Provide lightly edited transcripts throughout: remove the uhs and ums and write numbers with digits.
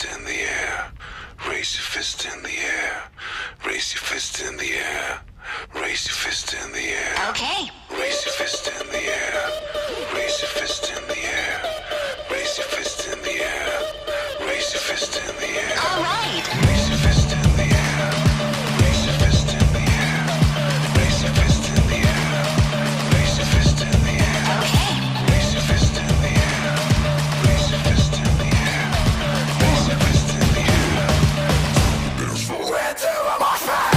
fist in the air. Raise your fist in the air. Raise your fist in the air. Raise your fist in the air. Okay. Raise your fist in the air. Raise your fist in the air. Raise your fist in the air. Raise your fist in the air. All right. Raise your fist in the air. Raise your fist in the air. Raise your fist in the air. Raise your fist in the air. Okay. Raise your fist in the air. Raise your fist in the air. Raise your fist in the air. Where to am I from?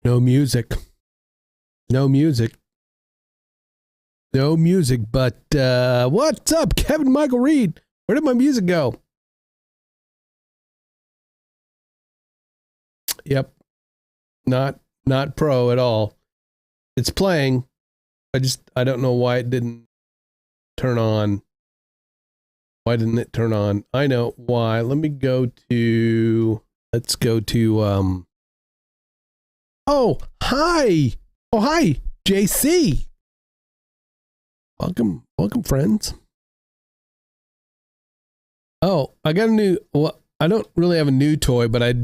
No music. No music. No music, but what's up, Kevin Michael Reed? Where did my music go? Yep. Not pro at all. It's playing. I don't know why it didn't turn on. Why didn't it turn on? I know why. Let's go to Oh, hi. Oh, hi, JC. Welcome, friends. Oh, I got a new, well, I don't really have a new toy, but I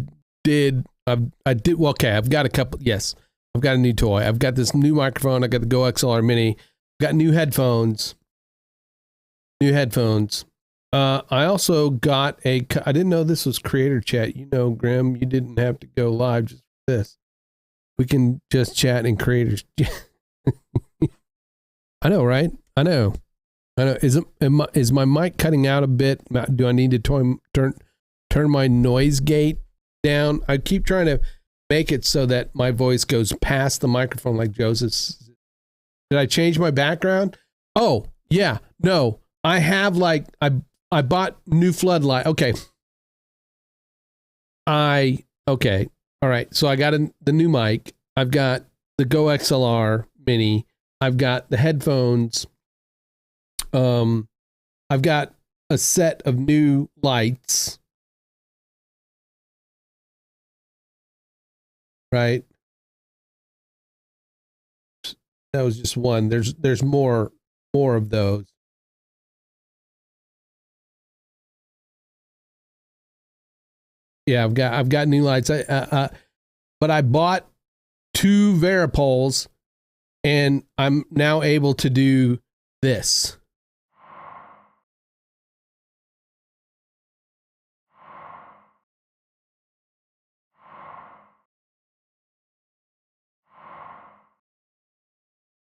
did, well, okay, I've got a couple, yes, I've got a new toy. I've got this new microphone. I got the Go XLR Mini. I've got new headphones. I also got I didn't know this was Creator Chat. You know, Grim, you didn't have to go live just for this. We can just chat in Creators. I know, right? I know. Is my mic cutting out a bit? Do I need to turn my noise gate down? I keep trying to make it so that my voice goes past the microphone like Joseph's. Did I change my background? Oh, yeah. No. I have I bought new floodlight. Okay. Okay. All right. So I got the new mic. I've got the Go XLR Mini. I've got the headphones. I've got a set of new lights. Right. That was just one. There's more of those. Yeah, I've got new lights. But I bought 2 Varipoles, and I'm now able to do this.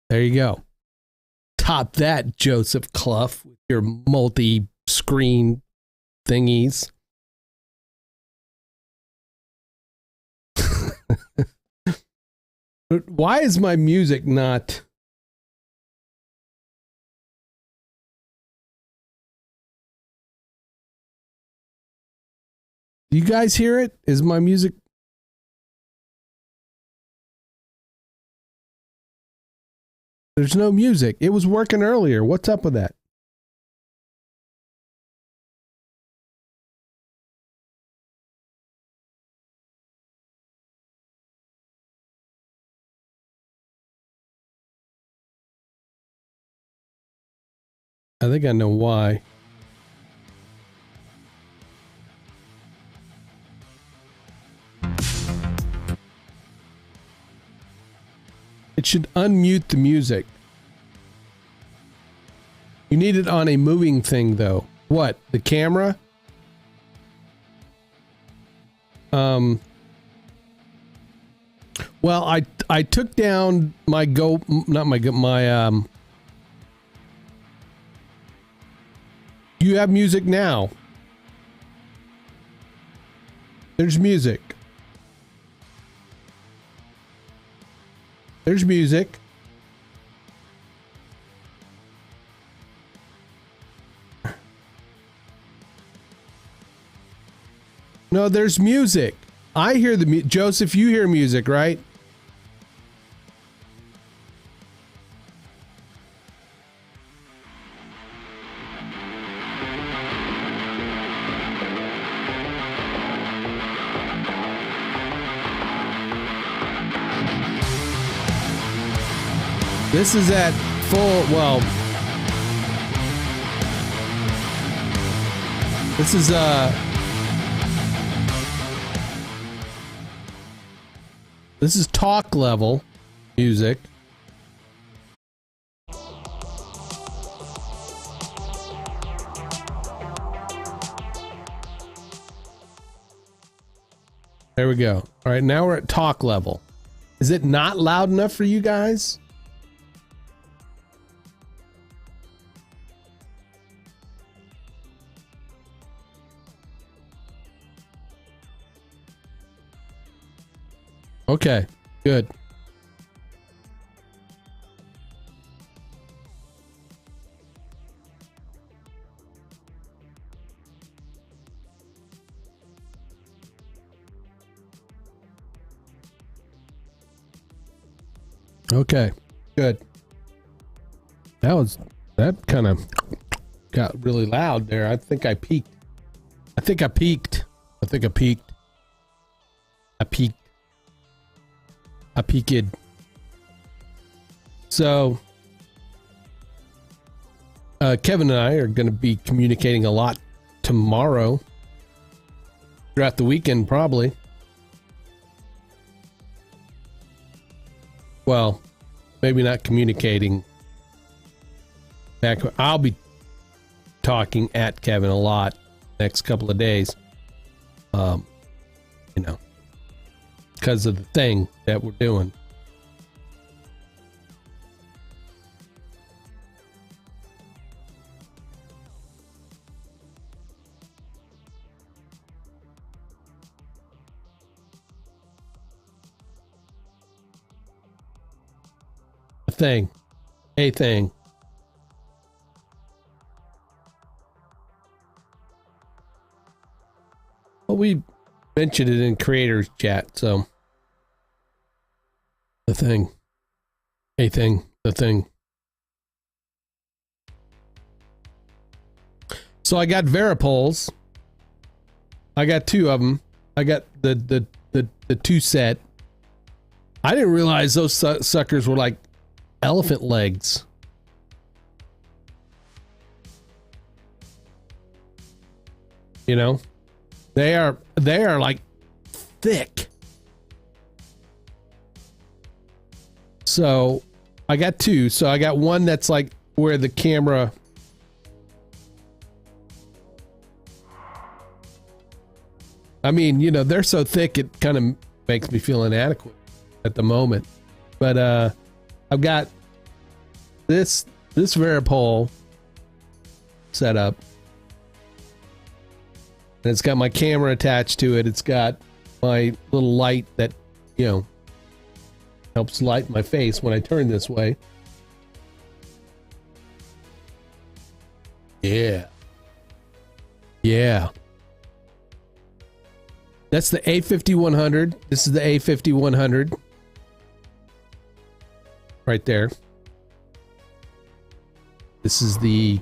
There you go. Top that, Joseph Clough, with your multi-screen thingies. Why is my music not... Do you guys hear it? Is my music... There's no music. It was working earlier. What's up with that? I think I know why. It should unmute the music. You need it on a moving thing, though. What? The camera? Well, I took down my you have music now. There's music. There's music. No, there's music. I hear the Joseph, you hear music, right? This is at full, well, this is talk level music. There we go. All right, now we're at talk level. Is it not loud enough for you guys? Okay, good. Okay, good. That kind of got really loud there. I think I peaked. I peaked. So, Kevin and I are going to be communicating a lot tomorrow, throughout the weekend, probably. Well, maybe not communicating back. I'll be talking at Kevin a lot next couple of days. You know, because of the thing that we're doing. A thing. Well, we mentioned it in creators chat, so the thing. So I got Varipoles. I got 2 of them. I got the 2 set. I didn't realize those suckers were like elephant legs. You know? They are like thick. So I got two. So I got one that's like where the camera. I mean, you know, they're so thick it kind of makes me feel inadequate at the moment. But I've got this Varipole set up. And it's got my camera attached to it. It's got my little light that, you know, helps light my face when I turn this way. Yeah. Yeah. That's the A5100. This is the A5100. Right there. This is the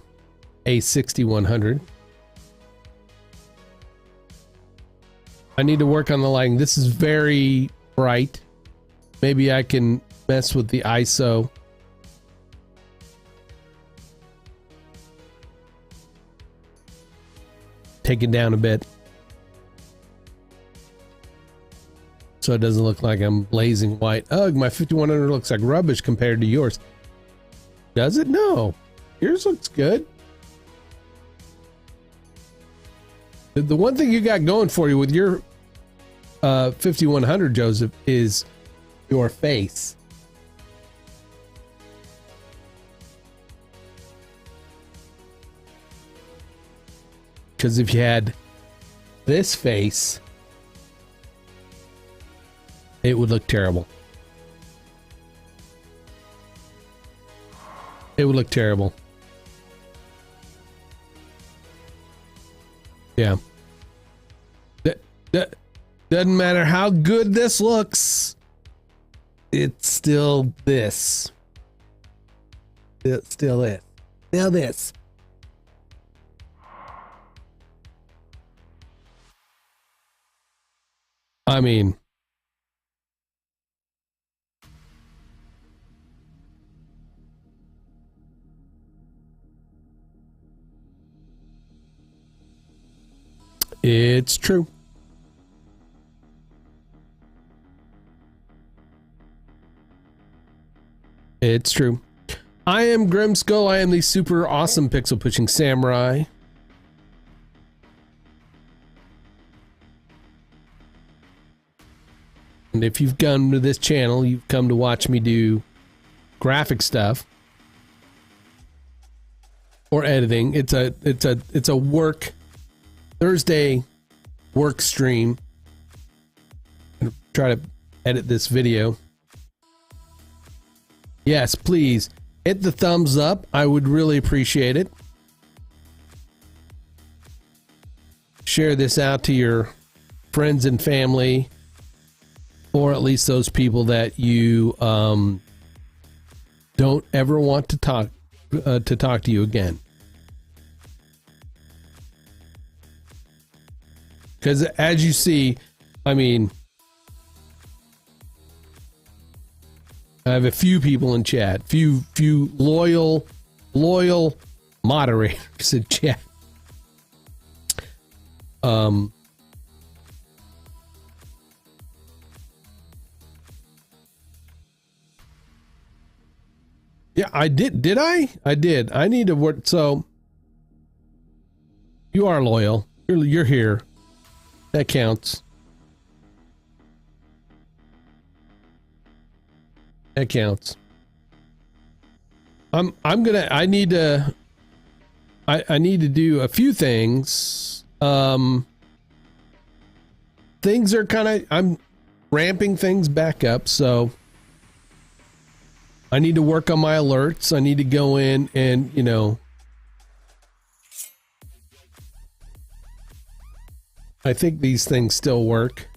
A6100. I need to work on the lighting. This is very bright. Maybe I can mess with the ISO. Take it down a bit. So it doesn't look like I'm blazing white. Ugh, my 5100 looks like rubbish compared to yours. Does it? No. Yours looks good. The one thing you got going for you with your 5100, Joseph, is your face. Because if you had this face, it would look terrible. It would look terrible. Yeah. Doesn't matter how good this looks. It's still this. It's still this. Still this. I mean, it's true. It's true. I am Grimskull. I am the super awesome pixel pushing samurai. And if you've come to this channel, you've come to watch me do graphic stuff or editing. It's a work Thursday work stream. I'm gonna try to edit this video. Yes, please hit the thumbs up. I would really appreciate it. Share this out to your friends and family, or at least those people that you don't ever want to talk to you again. Because as you see, I mean, I have a few people in chat, few loyal moderators in chat. Yeah, I did. Did I? I did. I need to work. So you are loyal. You're here. That counts. That counts. I need to do a few things. Things are I'm ramping things back up, so I need to work on my alerts. I need to go in and, you know, I think these things still work.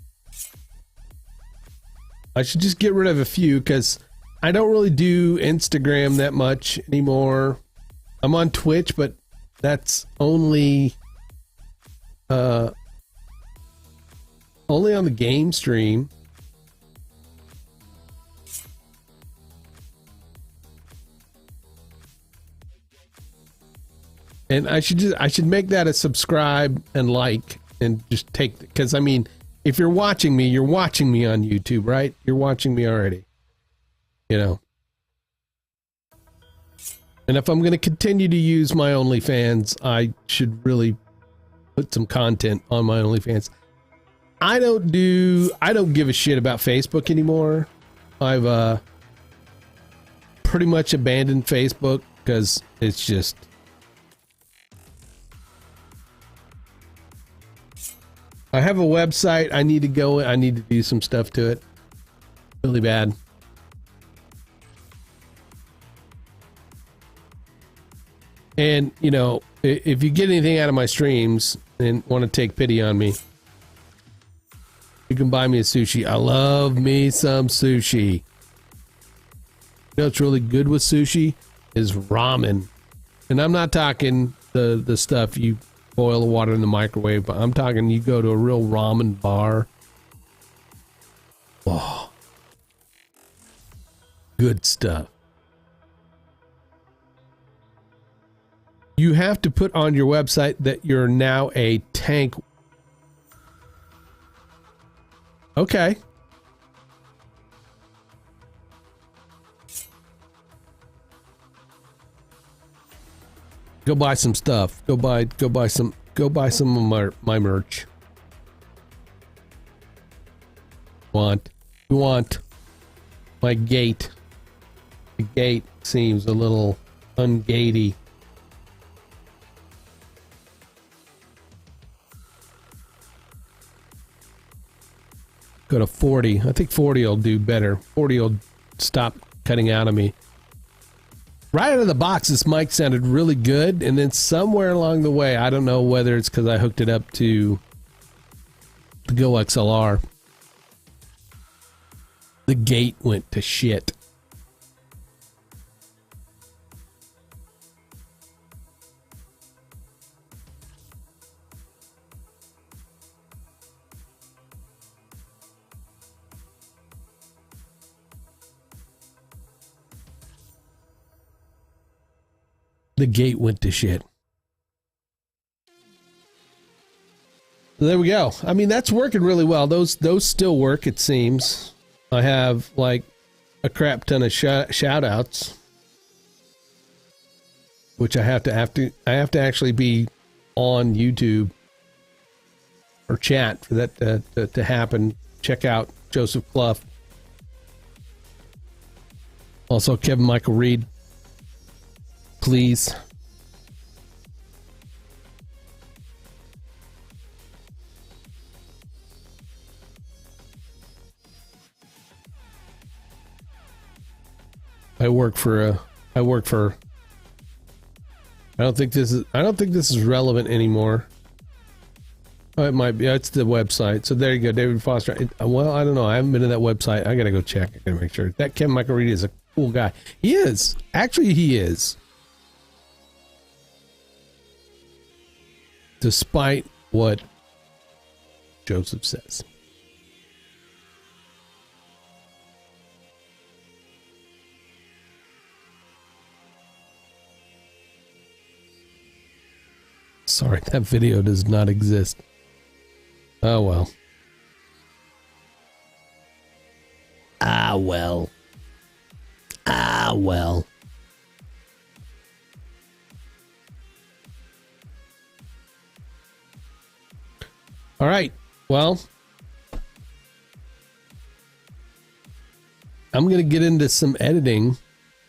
I should just get rid of a few because I don't really do Instagram that much anymore. I'm on Twitch, but that's only on the game stream. And I should make that a subscribe and like and just take, because I mean, if you're watching me on YouTube, right? You're watching me already, you know. And if I'm going to continue to use my OnlyFans, I should really put some content on my OnlyFans. I don't give a shit about Facebook anymore. I've pretty much abandoned Facebook because it's just, I have a website. I need to go. I need to do some stuff to it. Really bad. And, you know, if you get anything out of my streams and want to take pity on me, you can buy me a sushi. I love me some sushi. You know what's really good with sushi is ramen. And I'm not talking the stuff you boil the water in the microwave, but I'm talking you go to a real ramen bar. Oh, good stuff. You have to put on your website that you're now a tank. Okay. Go buy some stuff. Go buy some of my merch. You want my gate. The gate seems a little ungatey. Go to 40. I think 40 will do better. 40 will stop cutting out of me. Right out of the box, this mic sounded really good, and then somewhere along the way, I don't know whether it's because I hooked it up to the Go XLR, the gate went to shit. The gate went to shit. So there we go. I mean, that's working really well. Those still work, it seems. I have like a crap ton of shout outs, which I have to actually be on YouTube or chat for that to happen. Check out Joseph Clough. Also Kevin Michael Reed. Please. I don't think this is relevant anymore. Oh, it might be. It's the website. So there you go, David Foster. Well, I don't know. I haven't been to that website. I gotta go check. I gotta make sure. That Kevin Michael Reed is a cool guy. He is. Actually, he is. Despite what Joseph says. Sorry, that video does not exist. Oh well. Ah well. Ah well. All right. Well, I'm going to get into some editing.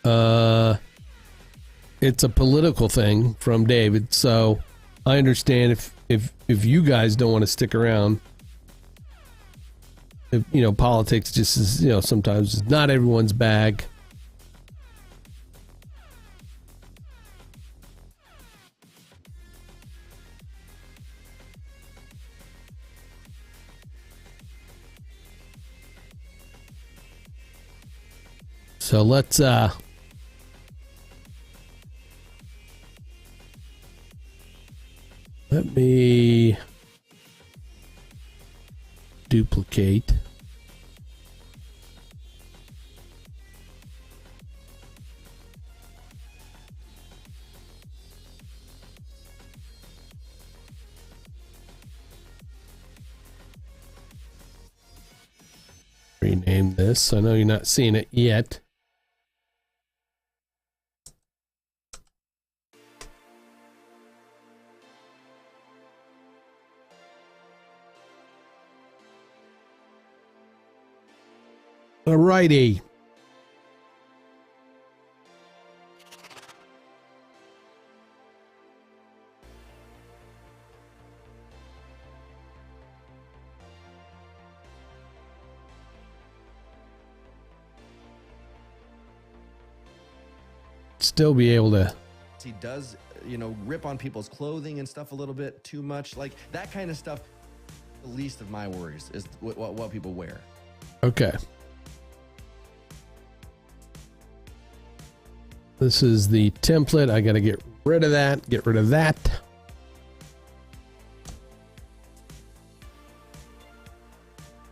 It's a political thing from David, so I understand if you guys don't want to stick around. If, you know, politics just is, you know, sometimes it's not everyone's bag. So let's let me duplicate. Rename this. I know you're not seeing it yet. Alrighty. Still be able to. He does, you know, rip on people's clothing and stuff a little bit too much, like that kind of stuff. The least of my worries is what people wear. Okay. This is the template. I got to get rid of that. Get rid of that.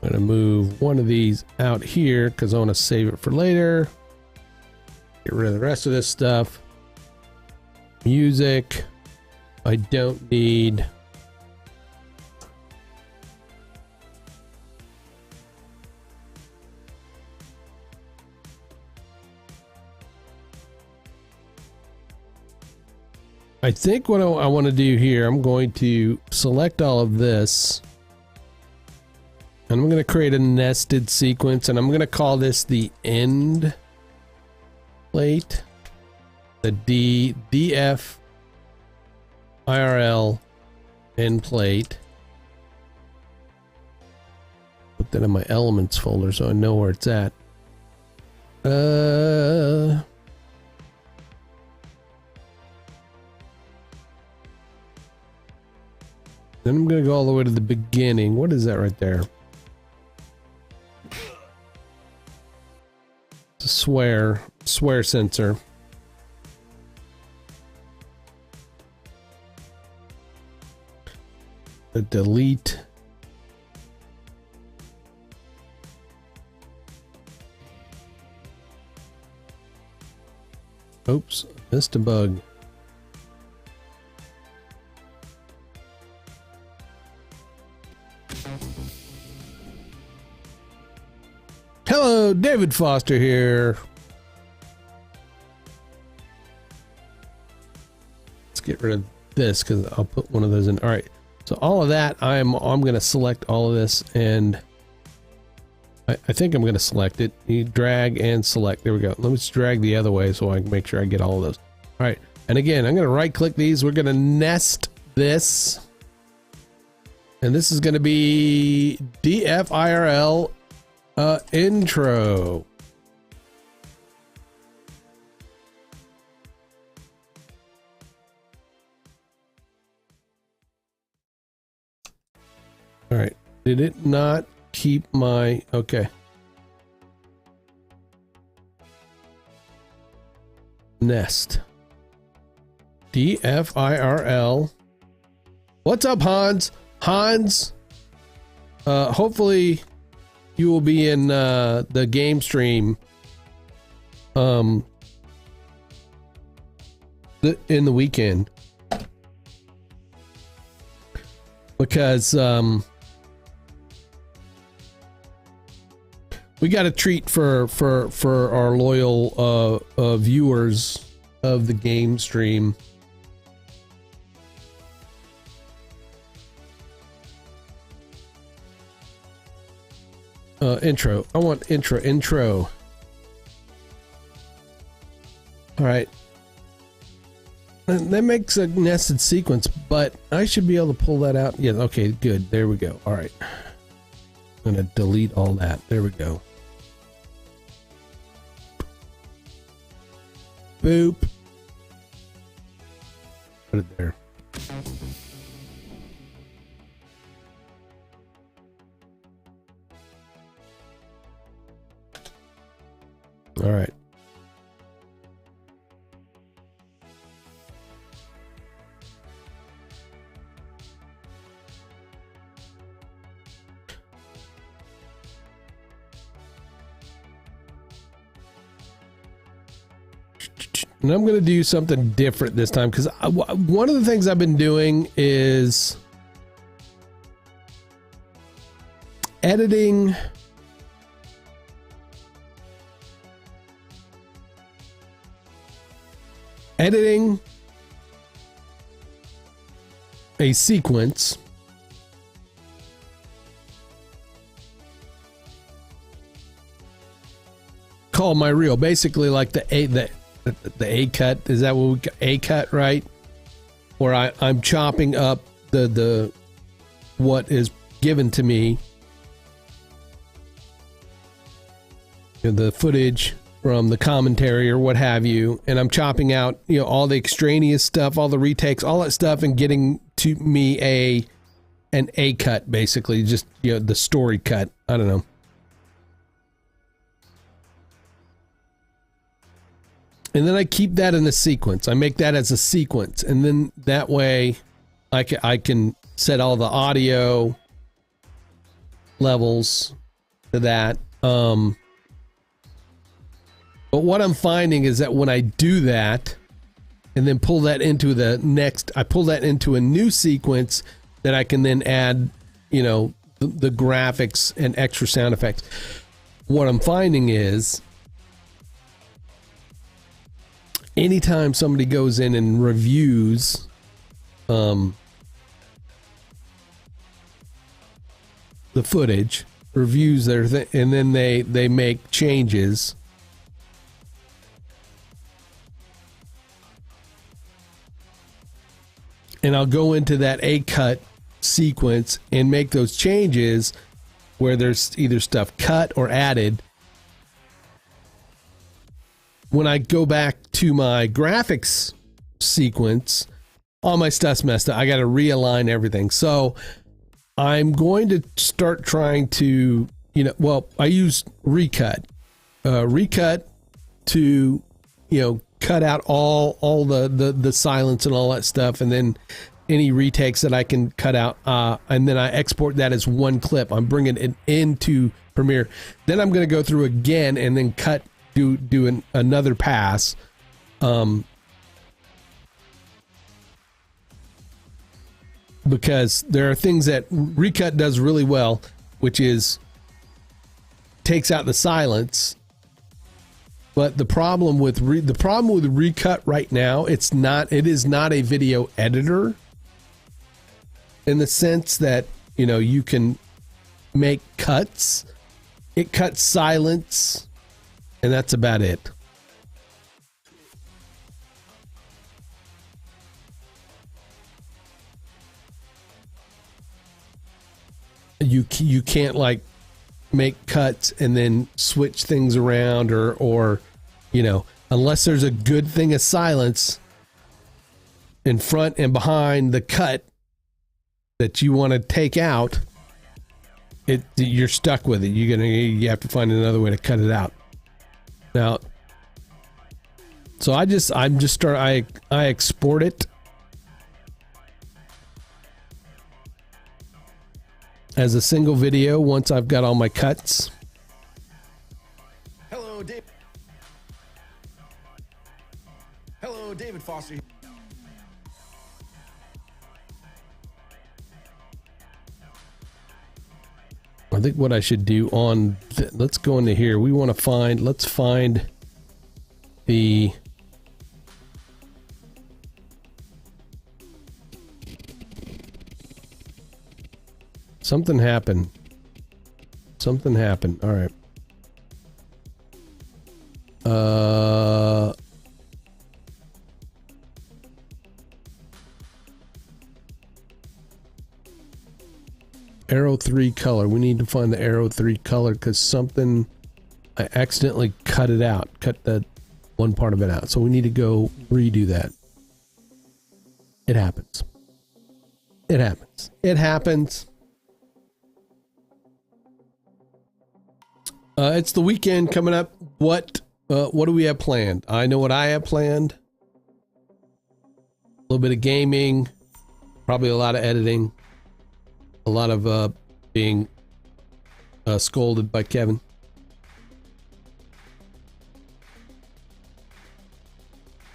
I'm going to move one of these out here because I want to save it for later. Get rid of the rest of this stuff. Music. I don't need. I think what I want to do here, I'm going to select all of this. And I'm going to create a nested sequence. And I'm going to call this the end plate. The DF IRL end plate. Put that in my elements folder so I know where it's at. Then I'm going to go all the way to the beginning. What is that right there? It's a swear sensor. A delete. Oops, missed a bug. Hello, David Foster here. Let's get rid of this because I'll put one of those in. All right. So all of that, I'm going to select all of this, and I think I'm going to select it. You drag and select. There we go. Let me just drag the other way so I can make sure I get all of those. All right. And again, I'm going to right click these. We're going to nest this. And this is going to be DFIRL intro. All right. Did it not keep my... Okay. Nest. DFIRL. What's up, Hans? Hans, hopefully you will be in the game stream in the weekend. Because we got a treat for our loyal viewers of the game stream. Intro. I want intro. All right. That makes a nested sequence, but I should be able to pull that out. Yeah, okay, good. There we go. All right. I'm going to delete all that. There we go. Boop. Put it there. All right. And I'm going to do something different this time because one of the things I've been doing is editing editing a sequence called my reel, basically like the A cut. Is that what we A cut, right? Where I'm chopping up the what is given to me, the footage from the commentary or what have you, and I'm chopping out, you know, all the extraneous stuff, all the retakes, all that stuff, and getting to me an A cut, basically, just, you know, the story cut. I don't know. And then I keep that in a sequence. I make that as a sequence, and then that way I can set all the audio levels to that. But what I'm finding is that when I do that and then pull that into the next, I pull that into a new sequence that I can then add, you know, the graphics and extra sound effects. What I'm finding is anytime somebody goes in and reviews the footage, reviews their and then they make changes, and I'll go into that A cut sequence and make those changes where there's either stuff cut or added. When I go back to my graphics sequence, all my stuff's messed up. I got to realign everything. So I'm going to start trying to, you know, well, I use recut to, you know, cut out all the silence and all that stuff, and then any retakes that I can cut out, and then I export that as one clip. I'm bringing it into Premiere. Then I'm going to go through again and then do another pass, because there are things that recut does really well, which is takes out the silence. But the problem with recut right now, it is not a video editor, in the sense that, you know, you can make cuts. It cuts silence, and that's about it. You can't like make cuts and then switch things around, or you know, unless there's a good thing of silence in front and behind the cut that you want to take out, you're stuck with it. You have to find another way to cut it out. Now, so I export it as a single video once I've got all my cuts. Hello, Dave. Hello, David Foster. I think what I should do let's go into here. Let's find the something happened. All right. Arrow 3 color. We need to find the arrow 3 color, because I accidentally cut that one part of it out. So we need to go redo that. It happens. It's the weekend coming up. What do we have planned? I know what I have planned. A little bit of gaming, probably a lot of editing, a lot of being scolded by Kevin.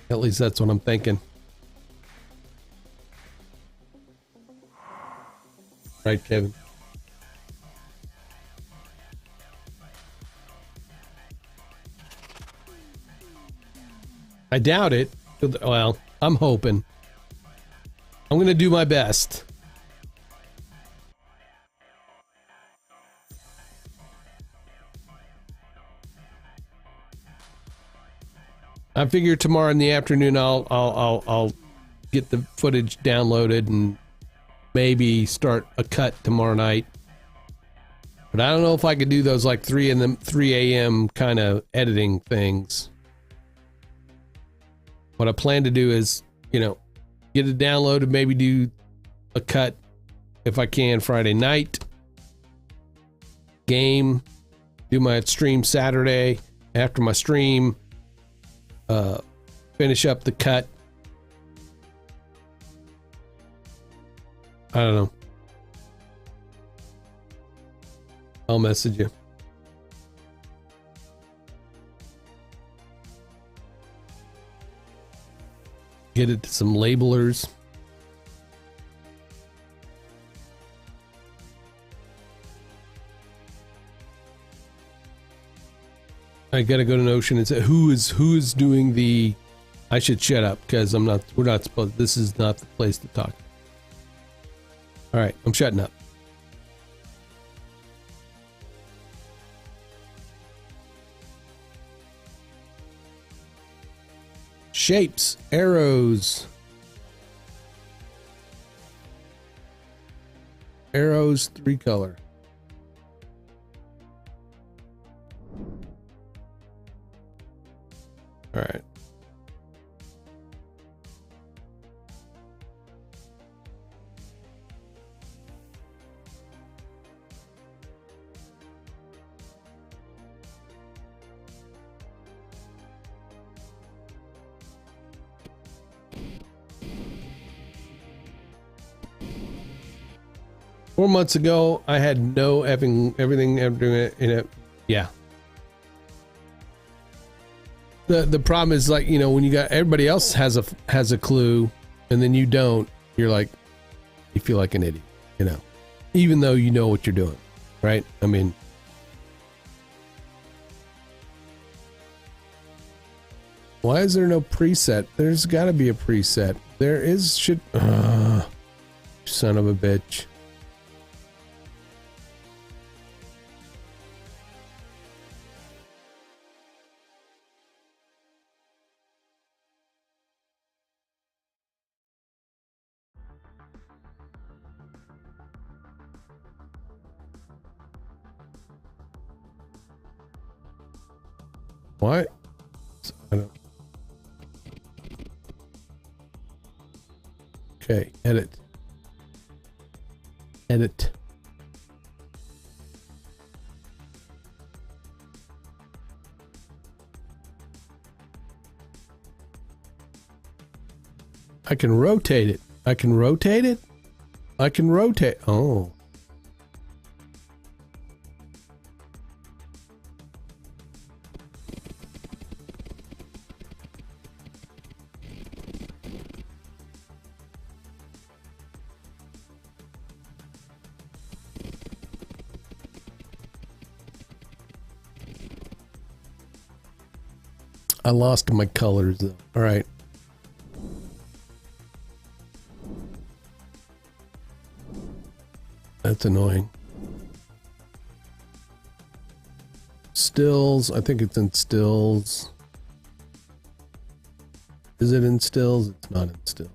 At least that's what I'm thinking. Right, Kevin? I doubt it. Well, I'm hoping. I'm going to do my best. I figure tomorrow in the afternoon I'll get the footage downloaded and maybe start a cut tomorrow night. But I don't know if I could do those like 3 a.m. kind of editing things. What I plan to do is, get it downloaded, maybe do a cut if I can Friday night. Game, do my stream Saturday. After my stream, finish up the cut. I don't know. I'll message you. Get it to some labelers. I gotta go to Notion and say who is doing the. I should shut up because we're not supposed. This is not the place to talk. All right, I'm shutting up. Shapes, arrows, 3-color. All right. Four months ago, I had no everything in it. Yeah. The problem is like, when you got everybody else has a clue and then you don't, you're like, you feel like an idiot, even though you know what you're doing, right? I mean, why is there no preset? There's got to be a preset. There is, son of a bitch. What? I don't. Okay, edit. Edit. I can rotate it. I can rotate it? I can rotate. Oh. I lost my colors though. All right. That's annoying. Stills. I think it's in stills. Is it in stills? It's not in stills.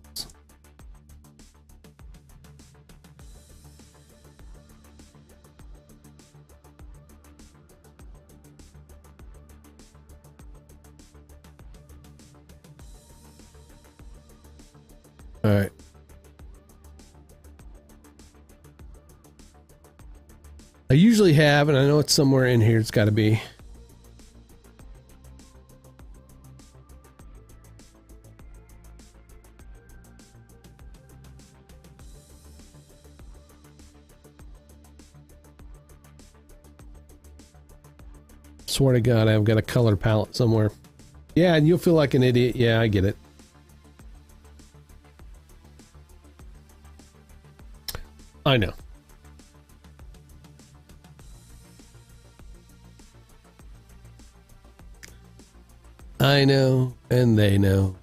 All right. I usually have, and I know it's somewhere in here. It's got to be. Swear to God, I've got a color palette somewhere. Yeah, and you'll feel like an idiot. Yeah, I get it. I know. I know, and they know.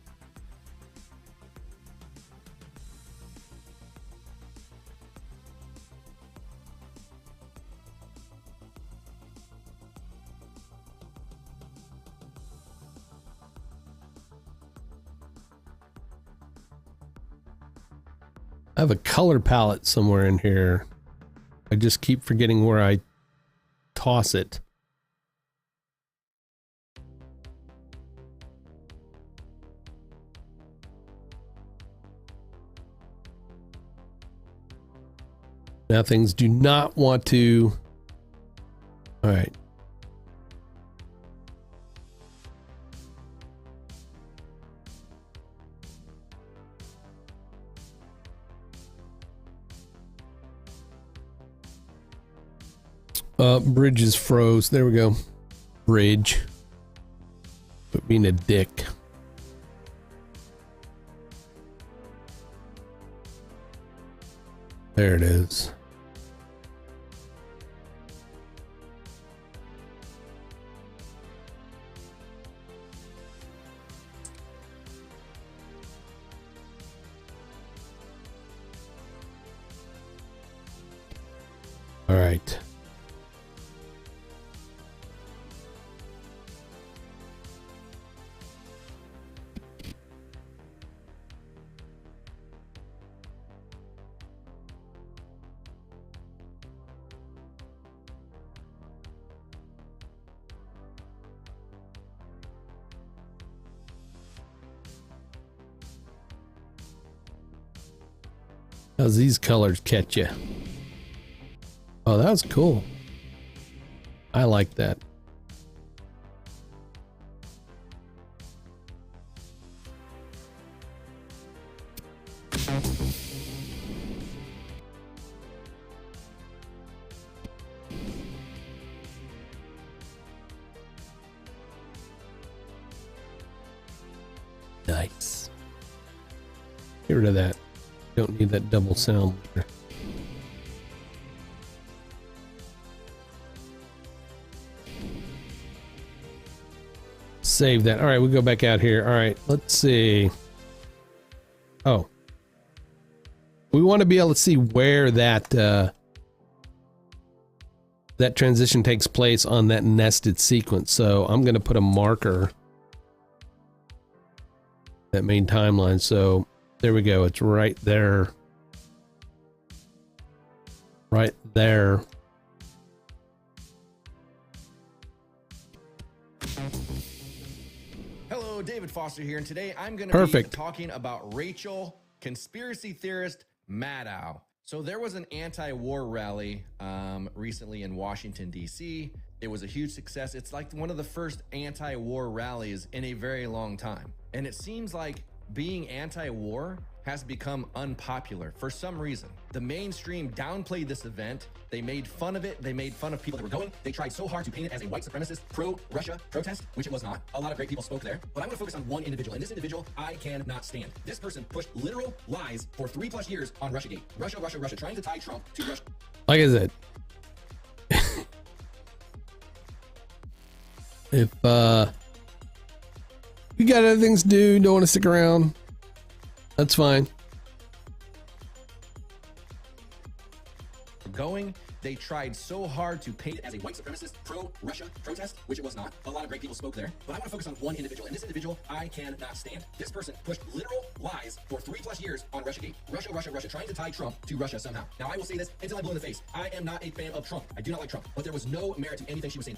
I have a color palette somewhere in here. I just keep forgetting where I toss it. Now things do not want to. All right. Bridges froze. There we go. Bridge. But being a dick. There it is. All right. How's these colors catch you? Oh, that was cool. I like that. Nice. Get rid of that. Don't need that double sound there. Save that. All right, we'll go back out here. All right, let's see. Oh. We want to be able to see where that that transition takes place on that nested sequence. So I'm going to put a marker that main timeline. So there we go. It's right there. Right there. Hello, David Foster here, and today I'm going to be talking about Rachel, conspiracy theorist Maddow. So there was an anti-war rally recently in Washington, D.C. It was a huge success. It's like one of the first anti-war rallies in a very long time. And it seems like being anti-war has become unpopular for some reason. The mainstream downplayed this event. They made fun of it. They made fun of people that were going. They tried so hard to paint it as a white supremacist, pro-Russia protest, which it was not. A lot of great people spoke there. But I'm gonna focus on one individual, and this individual I cannot stand. This person pushed literal lies for 3+ years on Russiagate. Russia, Russia, Russia, trying to tie Trump to Russia. Like I said, if you got other things to do, don't want to stick around, that's fine. Going, they tried so hard to paint it as a white supremacist, pro-Russia protest, which it was not. A lot of great people spoke there. But I want to focus on one individual, and this individual I cannot stand. This person pushed literal lies for 3+ years on Russiagate. Russia, Russia, Russia, trying to tie Trump to Russia somehow. Now, I will say this until I'm blue in the face. I am not a fan of Trump. I do not like Trump. But there was no merit to anything she was saying.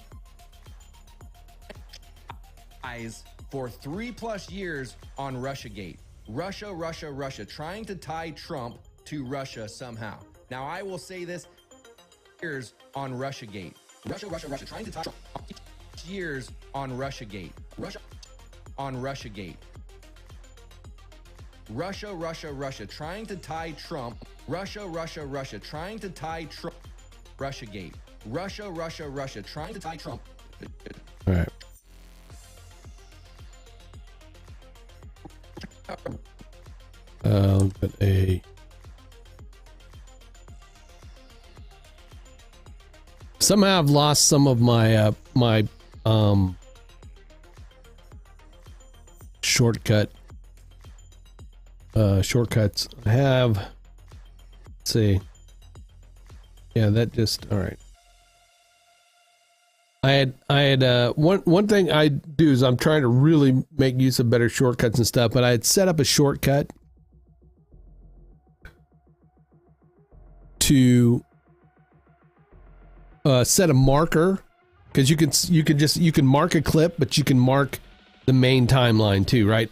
Lies for 3+ years on Russiagate. Russia, Russia, Russia, trying to tie Trump to Russia somehow. Now, I will say this years on Russiagate. Russia, Russia, Russia, trying to tie Trump. Years on Russiagate. Russia on Russiagate. Russia, Russia, Russia, trying to tie Trump. Russia, Russia, Russia, trying to tie Trump. Russiagate. Russia, Russia, Russia, trying to tie Trump. All right. But somehow I've lost some of my shortcuts. I have, let's see. Yeah, that just, all right. I had one thing I do is I'm trying to really make use of better shortcuts and stuff, but I had set up a shortcut to set a marker, because you can mark a clip, but you can mark the main timeline too, right?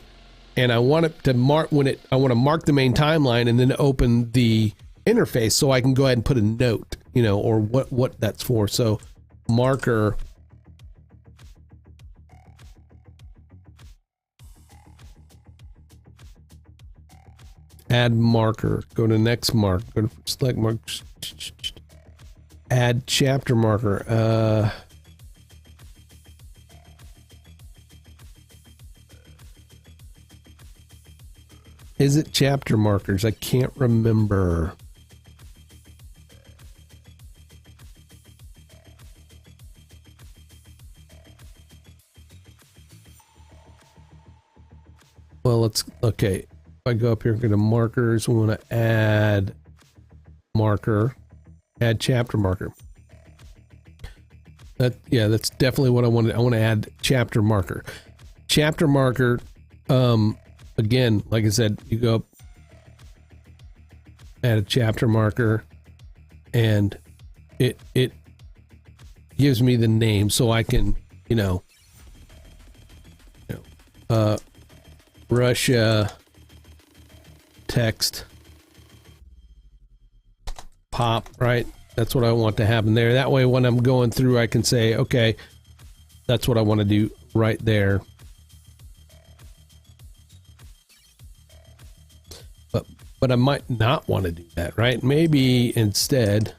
And I want it to mark I want to mark the main timeline and then open the interface so I can go ahead and put a note, you know, or what that's for. So marker. Add marker. Go to next mark. Go to select mark. Add chapter marker. Is it chapter markers? I can't remember. Well, let's, okay. If I go up here, go to markers, we want to add marker, add chapter marker. Yeah, that's definitely what I wanted. I want to add chapter marker. Chapter marker, again, like I said, you go up, add a chapter marker, and it gives me the name so I can, Russia text pop, right? That's what I want to happen there. That way when I'm going through, I can say, okay, that's what I want to do right there. But I might not want to do that, right? Maybe instead,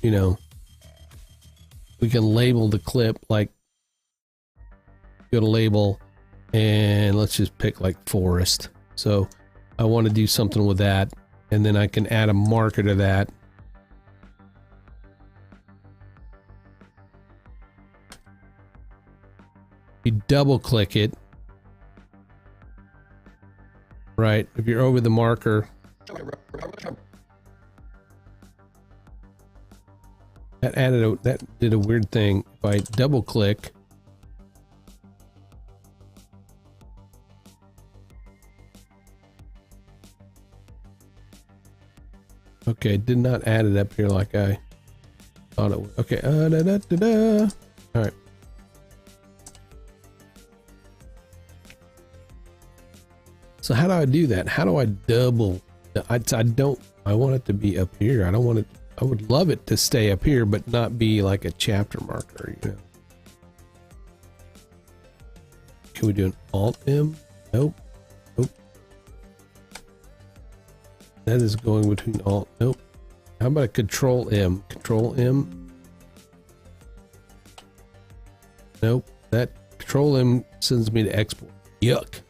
we can label the clip, like go to label, and let's just pick like forest. So I want to do something with that, and then I can add a marker to that. You double click it, right? If you're over the marker, that did a weird thing. If I double click, okay, did not add it up here like I thought it would. Okay, all right. So how do I do that? How do I double? I want it to be up here. I don't want it. I would love it to stay up here, but not be like a chapter marker, Can we do an Alt M? Nope. Nope. That is going between Alt. Nope. How about a Control M? Control M. Nope. That Control M sends me to export. Yuck.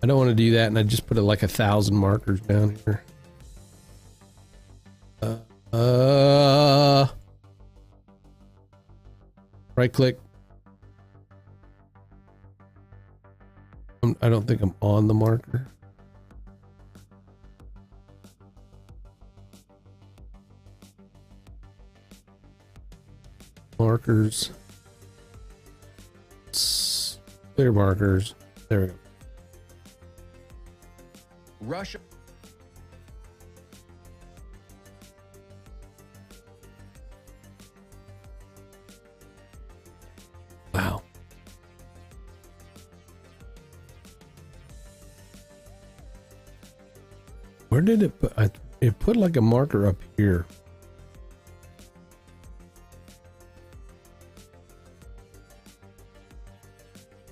I don't want to do that, and I just put it like 1,000 markers down here. Right click. I don't think I'm on the marker. Markers. Clear markers. There we go. Russia. Wow. Where did it put? It put like a marker up here.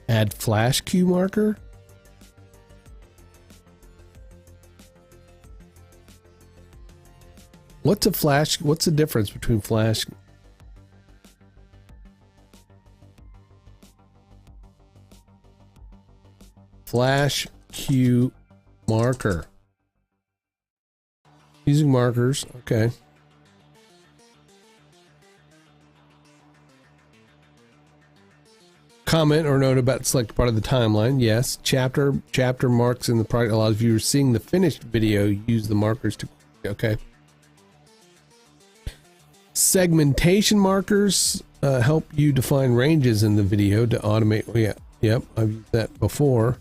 Add flash cue marker. What's a flash? What's the difference between flash? Flash cue marker. Using markers. Okay. Comment or note about select part of the timeline. Yes. Chapter marks in the product allows viewers seeing the finished video use the markers to. Okay. Segmentation markers help you define ranges in the video to automate. Yeah, yep, I've used that before.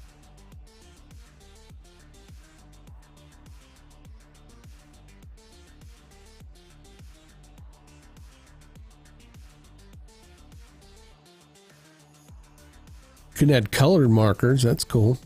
can add colored markers. That's cool.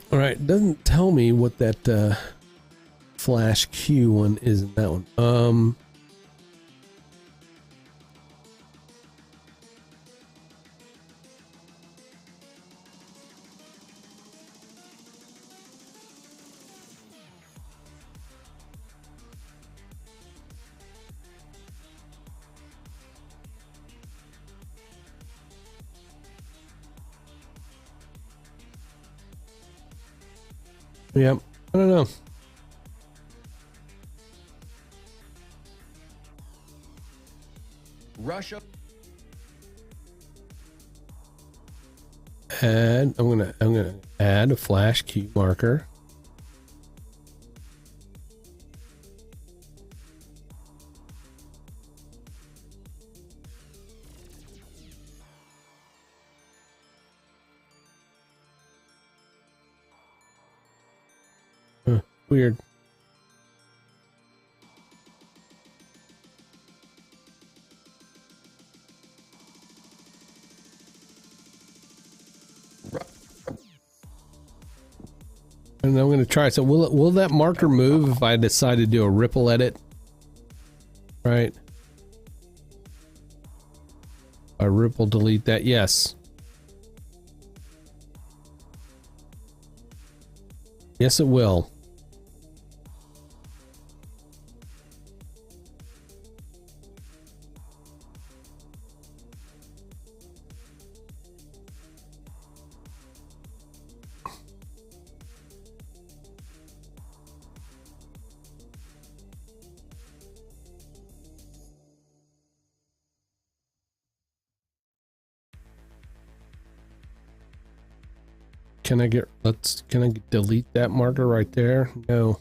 All right, it doesn't tell me what that flash Q one is in that one. Yep, I don't know. Russia. Add. I'm gonna add a flash key marker. Weird. And I'm going to try. So will that marker move if I decide to do a ripple edit? Right. I ripple delete that. Yes. Yes, it will. Can I delete that marker right there? No.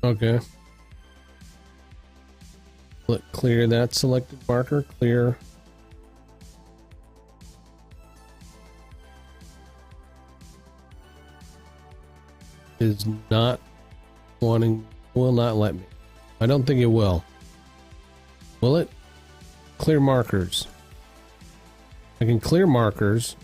Okay. Clear that selected marker. Clear. Is not wanting, will not let me. I don't think it will. Will it? Clear markers. I can clear markers.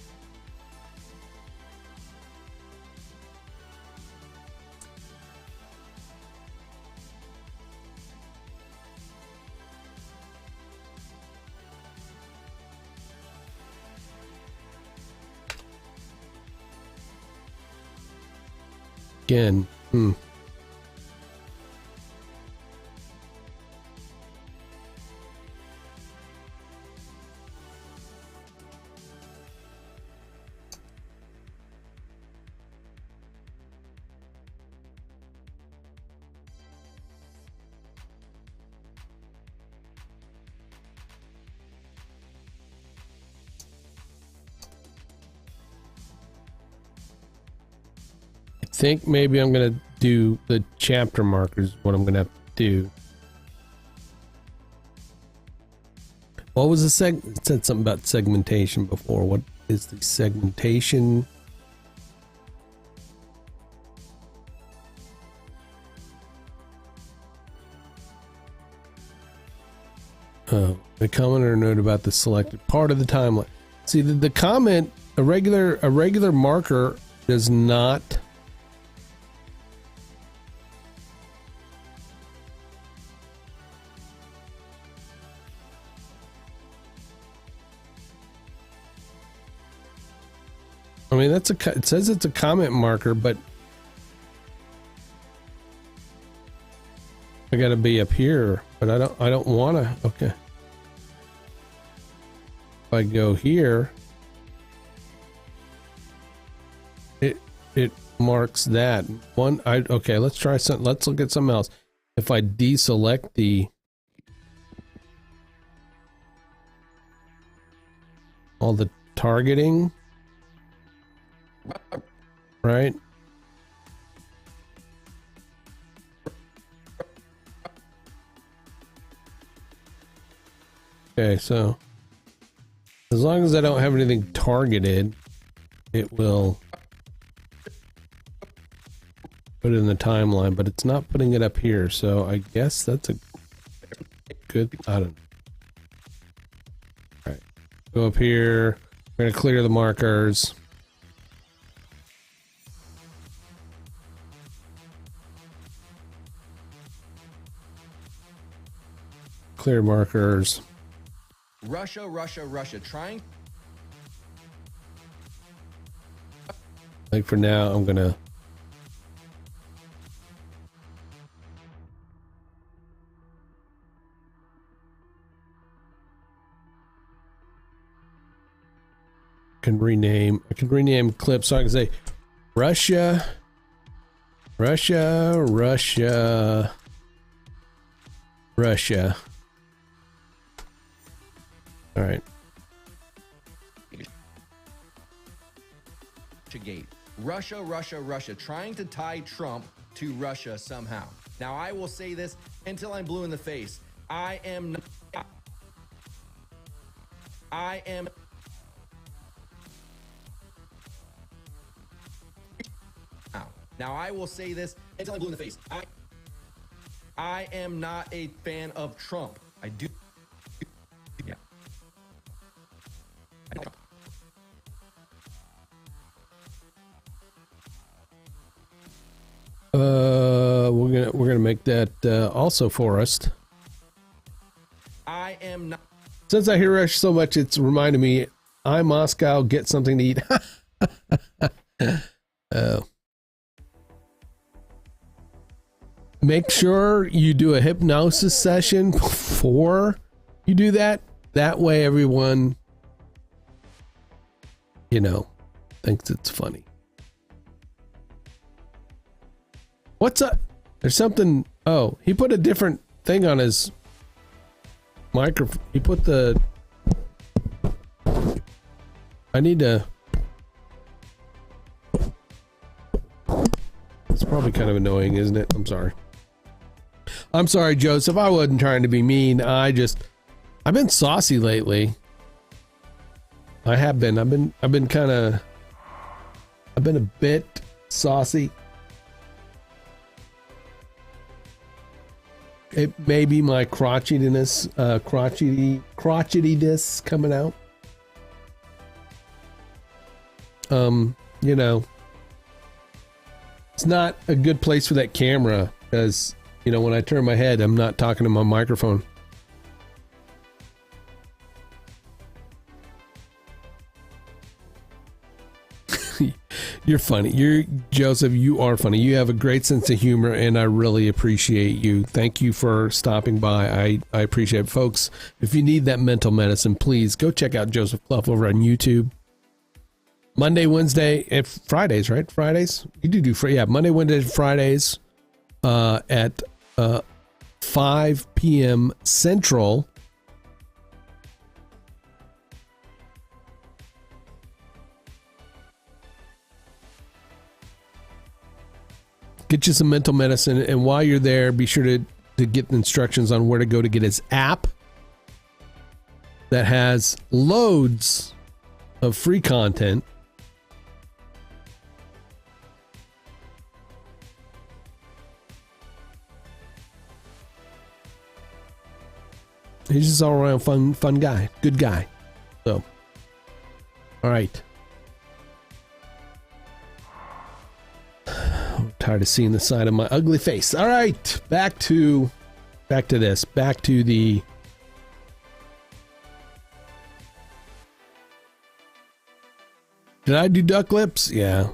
Again. I think maybe I'm gonna do the chapter markers. What I'm gonna have to do. What was the it said something about segmentation before. What is the segmentation? Oh, a comment or a note about the selected part of the timeline. See, the comment, a regular marker does not. I mean, it says it's a comment marker, but I gotta be up here, but I don't wanna. Okay. If I go here, it marks that one. Okay, let's try something. Let's look at something else. If I deselect the all the targeting, right? Okay, so as long as I don't have anything targeted, it will put it in the timeline, but it's not putting it up here, so I guess that's a good, I don't know. All right, go up here, we're gonna clear the markers. Clear markers. Russia, trying. Like for now, I'm gonna rename. I can rename clips so I can say Russia. All right. Gate. Russia, trying to tie Trump to Russia somehow. Now, I will say this until I'm blue in the face. I am. Now, I will say this until I'm blue in the face. I am not a fan of Trump. I do. Yeah. I don't. We're gonna make that also forest. I am not. Since I hear Rush so much, it's reminded me. I'm Moscow. Get something to eat. Make sure you do a hypnosis session before you do that. That way, everyone, thinks it's funny. What's up? There's something. Oh, he put a different thing on his microphone. He put the. I need to. It's probably kind of annoying, isn't it? I'm sorry. I'm sorry, Joseph. I wasn't trying to be mean. I've been saucy lately. I have been. I've been a bit saucy. It may be my crotchetyness coming out. It's not a good place for that camera because, when I turn my head, I'm not talking to my microphone. You're funny. Joseph, you are funny. You have a great sense of humor, and I really appreciate you. Thank you for stopping by. I appreciate it. Folks, if you need that mental medicine, please go check out Joseph Clough over on YouTube. Monday, Wednesday, and Fridays, right? Fridays? You do Monday, Wednesday, Fridays at 5 p.m. Central. Get you some mental medicine, and while you're there, be sure to get the instructions on where to go to get his app that has loads of free content. He's just all around fun guy, good guy. So, all right. I'm tired of seeing the side of my ugly face. All right, back to this. Back to the. Did I do duck lips? Yeah.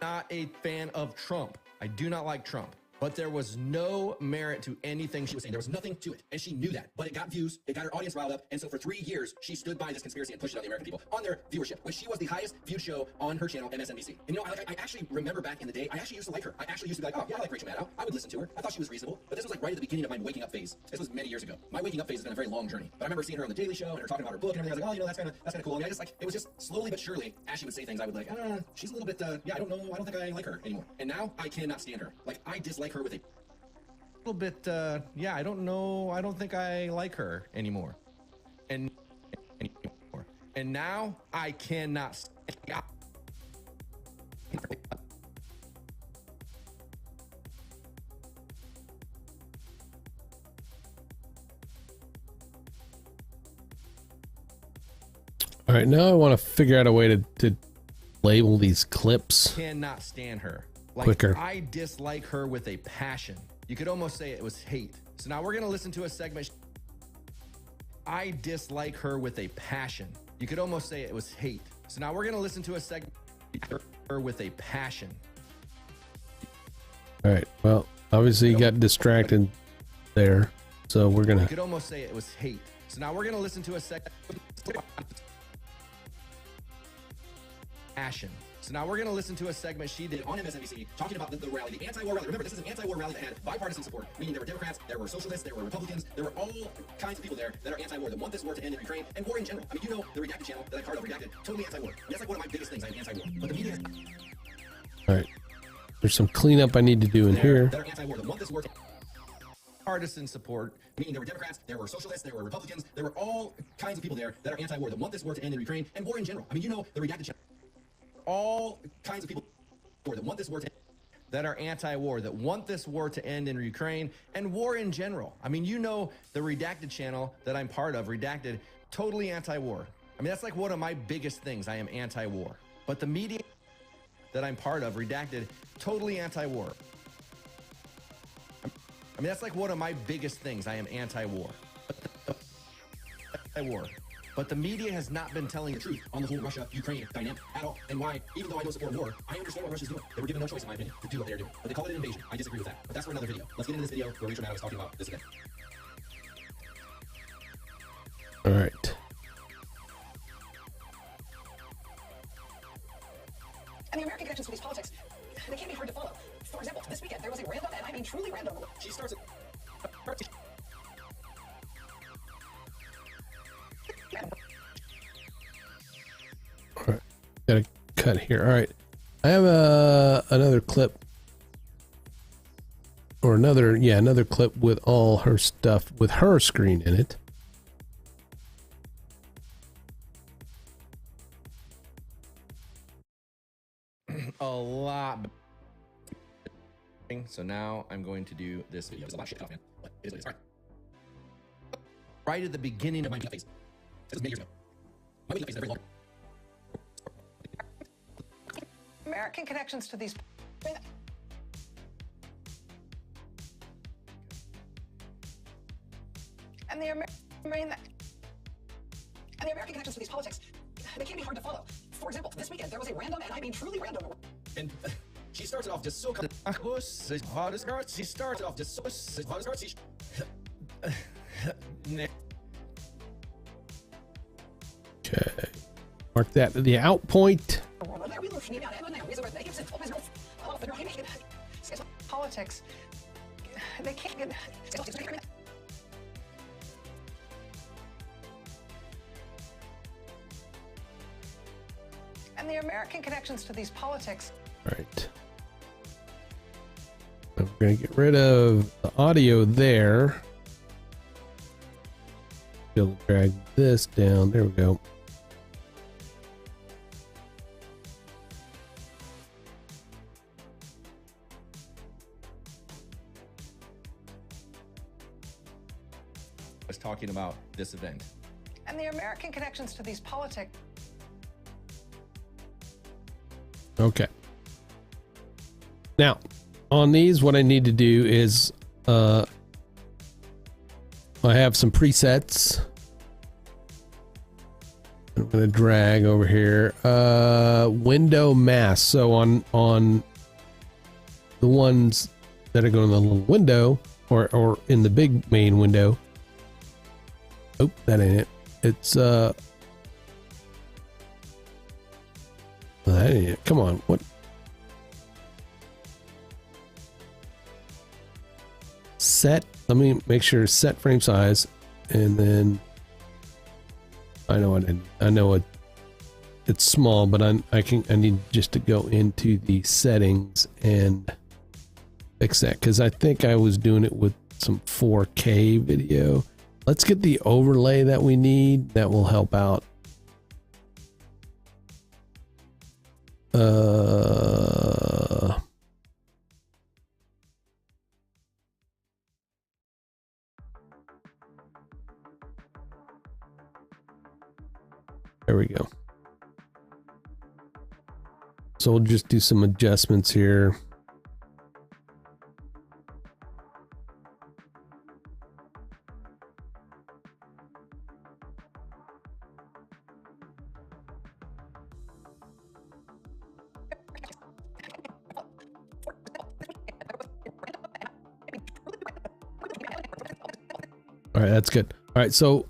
Not a fan of Trump. I do not like Trump. but there was no merit to anything she was saying. There was nothing to it, and she knew that. But it got views, it got her audience riled up, and so for 3 years, she stood by this conspiracy and pushed it on the American people on their viewership, when she was the highest viewed show on her channel, MSNBC. And you know, I actually remember back in the day, I actually used to like her. I actually used to be like, oh yeah, I like Rachel Maddow. I would listen to her. I thought she was reasonable. But this was like right at the beginning of my waking up phase. This was many years ago. My waking up phase has been a very long journey. But I remember seeing her on the Daily Show and her talking about her book and everything. I was like, oh, you know, that's kind of cool. And I just like, it was just slowly but surely, as she would say things, I would like, she's a little bit, yeah, I don't know, I don't think I like her anymore. And now I cannot stand her. Like, I dislike her with a little bit, yeah, I don't know, I don't think I like her anymore. And now I cannot. All right, now I want to figure out a way to label these clips. Cannot stand her. Like, Quicker. I dislike her with a passion. You could almost say it was hate. So now we're going to listen to a segment. I dislike her with a passion. You could almost say it was hate. So now we're going to listen to a segment. Her with a passion. All right, well, obviously you got distracted there, so we're going You to... could almost say it was hate. So now we're going to listen to a segment. Passion. So now we're going to listen to a segment she did on MSNBC talking about the rally, the anti-war rally. Remember, this is an anti-war rally that had bipartisan support, meaning there were Democrats, there were socialists, there were Republicans, there were all kinds of people there that are anti-war, that want this war to end in Ukraine, and war in general. I mean, you know, the Redacted channel that I'm part of, Redacted, totally anti-war. And that's like one of my biggest things, I am anti-war. But the media is All right, there's some cleanup I need to do in here. that are anti-war, that want this war to partisan support, meaning there were Democrats, there were socialists, there were Republicans, there were all kinds of people there that are anti-war, that want this war to end in Ukraine, and war in general. I mean, you know, the Redacted channel. All kinds of people that want this war to that are anti-war, that want this war to end in Ukraine, and war in general. I mean, you know, the Redacted channel that I'm part of, Redacted, totally anti-war. I mean, that's like one of my biggest things. I am anti-war. But the media that I'm part of, Redacted, totally anti-war. I mean, that's like one of my biggest things. I am anti-war. Anti-war. But the media has not been telling the truth on the whole Russia-Ukraine dynamic at all. And why, even though I don't support war, I understand what Russia's doing. They were given no choice, in my opinion, to do what they're doing. But they call it an invasion. I disagree with that. But that's for another video. Let's get into this video where Rachel Maddow is talking about this again. All right. And the American connections to these politics, they can't be hard to follow. For example, this weekend, there was a random, and I mean truly random, She starts at... All right, gotta cut here. All right, I have another clip, or another clip with all her stuff with her screen in it. a lot. So now I'm going to do this video. There's a lot of shit off, man. But it is what it is. All right. Right at the beginning of my phase. This was many years ago. My phase is very long. American connections to these. And the American connections to these politics, they can't be hard to follow. For example, this weekend, there was a random, and I mean truly random. And she starts it off just so... She starts it off just so... Okay, mark that at the out point. Politics, they can't. And the American connections to these politics. All right. I'm going to get rid of the audio there. Still drag this down. There we go. was talking about this event. And the American connections to these politics. Okay. Now, on these, what I need to do is I have some presets. I'm going to drag over here. Window mask. So on the ones instead of going in the little window or in the big main window. Oh, that ain't it. It's that ain't it. Come on, what? Set. Let me make sure set frame size, and then I know what I know it. It's small, but I need just to go into the settings and fix that, because I think I was doing it with some 4K video. Let's get the overlay that we need. That will help out. There we go. So we'll just do some adjustments here. All right, that's good. All right, so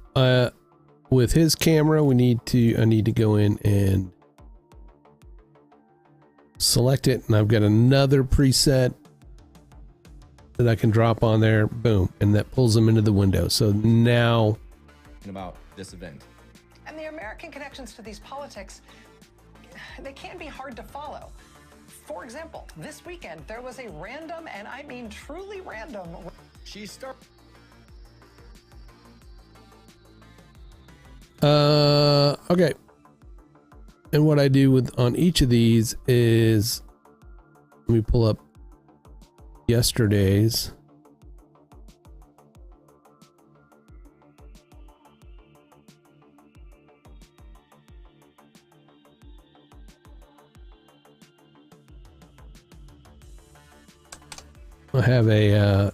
with his camera, I need to go in and select it, and I've got another preset that I can drop on there. Boom, and that pulls them into the window. So now about this event. And the American connections to these politics, they can be hard to follow. For example, this weekend, there was a random, and I mean truly random. Okay. And what I do with on each of these is, let me pull up yesterday's. I have a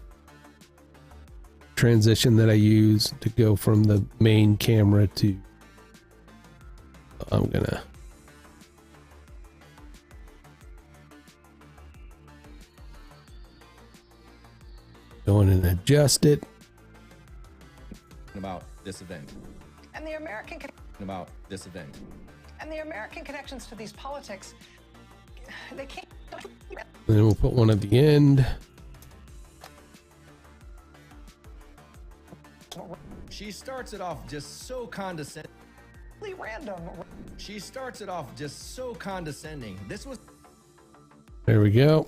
transition that I use to go from the main camera to, I'm gonna go in and adjust it. About this event. And the American About this event. and the American connections to these politics, they can't. And then we'll put one at the end. She starts it off just so condescending. Random. She starts it off just so condescending. This was There we go.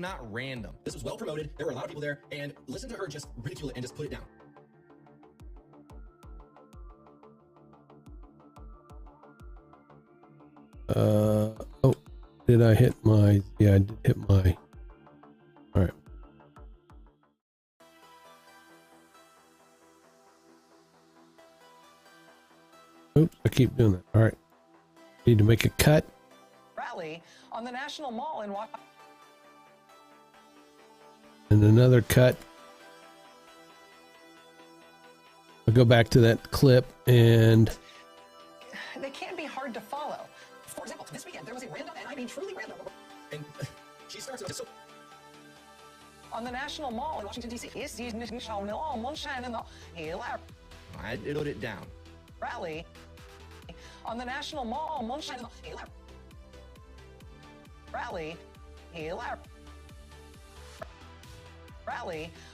not random. This was well promoted. There were a lot of people there, and listen to her just ridicule it and just put it down. Oh, did I hit my, yeah, I did hit my, all right. Oops, I keep doing that. All right. Need to make a cut. Rally on the National Mall in Washington. And another cut. I'll go back to that clip and They can be hard to follow. For example, this weekend, there was a random, and I mean truly random. And she starts it off just so. On the National Mall in Washington, D.C. I wrote it down. Rally on the National Mall. Rally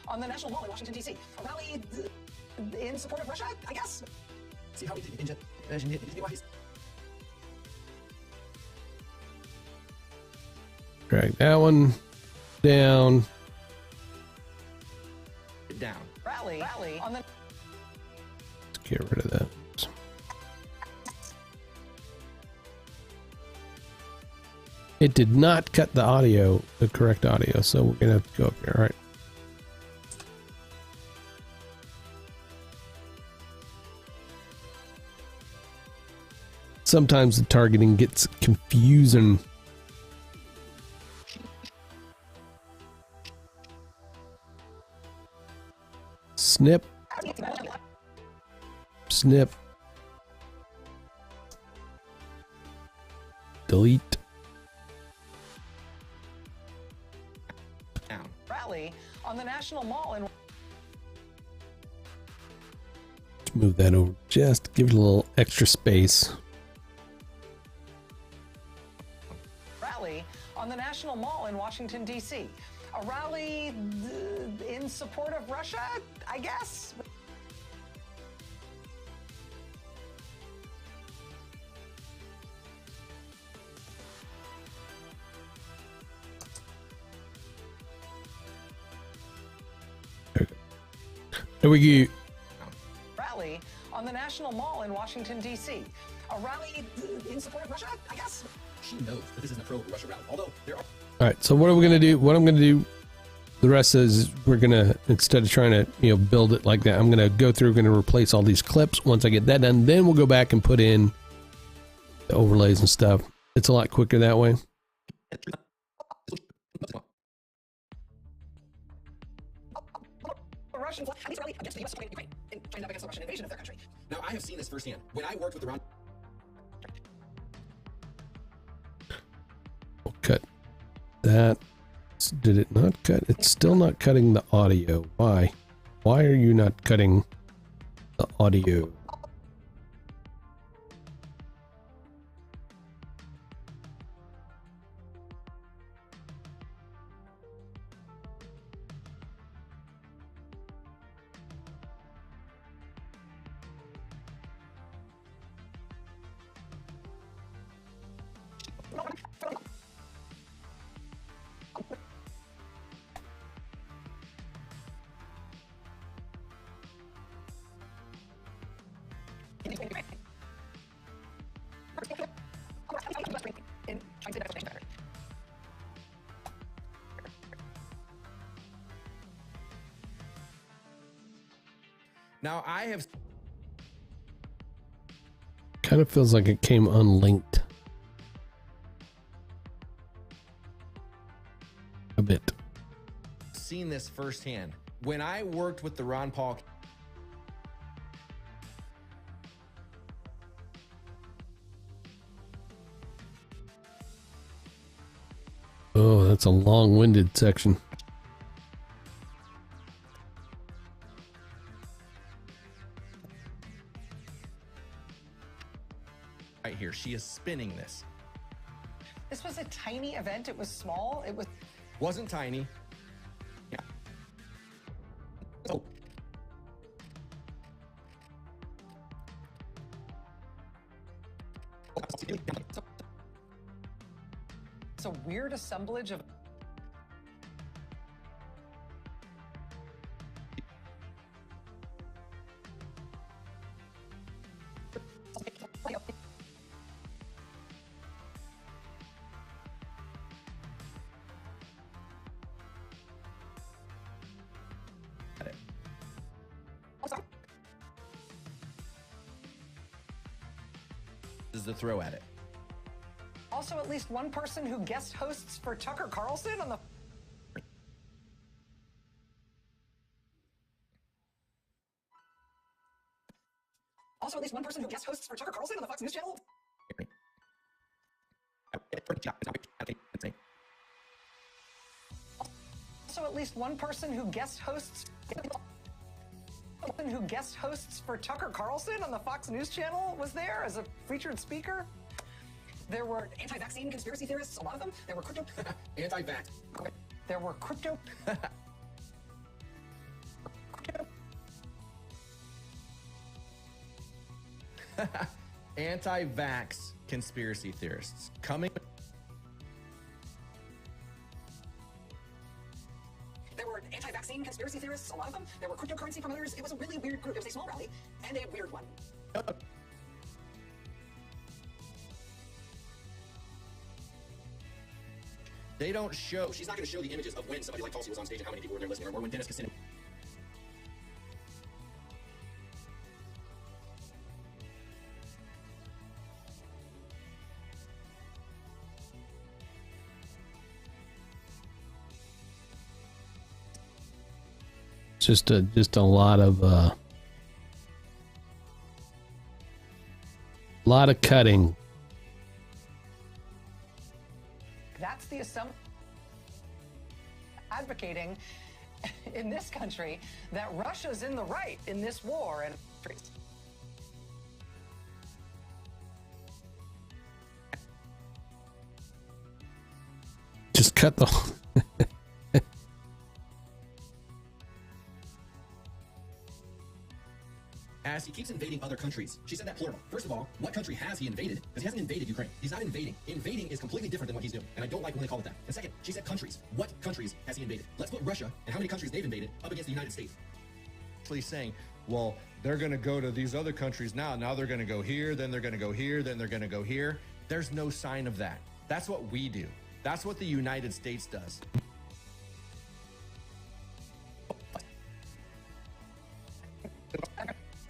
on the National Mall in Washington, D.C. A rally in support of Russia, I guess. See how we did drag that one down. Down. Rally on the. Let's get rid of that. It did not cut the audio, the correct audio, so we're gonna have to go up here. All right. Sometimes the targeting gets confusing. Snip. Snip. Delete. on the National Mall in Let's move that over. Just give it a little extra space. rally on the National Mall in Washington, D.C. A rally in support of Russia, I guess. There we go. Rally on the National Mall in Washington, D.C. A rally in support of Russia, I guess. She knows that this isn't a pro-Russia rally, although there are... All right, so what are we going to do? What I'm going to do, the rest is we're going to, instead of trying to, build it like that, I'm going to go through, going to replace all these clips. Once I get that done, then we'll go back and put in the overlays and stuff. It's a lot quicker that way. A Russian flag rally against the U.S. Ukraine in China against the Russian invasion of their country. Now, I have seen this firsthand. When I worked with the Ron... We'll cut that. Did it not cut? It's still not cutting the audio. Why? Why are you not cutting the audio? Now I have Kind of feels like it came unlinked. A bit. seen this firsthand. When I worked with the Ron Paul Oh, that's a long-winded section. right here, she is spinning this. This was a tiny event. It was small. It Wasn't tiny. Yeah. Oh. It's a weird assemblage of This is the throw at it. also at least one person who guest hosts for Tucker Carlson on the Fox News channel. Also at least one person who guest hosts for Tucker Carlson on the Fox News channel was there as a featured speaker. There were anti-vaccine conspiracy theorists, a lot of them. There were crypto Anti-vax. There were crypto Anti-vax conspiracy theorists coming. There were anti-vaccine conspiracy theorists, a lot of them. There were cryptocurrency promoters. It was a really weird group. It was a small rally and a weird one. They don't show. She's not going to show the images of when somebody like Tulsi was on stage and how many people were there listening, or when Dennis Kucinich. Just a lot of cutting. That's the assumption. Advocating in this country that Russia's in the right in this war. And just cut the. As he keeps invading other countries. She said that plural. First of all, what country has he invaded? Because he hasn't invaded Ukraine. He's not invading. Invading is completely different than what he's doing. And I don't like when they call it that. And second, she said countries. What countries has he invaded? Let's put Russia and how many countries they've invaded up against the United States. Actually saying, well, they're going to go to these other countries now. Now they're going to go here, then they're going to go here, then they're going to go here. There's no sign of that. That's what we do. That's what the United States does.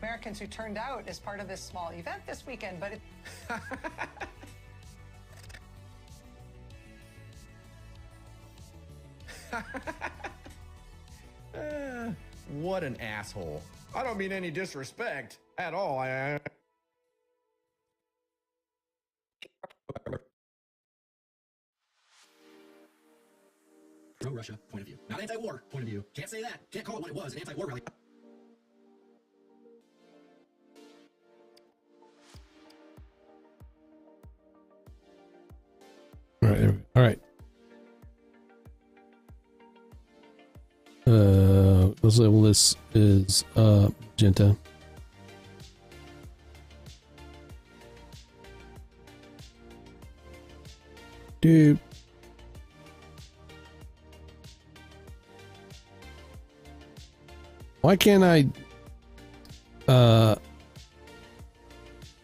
Americans who turned out as part of this small event this weekend, but What an asshole. I don't mean any disrespect at all. Pro-Russia point of view. Not anti-war point of view. Can't say that. Can't call it what it was, an anti-war rally. All right, there we go. All right. Let's label this is magenta. Dude. Why can't I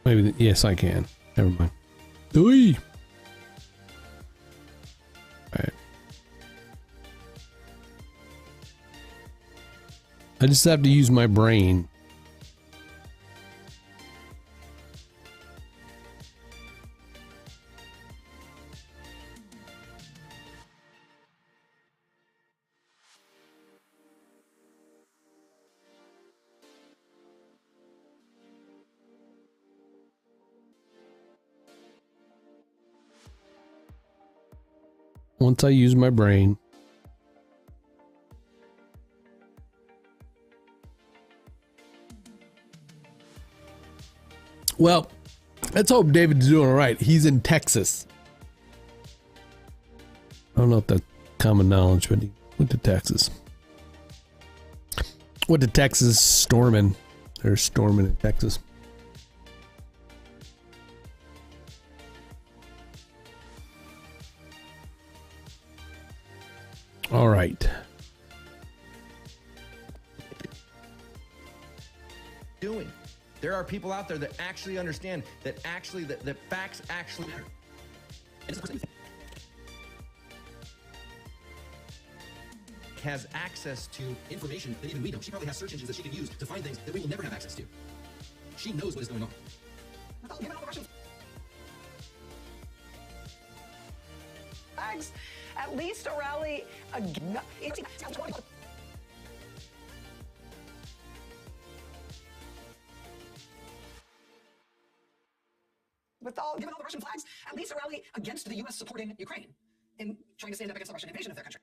maybe yes I can. Never mind. Oi. Alright. I just have to use my brain. Once I use my brain. Well, let's hope David's doing all right. He's in Texas. I don't know if that's common knowledge, but he went to Texas. Went to Texas storming. They're storming in Texas. All right. Doing. There are people out there that actually understand that that facts actually matter. And it's Has access to information that even we don't. She probably has search engines that she can use to find things that we will never have access to. She knows what is going on. flags, at least a rally given all the Russian flags, at least a rally against the U.S. supporting Ukraine in trying to stand up against the Russian invasion of their country.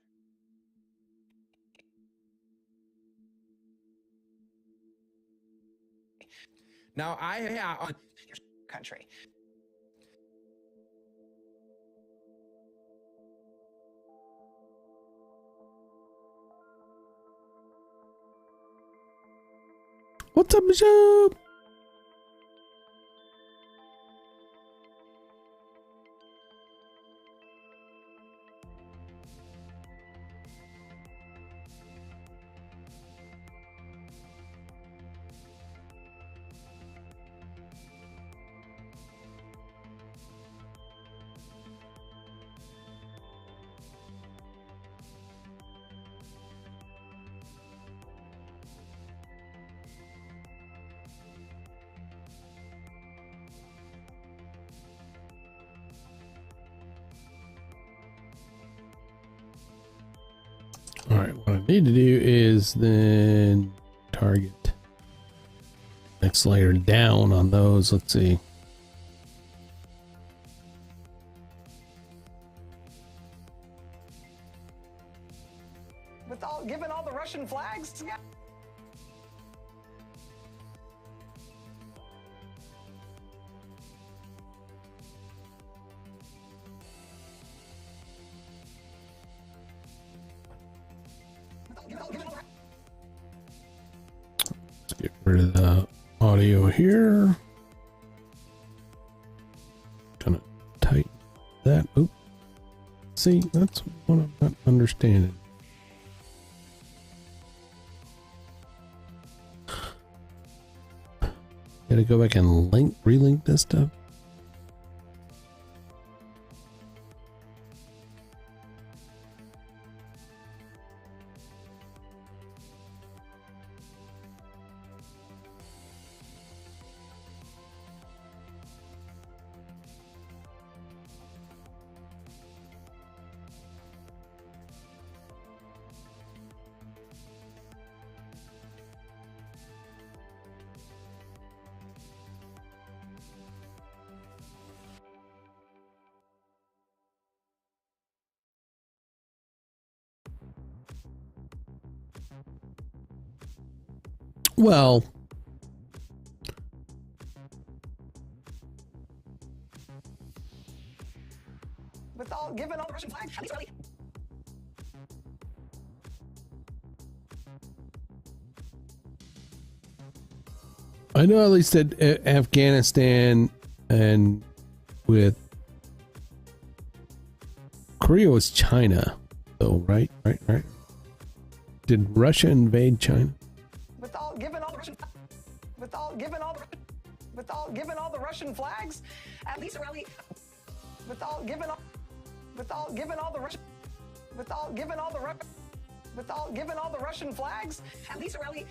Now, country. What's up, Bishop? All right, what I need to do is then target next layer down on those. Let's see. Given all the Russian flags? Let's get rid of the audio here. Gonna tighten that. Oop. See, that's what I'm not understanding. Gotta go back and relink this stuff. Well, Given all the Russian flags, at least really. I know at least that Afghanistan and with Korea was China, though, right? Did Russia invade China? Given all the Russian flags, at least really. Given all the Russian flags, at least really.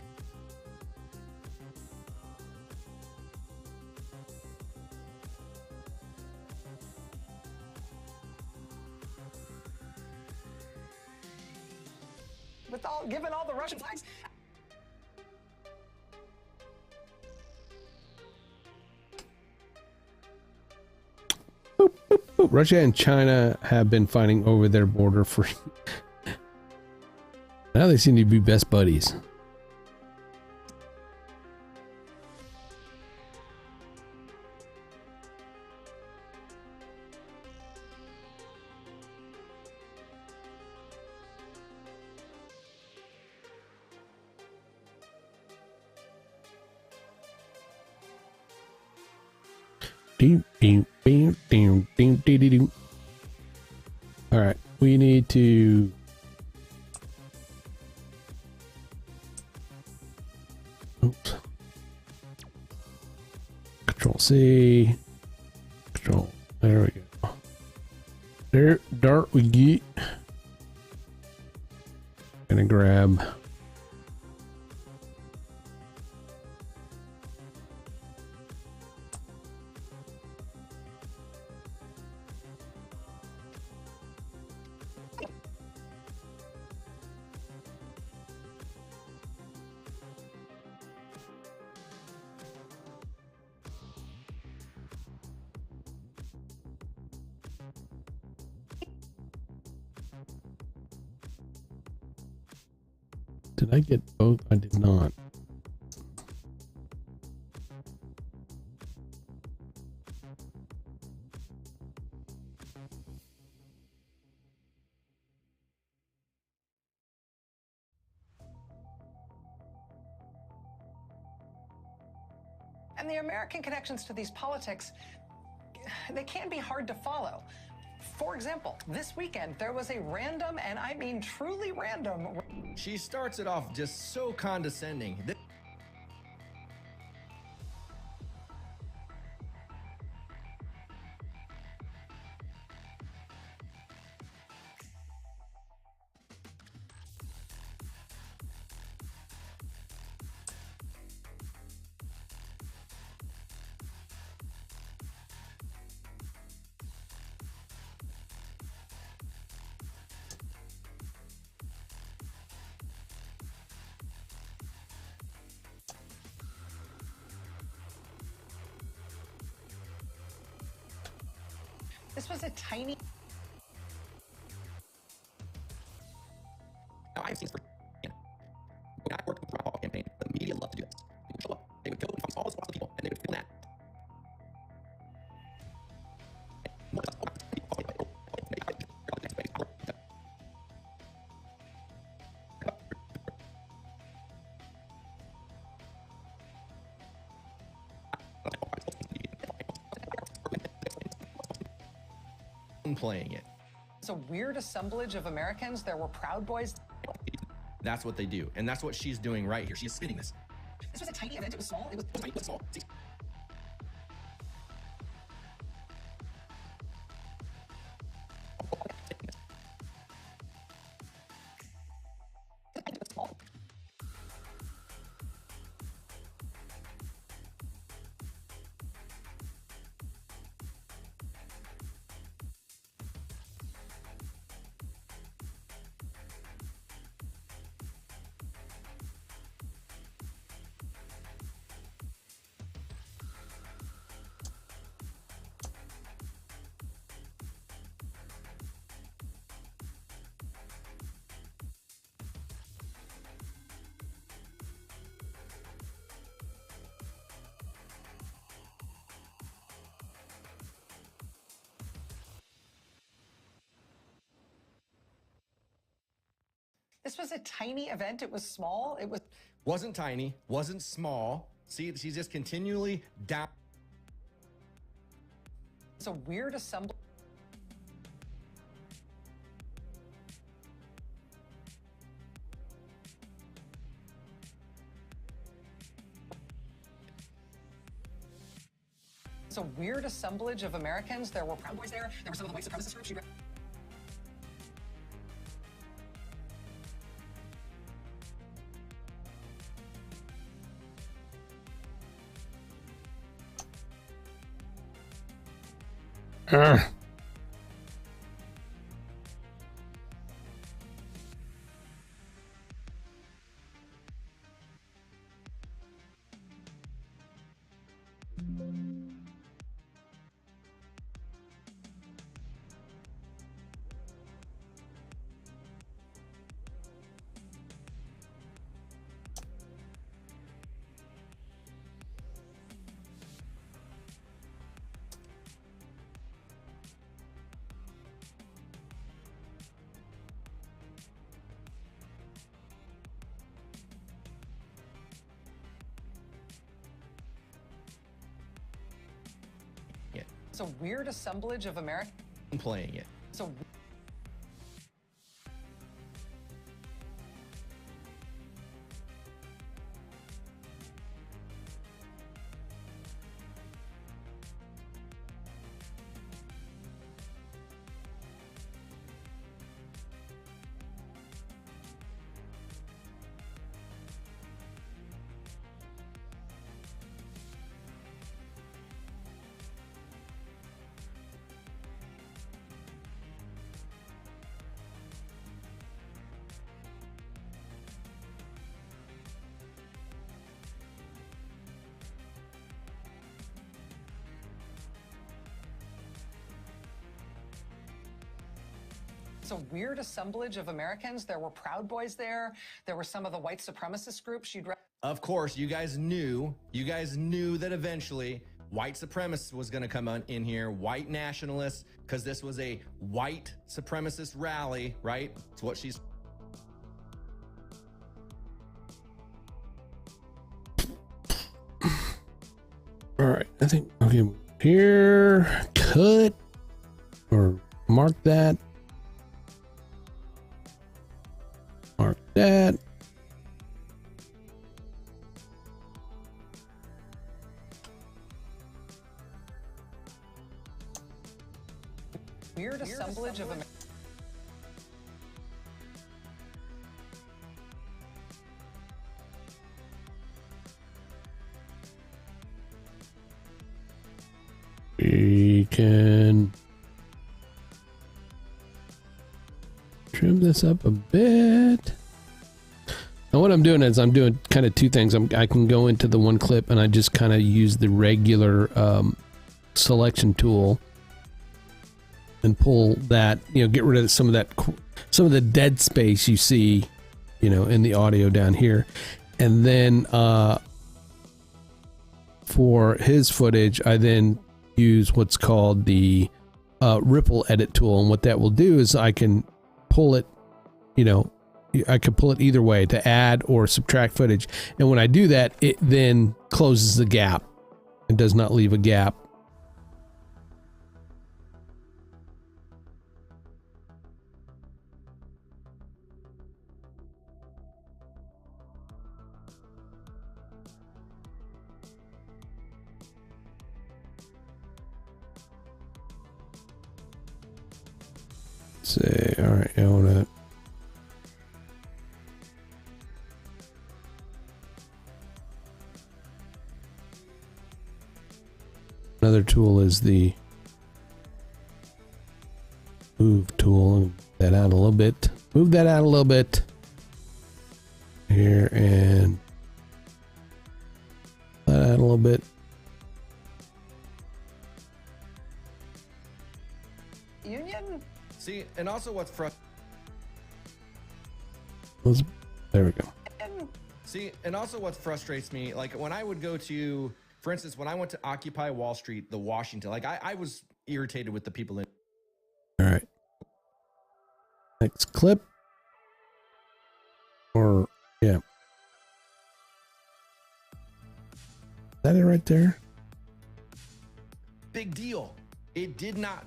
Given all the Russian flags. Russia and China have been fighting over their border for now they seem to be best buddies. All right, we need to oops. Control C, Control. There we go. There, dart we get. Gonna grab. Did I get both? I did not. And the American connections to these politics, they can be hard to follow. For example, this weekend, there was a random, and I mean truly random. She starts it off just so condescending. This was a tiny. Now, I've seen this. When I worked with the Ron Paul campaign, the media loved to do this. They would show up, they would go and find all the squads of people, and they would film that. Playing it. It's a weird assemblage of Americans. There were Proud Boys. That's what they do. And that's what she's doing right here. She is spinning this. This was a tiny event. It was small. It was Tiny, but small. See? This was a tiny event. It was small. It was Wasn't tiny, wasn't small. See, she's just continually down. it's a weird assemblage. It's a weird assemblage of Americans. There were Proud Boys there. There were some of the white supremacist groups. It's a weird assemblage of Americans. Playing it. So it's a weird assemblage of Americans. There were Proud Boys there. There were some of the white supremacist groups. Of course, you guys knew that eventually white supremacists was going to come on in here, white nationalists, because this was a white supremacist rally, right? It's what she's. All right, I think, okay, here, cut, or mark that. Mark that. Weird assemblage of Americans. We can trim this up a bit. Now what I'm doing is I'm doing kind of two things. I can go into the one clip and I just kind of use the regular selection tool and pull that, you know, get rid of some of the dead space you see in the audio down here. And then for his footage, I then use what's called the ripple edit tool. And what that will do is I can pull it, I can pull it either way to add or subtract footage. And when I do that, it then closes the gap. It does not leave a gap. Say, all right, I want to. Another tool is the move tool. Move that out a little bit. Move that out a little bit. Here and that out a little bit. Union? See, and also what's There we go. See, and also what frustrates me, like when I would go to, for instance, when I went to Occupy Wall Street, the Washington, like I was irritated with the people in. All right. Next clip. Or, yeah. Is that it right there? Big deal. It did not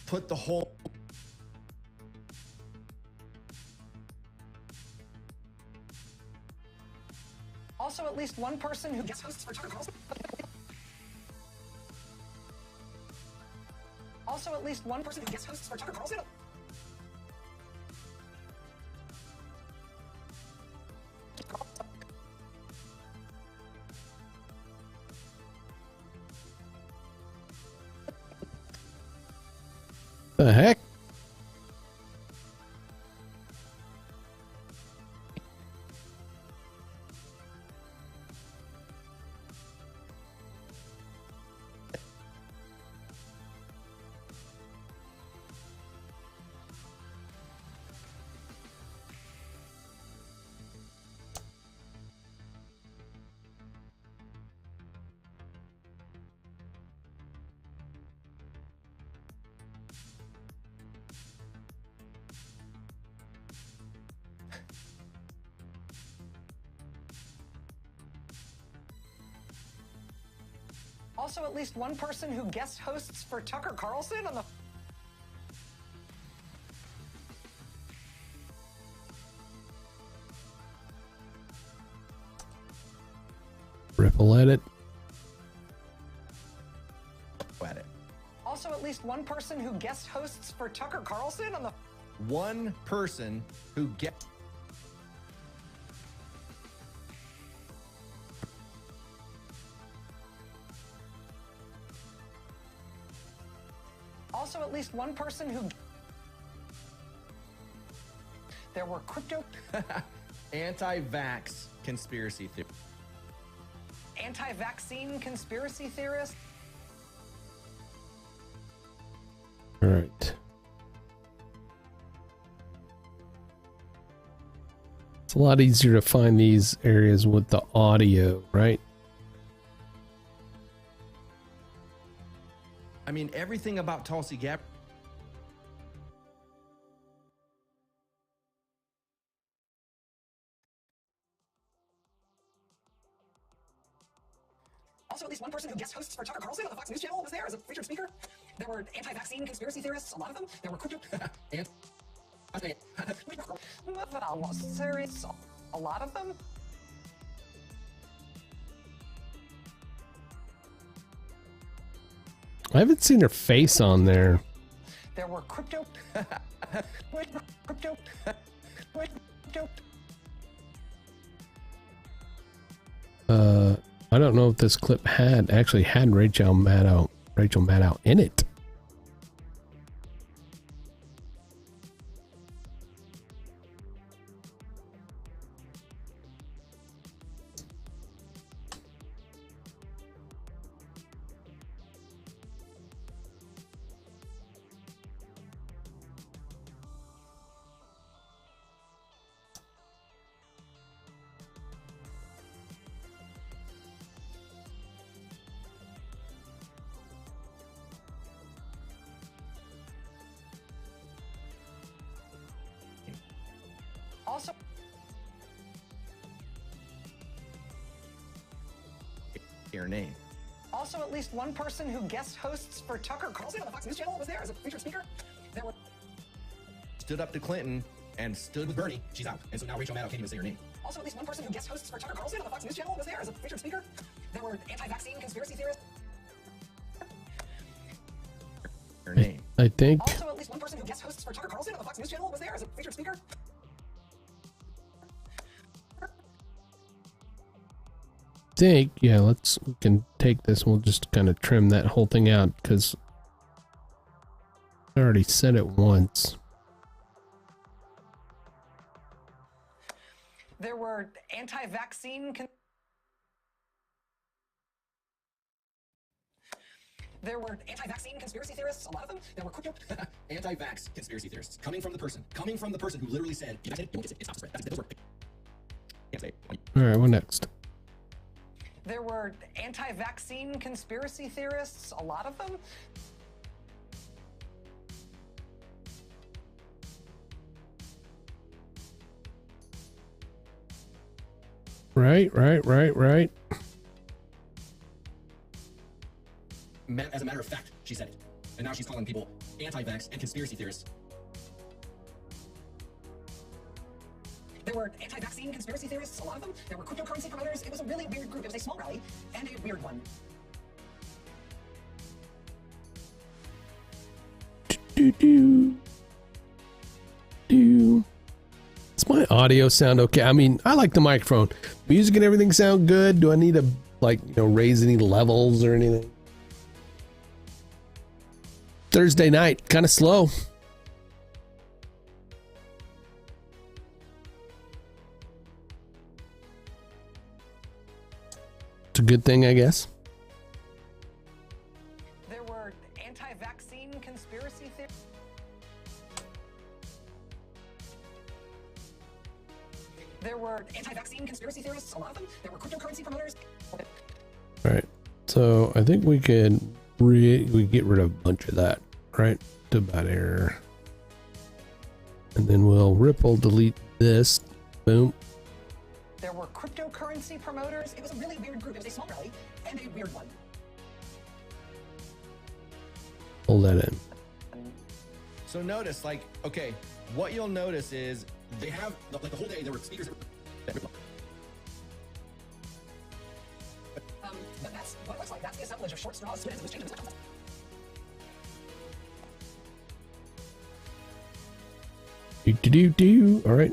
put the whole. Also, at least one person who guest hosts for Tucker Carlson. Also, at least one person who guest hosts for Tucker Carlson. The heck? Also, at least one person who guest hosts for Tucker Carlson on the. Ripple edit. At it. Also, at least one person who guest hosts for Tucker Carlson on the. One person who get. Also, at least one person who. There were crypto. Anti-vax conspiracy theory. Anti-vaccine conspiracy theorists. All right. It's a lot easier to find these areas with the audio, right? I mean, everything about Tulsi Gabbard. Also, at least one person who guest hosts for Tucker Carlson on the Fox News Channel was there as a featured speaker. There were anti-vaccine conspiracy theorists, a lot of them. There were crypto. Serious, a lot of them. I haven't seen her face on there. There were crypto. Crypto. Crypto. I don't know if this clip actually had Rachel Maddow in it. say her name. Also, at least one person who guest hosts for Tucker Carlson on the Fox News Channel was there as a featured speaker. There were Stood up to Clinton and Stood with Bernie, she's out. And so now Rachel Maddow can't even say her name. also at least one person who guest hosts for Tucker Carlson on the Fox News Channel was there as a featured speaker. There were anti-vaccine conspiracy theorists. her name. I think. Also, at least one person who guest hosts for Tucker Carlson on the Fox News Channel was there as a featured speaker. Yeah, we can take this. We'll just kind of trim that whole thing out because I already said it once. There were anti-vaccine conspiracy theorists, a lot of them. There were crypto Anti-vax conspiracy theorists. Coming from the person who literally said, you won't get it, it's not the spread. Those work. Can't say it. All right, what next? There were anti-vaccine conspiracy theorists, a lot of them. Right. As a matter of fact, she said it. And now she's calling people anti-vax and conspiracy theorists. There were anti-vaccine conspiracy theorists, a lot of them. There were cryptocurrency promoters. It was a really weird group. It was a small rally and a weird one. Does my audio sound okay? I mean, I like the microphone. Music and everything sound good. Do I need to raise any levels or anything? Thursday night, kind of slow. It's a good thing, I guess. There were anti-vaccine conspiracy theorists. There were anti-vaccine conspiracy theorists, a lot of them. There were cryptocurrency promoters. All right, so I think we could we get rid of a bunch of that, right? To about error, and then we'll ripple delete this. Boom. There were cryptocurrency promoters. It was a really weird group. It was a small rally and a weird one. Hold that in. So notice, okay, what you'll notice is They have, the whole day, there were speakers that were... But that's what it looks like. That's the assemblage of short straws, spins, and loose changes. All right.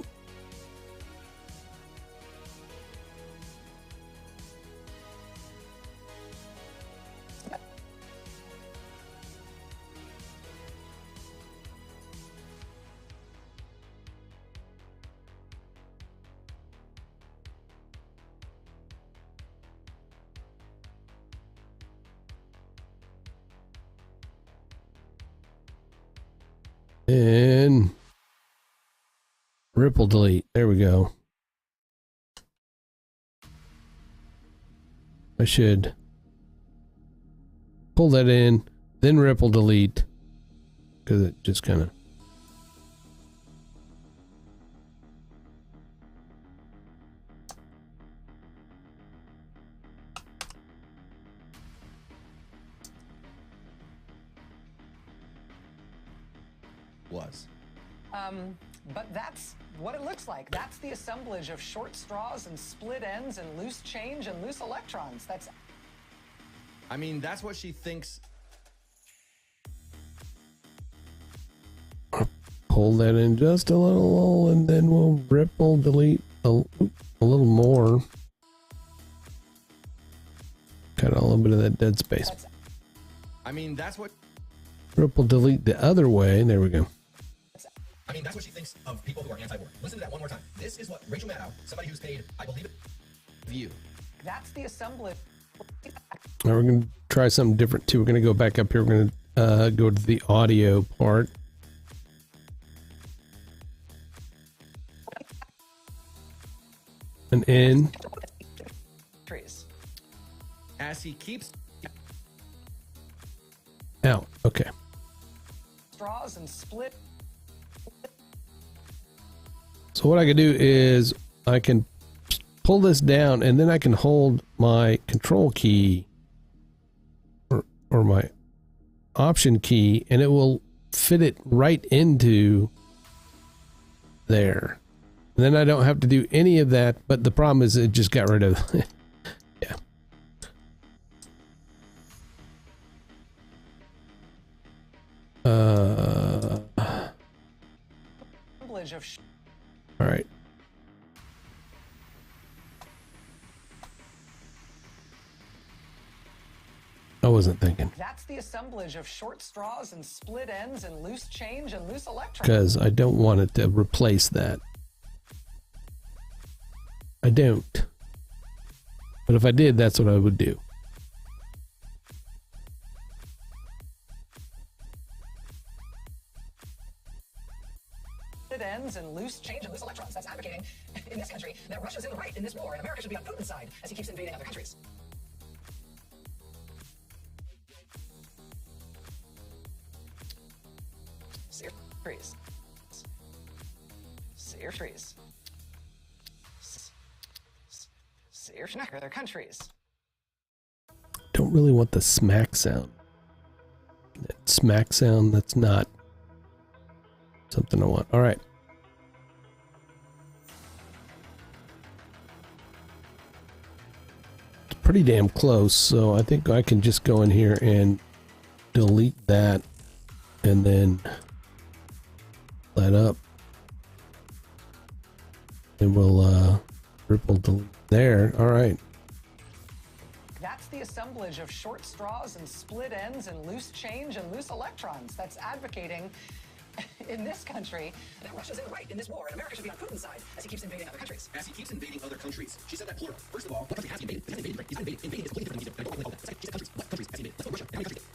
And ripple delete. There we go. I should pull that in, then ripple delete, because it just kind of... was. But that's what it looks like. That's the assemblage of short straws and split ends and loose change and loose electrons. That's what she thinks. Pull that in just a little, and then we'll ripple delete a little more. Cut a little bit of that dead space. That's what. Ripple delete the other way. There we go. That's what she thinks of people who are anti-war. Listen to that one more time. This is what Rachel Maddow, somebody who's paid, I believe it, view. That's the assemblage. Now we're going to try something different too. We're going to go back up here. We're going to go to the audio part. And in. Trees. As he keeps. Out. Okay. Straws and split. So what I can do is I can pull this down, and then I can hold my control key or my option key, and it will fit it right into there. And then I don't have to do any of that, but the problem is it just got rid of yeah. All right. I wasn't thinking. That's the assemblage of short straws and split ends and loose change and loose electrons. Because I don't want it to replace that. I don't. But if I did, that's what I would do. Split ends and loose change and loose electrons. That's advocating in this country that Russia's in the right in this war and America should be on Putin's side as he keeps invading other countries. Series. Series. Series. Other countries. Don't really want the smack sound. That smack sound, that's not something I want. All right. It's pretty damn close, so I think I can just go in here and delete that and then that up. And we'll ripple delete there. All right. That's the assemblage of short straws and split ends and loose change and loose electrons. That's advocating in this country that Russia's in the right in this war and America should be on Putin's side as he keeps invading other countries. As he keeps invading other countries. She said that plural. First of all, what country has he invaded? He hasn't invaded, right? He's not invaded. Invading is completely different than he's doing. I don't like when they call that. She said countries. What countries has he invaded? Let's go Russia. How many countries?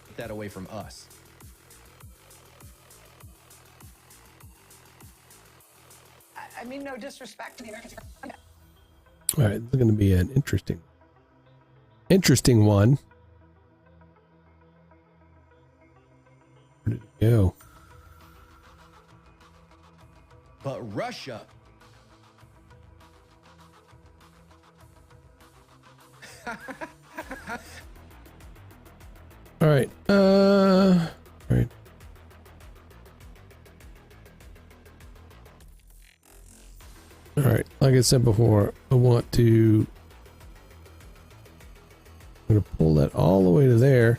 Take that away from us. I mean, no disrespect to the Americans. All right, it's going to be an interesting one. Where did it go? But Russia. All right. All right. All right. Like I said before, I want to. I'm going to pull that all the way to there.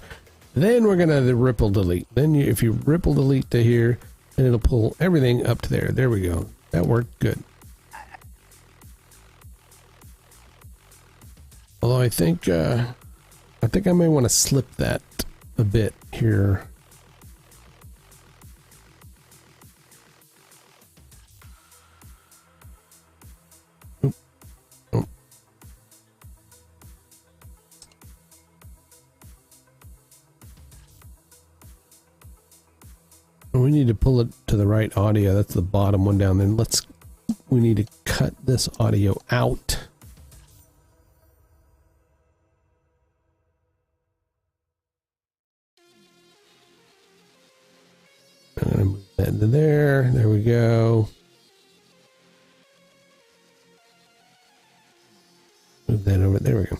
Then we're going to ripple delete. Then if you ripple delete to here, then it'll pull everything up to there. There we go. That worked good. Although I think I may want to slip that a bit here. Oop. Oh. We need to pull it to the right audio. That's the bottom one down. Then we need to cut this audio out. I'm going to move that into there. There we go. Move that over. There we go.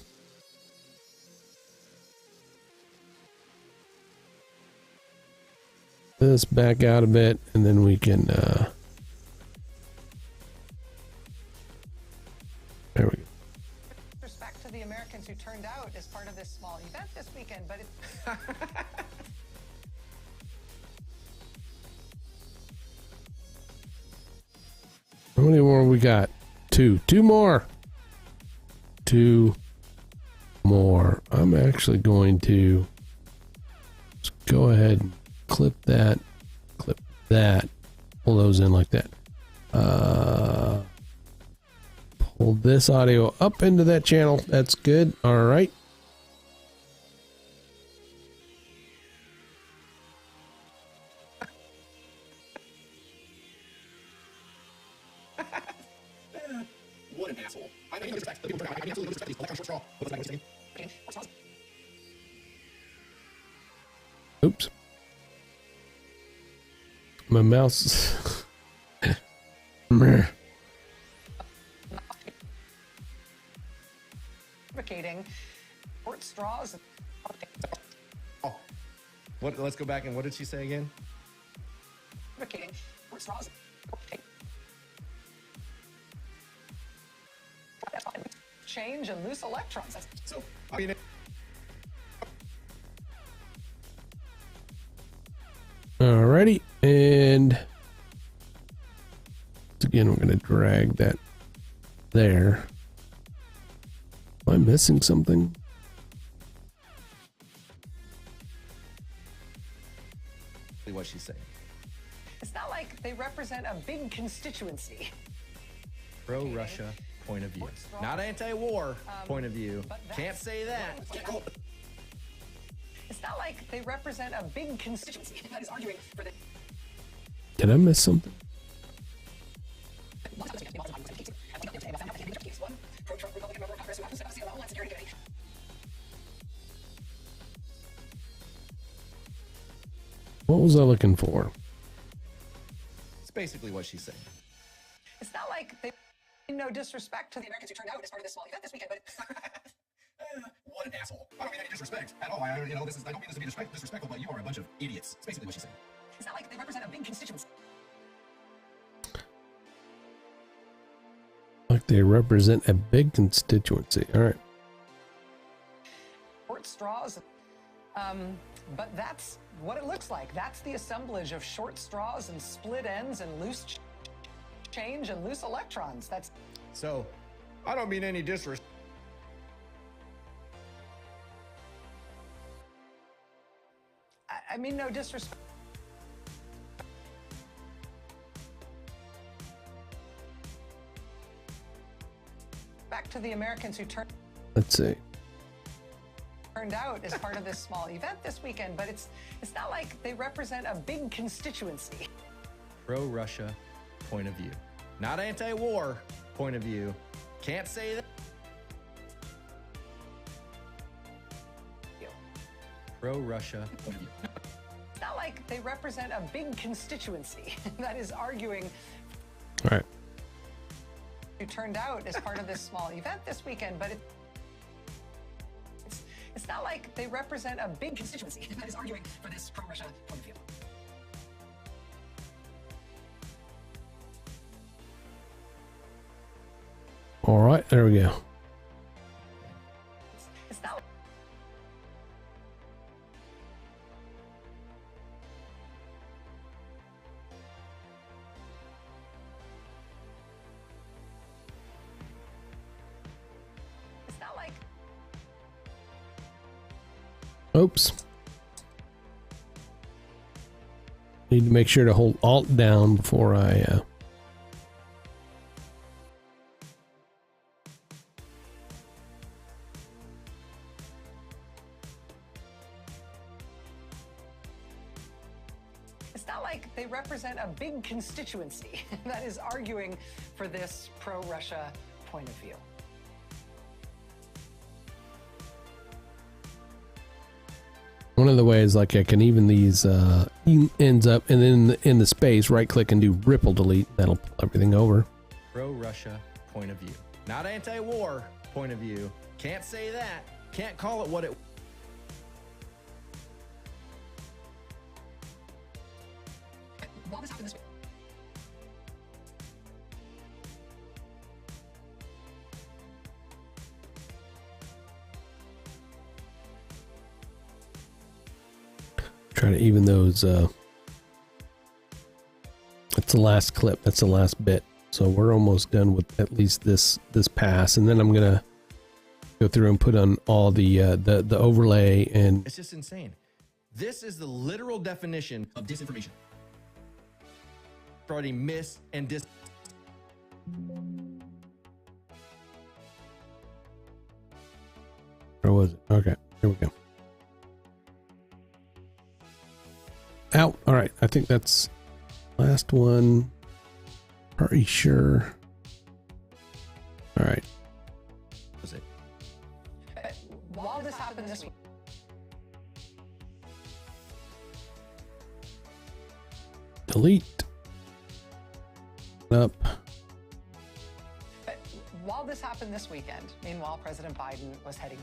This back out a bit, and then we can. There we go. Respect to the Americans who turned out as part of this small event this weekend, but it's. How many more we got? Two more. Two more. I'm actually going to just go ahead and clip that, pull those in like that. Pull this audio up into that channel. That's good. All right. What an asshole. I mean, no respect. The people turn out. I mean, absolutely no respect. These electron short straw. What was that going to say? Oops. My mouse. fabricating short straws. Oh, what? Let's go back and what did she say again? Fabricating short straws. Change and loose electrons. So, I mean, Alrighty, and again, we're going to drag that there. Am I missing something? what she's saying. It's not like they represent a big constituency. Pro-Russia point of view. Not anti-war point of view. Can't say that. It's not like they represent a big constituency that is arguing for the... Did I miss something? What was I looking for? It's basically what she's saying. It's not like they... No disrespect to the Americans who turned out as part of this small event this weekend, but... What an asshole. I don't mean any disrespect at all. I don't mean this to be disrespectful, but you are a bunch of idiots. It's basically what she's saying. It's not like they represent a big constituency. Like they represent a big constituency. All right. Short straws. But that's what it looks like. That's the assemblage of short straws and split ends and loose change and loose electrons. That's... So, I don't mean any disrespect. I mean no disrespect. Back to the Americans who turned out as part of this small event this weekend, but it's not like they represent a big constituency. Pro-Russia point of view. Not anti-war point of view. Can't say that. Pro-Russia point of view. It's not like they represent a big constituency that is arguing. All right. Who turned out as part of this small event this weekend, but it's not like they represent a big constituency that is arguing for this pro-Russia point of view. All right, there we go. It's not. It's not like. Oops. Need to make sure to hold Alt down before I It's not like they represent a big constituency that is arguing for this pro-Russia point of view. one of the ways, like I can even these ends up, and then in the space, right click and do ripple delete. That'll pull everything over. Pro-Russia point of view. Not anti-war point of view. Can't say that. Can't call it what it... While this happened this week. Try to even those. That's the last clip. That's the last bit. So we're almost done with at least this pass, and then I'm gonna go through and put on all the overlay. And It's just insane. This is the literal definition Of disinformation. already miss and dis... where was it? Okay, here we go. Out. All right, I think that's last one. Pretty sure. All right. Was it? While this happened this week. Delete. Up. While this happened. happened this weekend? Meanwhile, President Biden was heading.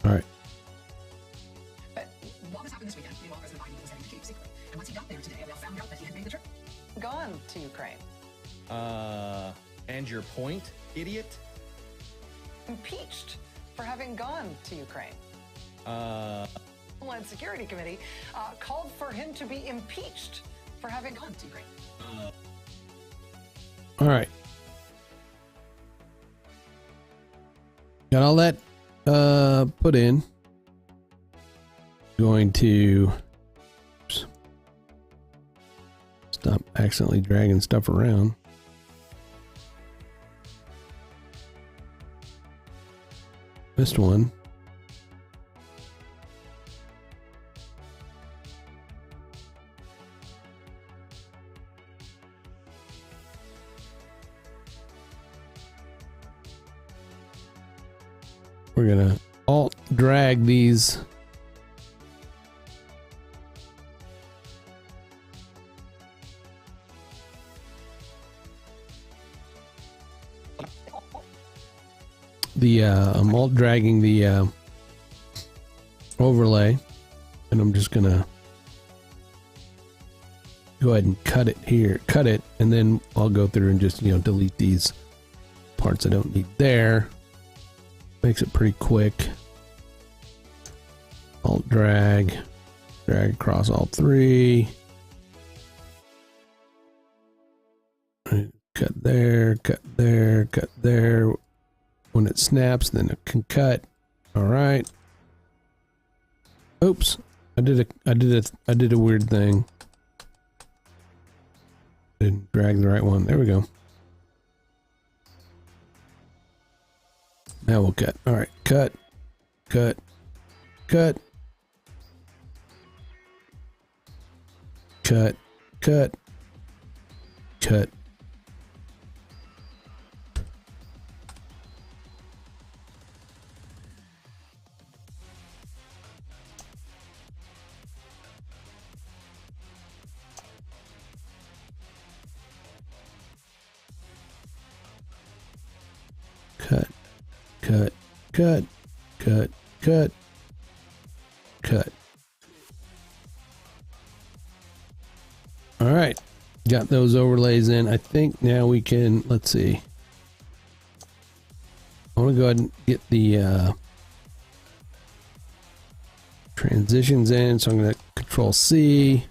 All right. But while this happened this weekend, meanwhile, President Biden was heading to Kyiv secretly. And once he got there today, we all found out that he had made the trip. Gone to Ukraine. And your point, idiot? Impeached for having gone to Ukraine. Overland Security Committee called for him to be impeached for having gone to Ukraine. All right. Got all that put in. Going to stop accidentally dragging stuff around. Missed one. We're gonna alt drag these. I'm alt dragging the overlay, and I'm just gonna go ahead and cut it here, and then I'll go through and just, delete these parts I don't need there. Makes it pretty quick. Alt drag across all three. Cut there, cut there, cut there. When it snaps, then it can cut. All right. Oops. I did a weird thing. Didn't drag the right one. There we go. Now we'll cut. All right. Cut. Cut. Cut. Cut. Cut. Cut. Cut, cut, cut, cut, cut, cut. All right, got those overlays in. I think now we can, let's see. I want to go ahead and get the transitions in, so I'm going to Control C.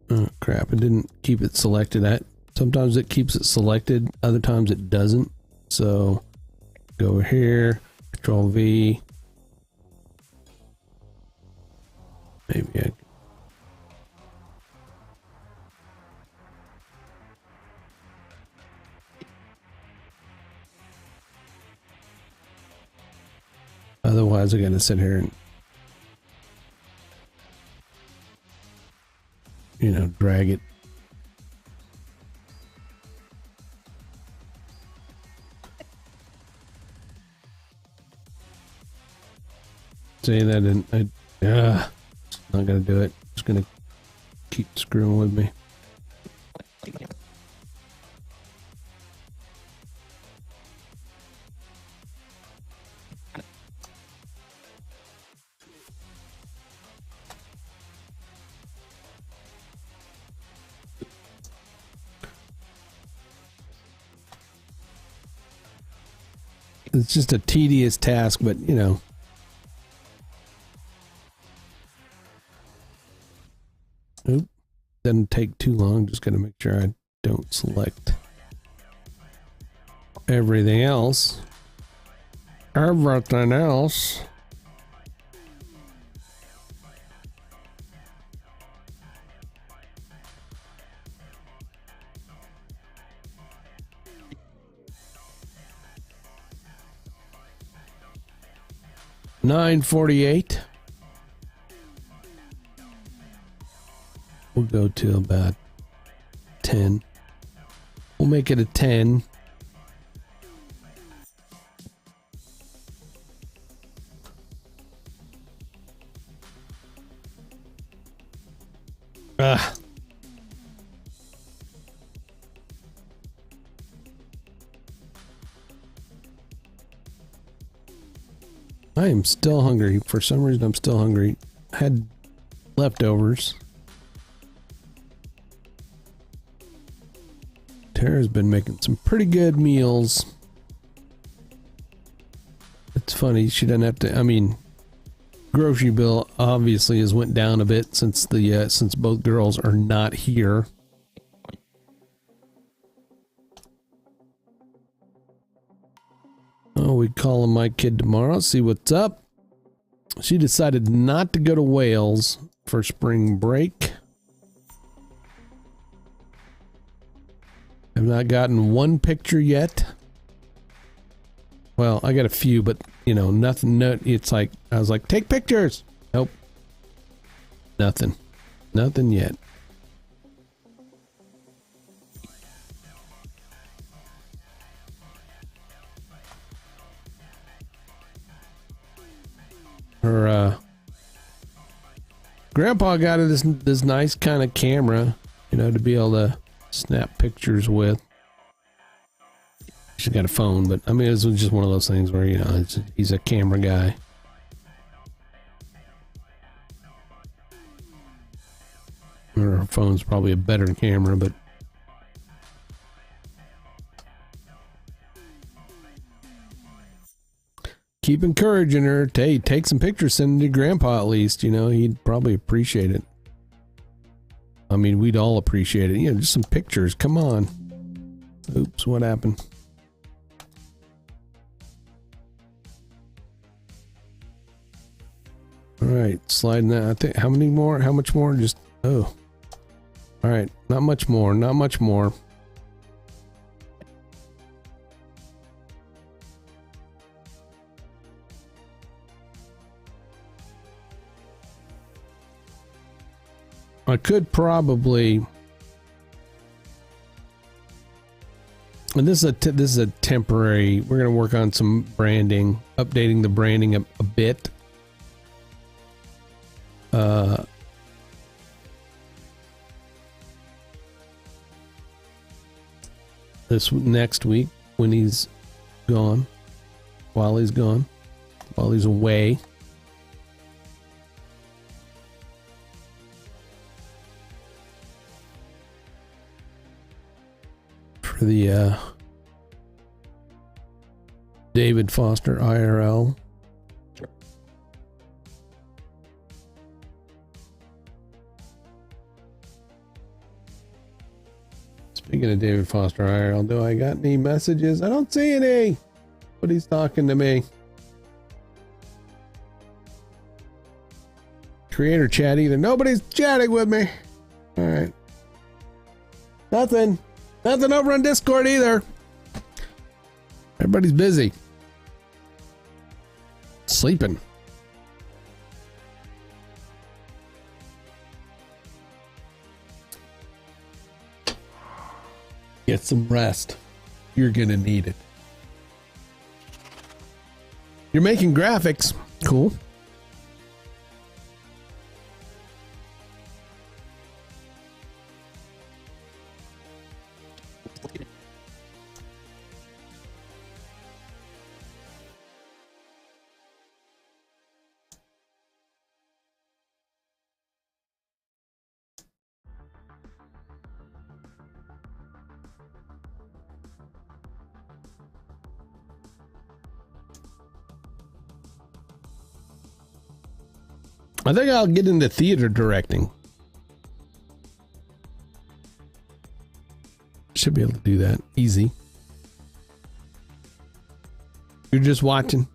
Oh crap, it didn't keep it selected. Sometimes it keeps it selected, other times it doesn't. So go over here, Control V. Maybe otherwise I gotta sit here and drag it. Say that and not gonna do it. Just gonna keep screwing with me. It's just a tedious task, but Oop, doesn't take too long. Just gotta make sure I don't select everything else. Everything else. $9.48. We'll go to about 10. We'll make it a 10. Ah. I am still hungry. For some reason, I'm still hungry. I had leftovers. Tara's been making some pretty good meals. It's funny, she doesn't have to, I mean, grocery bill obviously has went down a bit since the since both girls are not here. Oh, we calling my kid tomorrow, see what's up. She decided not to go to Wales for spring break. I've not gotten one picture yet. Well, I got a few, but you know, nothing. No, it's like I was like, take pictures. Nope, nothing, nothing yet. Her grandpa got her this nice kind of camera, you know, to be able to snap pictures with. She's got a phone, but I mean, it was just one of those things where, you know, he's a camera guy. Her phone's probably a better camera, but keep encouraging her. Hey, take some pictures, send them to grandpa at least. You know, he'd probably appreciate it. I mean, we'd all appreciate it. You know, just some pictures. Come on. Oops, what happened? All right, sliding that. I think how many more? How much more? Just oh. All right, not much more. Not much more. I could probably, and this is a temporary. We're going to work on some branding, updating the branding a bit. This next week when he's gone, while he's away. For the David Foster IRL. Speaking of David Foster IRL, do I got any messages? I don't see any. But he's talking to me. Creator chat either. Nobody's chatting with me. All right. Nothing over on Discord either. Everybody's busy. Sleeping. Get some rest. You're gonna need it. You're making graphics. Cool. I think I'll get into theater directing. Should be able to do that. Easy. You're just watching.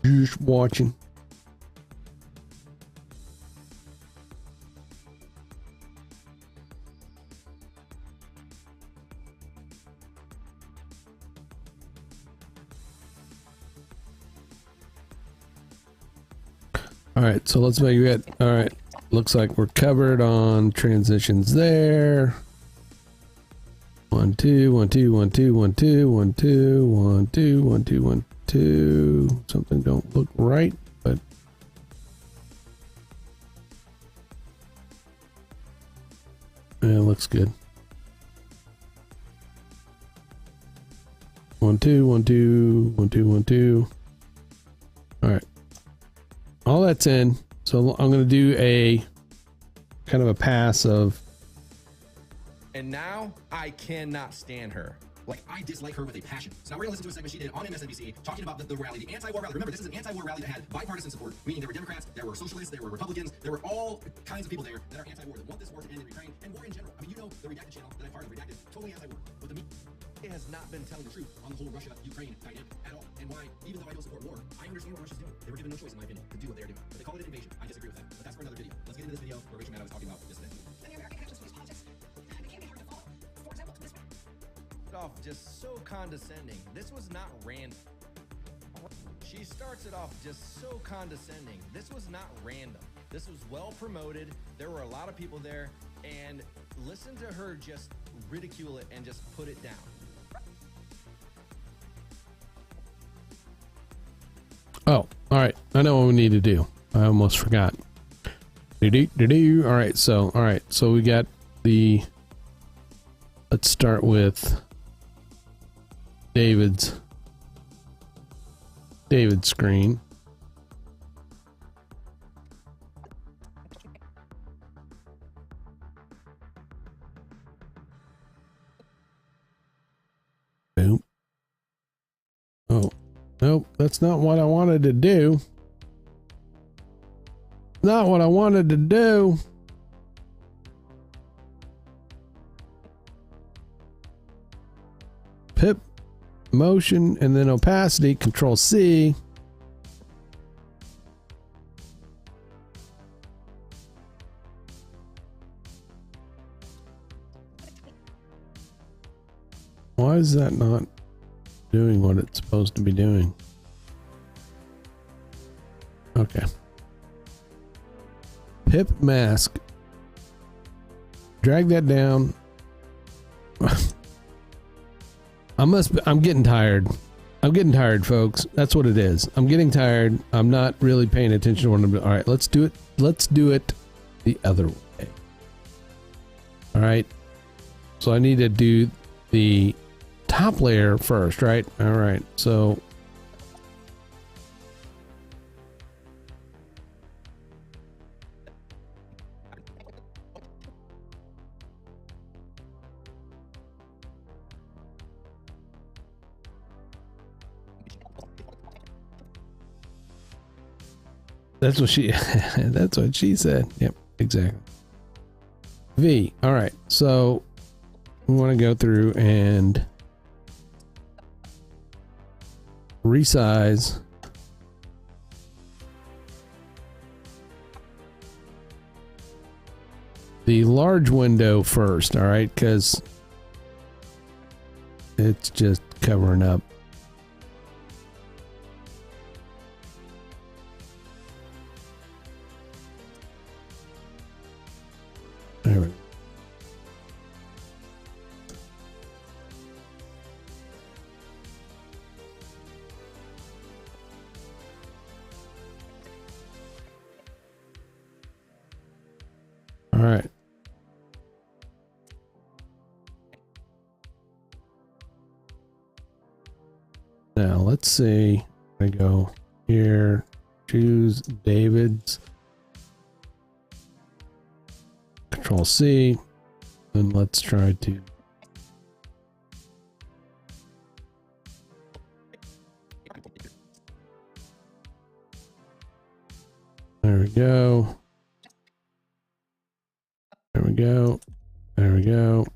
Just watching. All right, so let's make it. All right, looks like we're covered on transitions there. 1 2 1 2 1 2 1 2 1 2 1 2 1 2 1 2. Something don't look right, but Yeah, it looks good. 1 2 1 2 1 2 1 2. All right, all that's in. So I'm going to do a kind of a pass of. And now I cannot stand her. Like, I dislike her with a passion. So now we're going to listen to a segment she did on MSNBC talking about the rally, the anti-war rally. Remember, this is an anti-war rally that had bipartisan support, meaning there were Democrats, there were socialists, there were Republicans, there were all kinds of people there that are anti-war, that want this war to end in Ukraine, and war in general. I mean, you know, the Redacted channel that I'm part of, Redacted, totally anti-war. But the media has not been telling the truth on the whole Russia-Ukraine dynamic at all. And why, even though I don't support war, I understand what Russia's doing. They were given no choice, in my opinion, to do what they're doing. But they call it an invasion. I disagree with that. But that's for another video. Let's get into this video where Rachel Maddow is talking about this today. And the American connections to these politics, they can't be hard to follow. For example, this Off just so condescending. This was not random. She starts it off just so condescending. This was not random. This was well promoted. There were a lot of people there, and listen to her just ridicule it and just put it down. Oh, all right. I know what we need to do. I almost forgot. All right. So we got the. Let's start with David's screen. Boom. Oh, nope. That's not what I wanted to do. Not what I wanted to do. Pip, motion, and then opacity, Control C. Why is that not doing what it's supposed to be doing? Okay. Pip mask. Drag that down. I'm getting tired. I'm getting tired, folks. That's what it is. I'm getting tired. I'm not really paying attention to what I'm doing. All right, let's do it. Let's do it the other way. All right. So I need to do the top layer first, right? All right. So that's what she that's what she said. Yep, exactly. V. All right. So we want to go through and resize the large window first, all right, because it's just covering up. There we go. All right. Now let's see. I go here, choose David's, Control C, and let's try to there we go. There we go. There we go.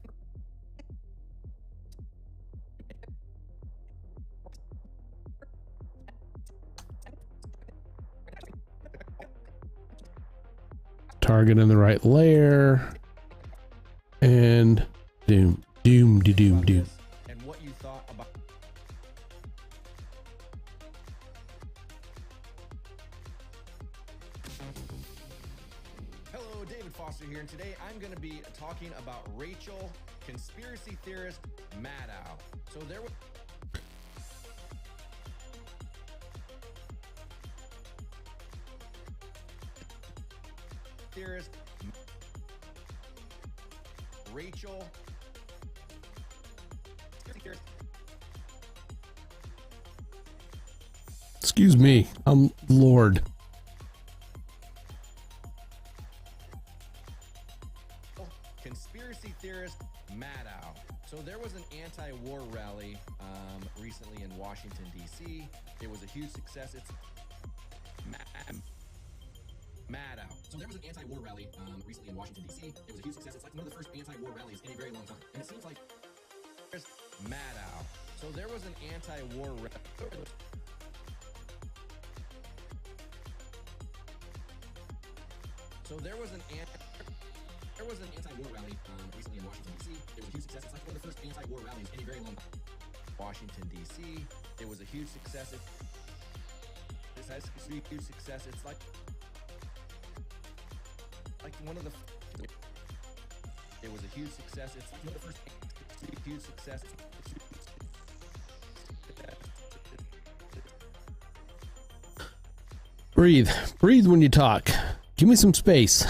Target in the right layer. And doom, doom, doom, doom. And what you thought about. Hello, David Foster here, and today I'm going to be talking about Rachel, conspiracy theorist Maddow. So there was. Theorist. Rachel. Excuse me, I'm Lord. Conspiracy theorist Maddow. So there was an anti-war rally recently in Washington, D.C. It was a huge success. It's Maddow. So there was an anti-war rally recently in Washington, D.C. It was a huge success. It's like one of the first anti-war rallies in a very long time. And it seems like Maddow. So there was an anti-war rally. So there was an anti-war rally recently in Washington, D.C. It was a huge success. It's like one of the first anti-war rallies in a very long time. Washington, D.C. It was a huge success. This has a huge success. It's like one of the. It was a huge success. It's like one of the first huge success. Breathe. Breathe when you talk. Give me some space.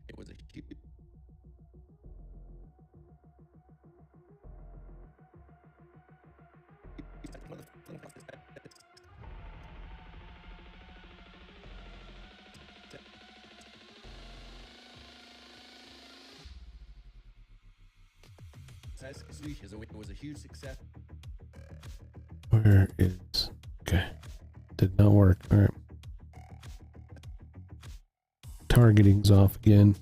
It was a huge. It was a huge success. Where is... Okay. Did not work. All right. Targeting's off again.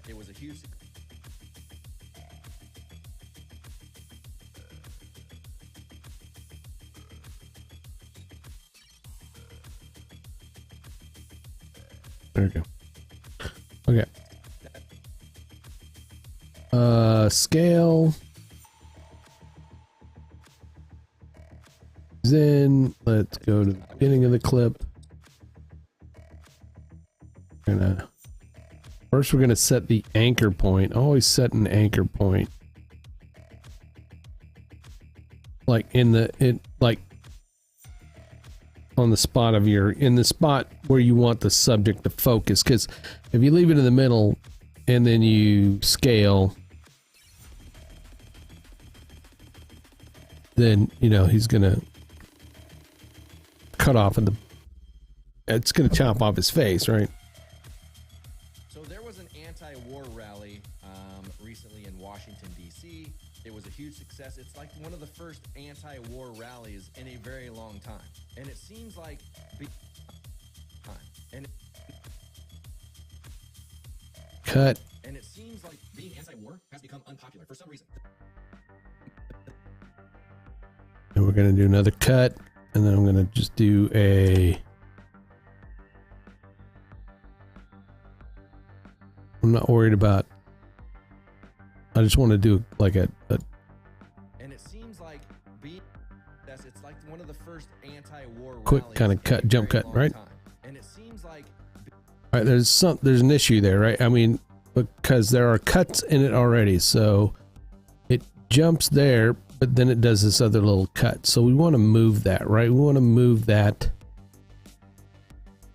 It was a huge. There we go. Okay. Scale. Then let's go to the beginning of the clip. First we're gonna set the anchor point. Always set an anchor point. Like like on the spot of in the spot where you want the subject to focus, because if you leave it in the middle and then you scale, then he's gonna cut off it's gonna chop off his face, right? So there was an anti-war rally recently in Washington, D.C. It was a huge success. It's like one of the first anti-war rallies in a very long time. And it seems like Cut. And it seems like being anti-war has become unpopular for some reason. And we're gonna do another cut, and then I'm gonna just do I'm not worried about. I just want to do like a and it seems like it's like one of the first anti-war quick kind of cut, jump cut, right? And it seems like all right, there's an issue there, right? I mean, because there are cuts in it already, so it jumps there, but then it does this other little cut. So we want to move that, right? We want to move that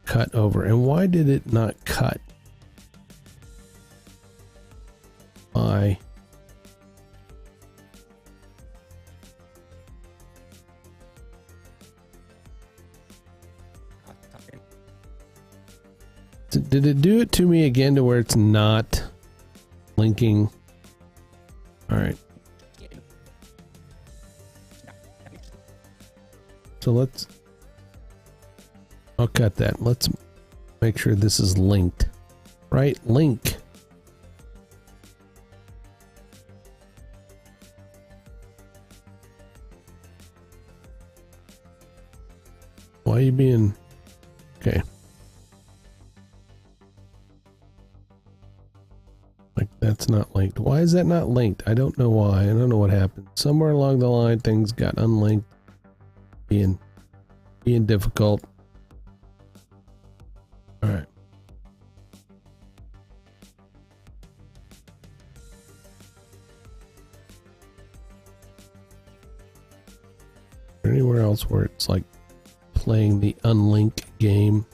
cut over. And why did it not cut? Why? Did it do it to me again to where it's not linking? All right. So I'll cut that. Let's make sure this is linked. Right? Link. Why are you being... Okay. Like, that's not linked. Why is that not linked? I don't know why. I don't know what happened. Somewhere along the line, things got unlinked. Being difficult. All right. anywhere else where it's like playing the unlink game?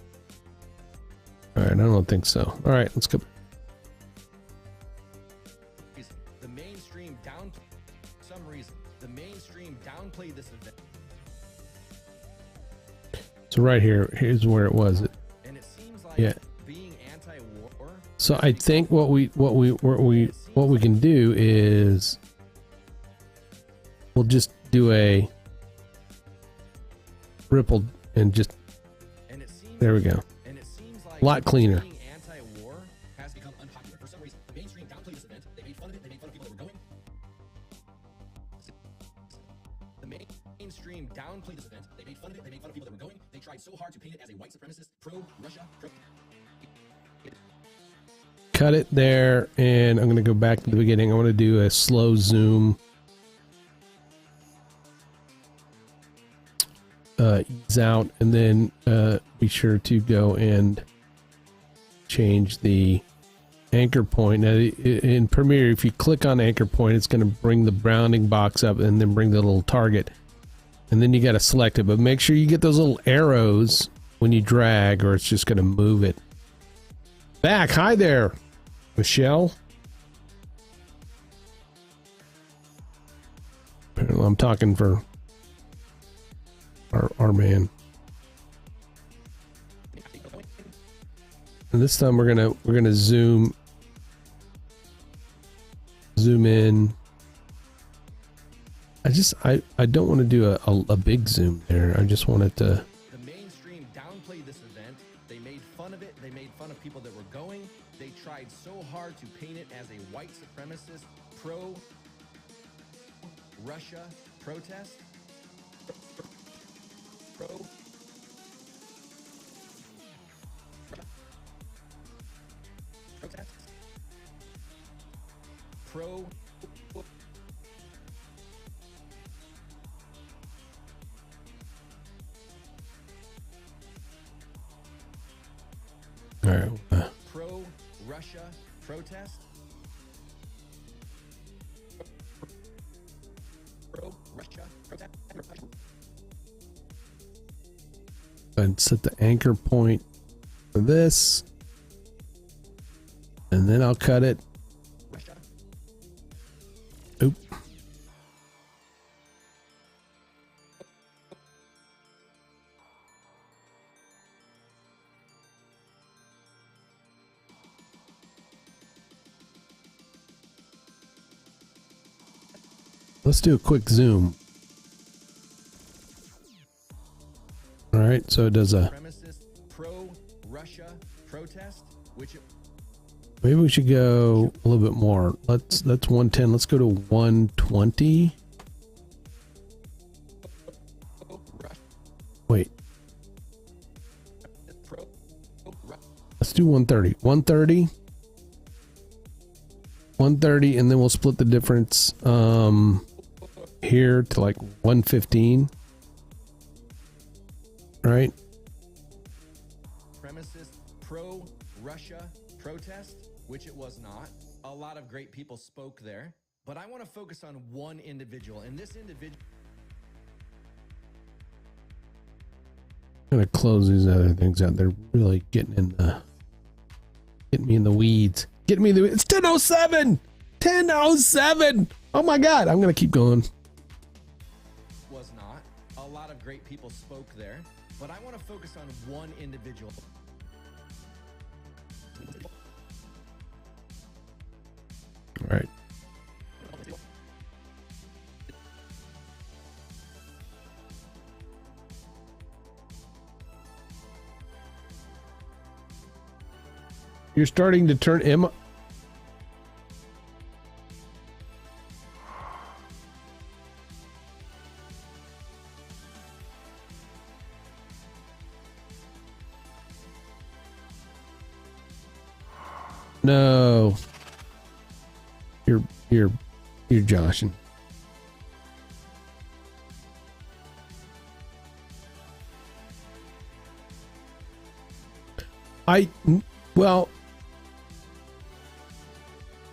All right, I don't think so. All right, let's go. The mainstream downplay for some reason. The mainstream downplay this event. So right here, here's where it was. And it seems like Yeah. being anti-war. So I think what we can do is we'll just do a ripple and just And it seems there we go. And it seems like A lot cleaner. being anti-war has become unpopular. For some reason, the mainstream downplayed this event. They made fun of it. They made fun of people that were going. The mainstream downplayed this event. They made fun of it. They made fun of people that were going. They tried so hard to paint it as a white supremacist, pro-Russia, pro... Cut it there, and I'm going to go back to the beginning. I want to do a slow zoom. Ease out, and then be sure to go and change the anchor point. Now, in Premiere, if you click on anchor point, it's going to bring the bounding box up and then bring the little target. And then you got to select it, but make sure you get those little arrows when you drag, or it's just going to move it back. Hi there, Michelle. Apparently I'm talking for our man. And this time we're gonna zoom in. I don't want to do a big zoom there. I just want it to. the mainstream downplayed this event. They made fun of it. They made fun of people that were going. They tried so hard to paint it as a white supremacist, pro-Russia protest. Pro. Protest. Pro. All right. Pro-Russia protest. Pro-Russia protest. And set the anchor point for this, and then I'll cut it. Russia. Oop. Let's do a quick zoom. All right, so it does a. Supremacist pro-Russia protest, which Maybe we should go a little bit more. That's 110. Let's go to 120. Wait. Let's do 130. 130. 130, and then we'll split the difference here to like 115. Right? supremacist pro-Russia protest, which it was not. A lot of great people spoke there, but I want to focus on one individual, and this individual. I'm gonna close these other things out. They're really getting me in the weeds. Getting me in the weeds. It's 10:07. 10:07. Oh my God! I'm gonna keep going. Was not. A lot of great people spoke there, but I want to focus on one individual. All right. You're starting to turn Emma. No. You're joshing. Well,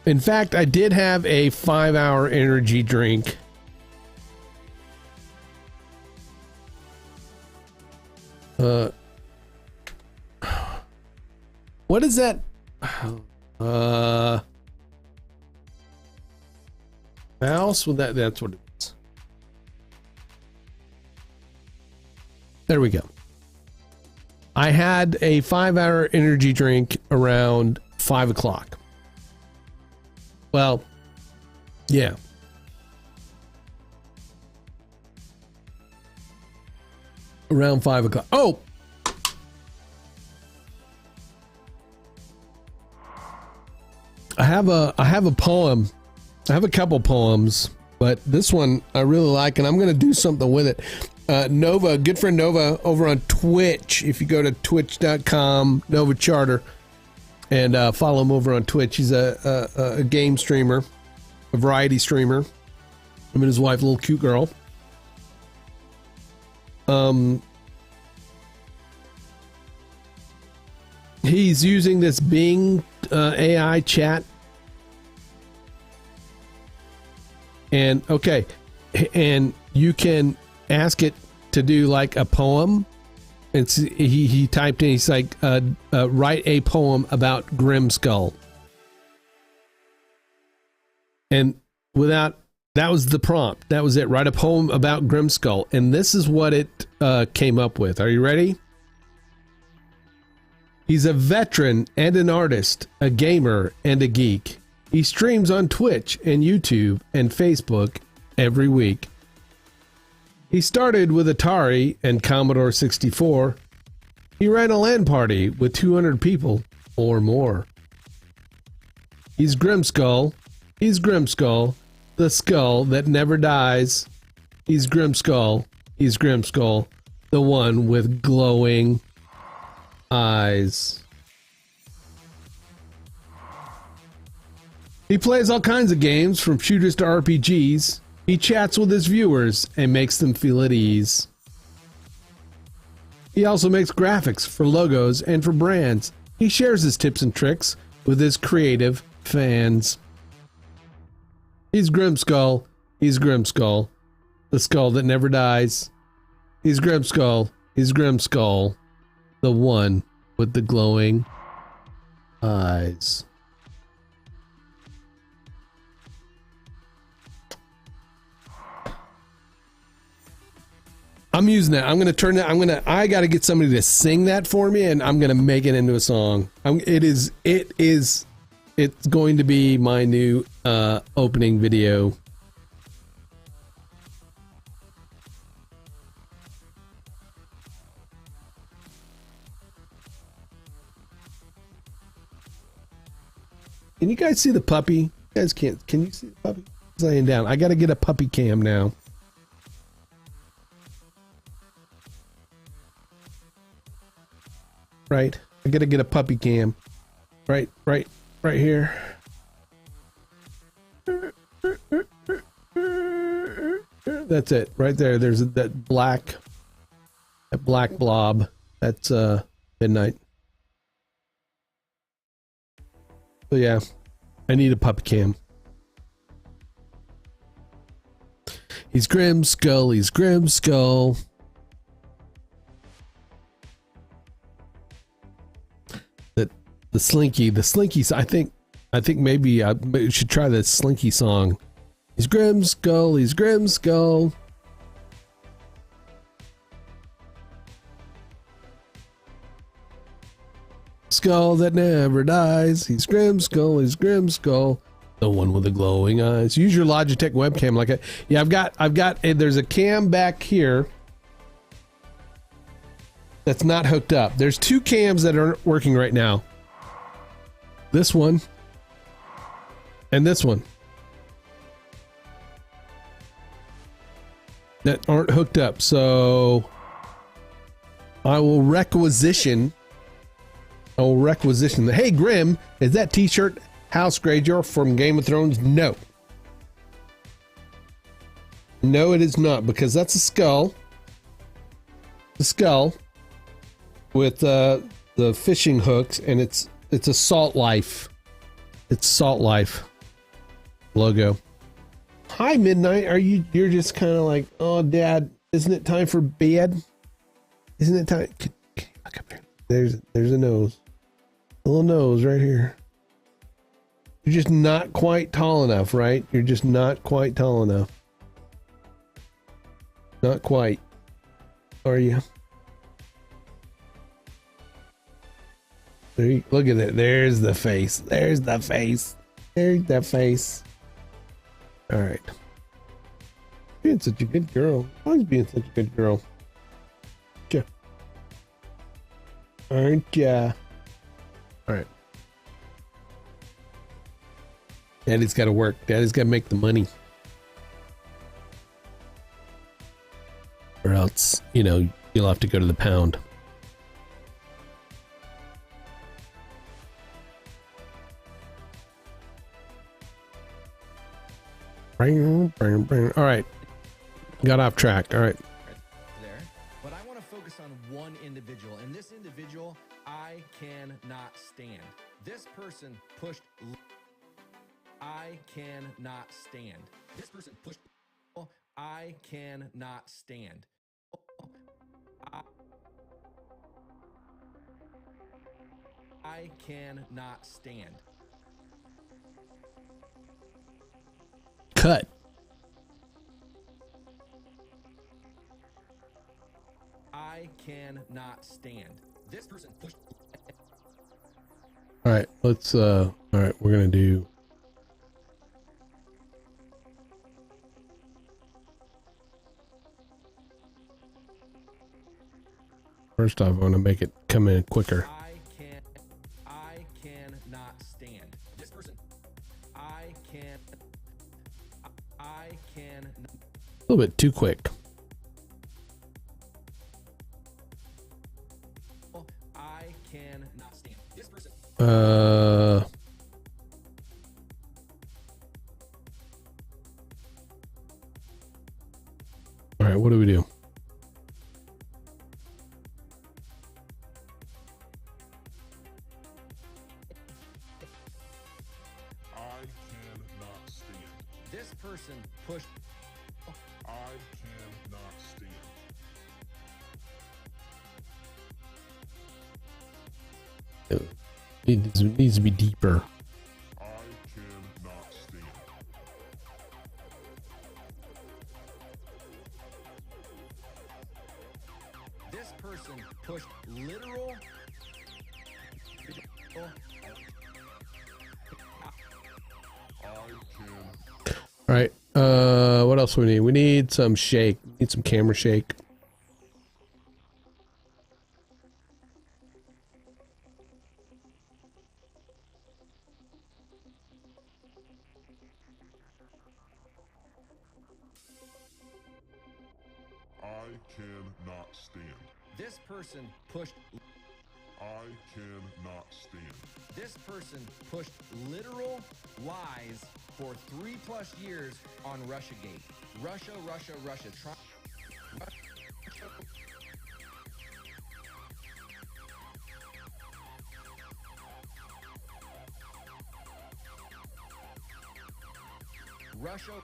in fact, I did have a 5-hour energy drink. What is that? Mouse? Well, that's what it is. There we go. I had a 5-hour energy drink around 5 o'clock. Well, yeah. Around 5 o'clock. Oh! I have a poem. I have a couple poems, but this one I really like, and I'm going to do something with it. Nova, good friend Nova, over on Twitch. If you go to twitch.com, Nova Charter, and follow him over on Twitch. He's a game streamer, a variety streamer. Him and his wife, a little cute girl. He's using this Bing AI chat. And okay, and you can ask it to do like a poem. It's he typed in, he's like, write a poem about Grimskull. And that was the prompt. That was it. Write a poem about Grimskull. And this is what it came up with. Are you ready? He's a veteran and an artist, a gamer and a geek. He streams on Twitch and YouTube and Facebook every week. He started with Atari and Commodore 64. He ran a LAN party with 200 people or more. He's Grimskull. He's Grimskull, the skull that never dies. He's Grimskull. He's Grimskull, the one with glowing eyes. He plays all kinds of games, from shooters to RPGs. He chats with his viewers and makes them feel at ease. He also makes graphics for logos and for brands. He shares his tips and tricks with his creative fans. He's Grimskull. He's Grimskull, the skull that never dies. He's Grimskull. He's Grimskull, the one with the glowing eyes. I'm using that. I'm going to turn that. I got to get somebody to sing that for me, and I'm going to make it into a song. It's going to be my new opening video. Can you guys see the puppy? You guys can't. Can you see the puppy? He's laying down. I got to get a puppy cam now. Right. I got to get a puppy cam. Right here. That's it. Right there. There's that black blob. That's midnight. So yeah, I need a puppy cam. He's Grimskull. He's Grimskull. The Slinky. I think maybe I should try the Slinky song. He's Grimskull. He's Grimskull. Skull that never dies. He's Grimskull. He's Grimskull, the one with the glowing eyes. Use your Logitech webcam like a. Yeah, I've got. There's a cam back here that's not hooked up. There's two cams that aren't working right now. This one and this one that aren't hooked up. So I will requisition. Hey Grim, is that t-shirt House Greyjoy from Game of Thrones? No, it is not, because that's a skull. The skull with the fishing hooks, and it's a Salt Life. It's Salt Life logo. Hi, Midnight. You're just kind of like, oh, Dad, isn't it time for bed? Isn't it time? Look up here. There's a nose. A little nose right here. You're just not quite tall enough, right? You're just not quite tall enough. Not quite. Are you? There you, look at it. There's the face. There's the face. There's the face. All right. Being such a good girl. Always being such a good girl. Yeah. Aren't ya? All right. Daddy's got to work. Daddy's got to make the money. Or else, you know, you'll have to go to the pound. All right. Got off track. All right. There. But I want to focus on one individual, and this individual I cannot stand. This person pushed. I cannot stand. This person pushed. I cannot stand. I cannot stand. Cut. I cannot stand. This person pushed. All right. Let's, all right. We're going to do. First off, I want to make it come in quicker. I cannot stand. This person. I can. A little bit too quick. I cannot stand. This person. All right. What do we do? I cannot stand. This person pushed. I cannot stand. It needs to be deeper. I cannot stand. This person pushed literal. I can. All right. What else do we need? We need some shake. Need some camera shake. I cannot stand. This person pushed. I cannot stand. This person pushed literal lies for 3+ years on Russiagate. Russia. Try. Russia.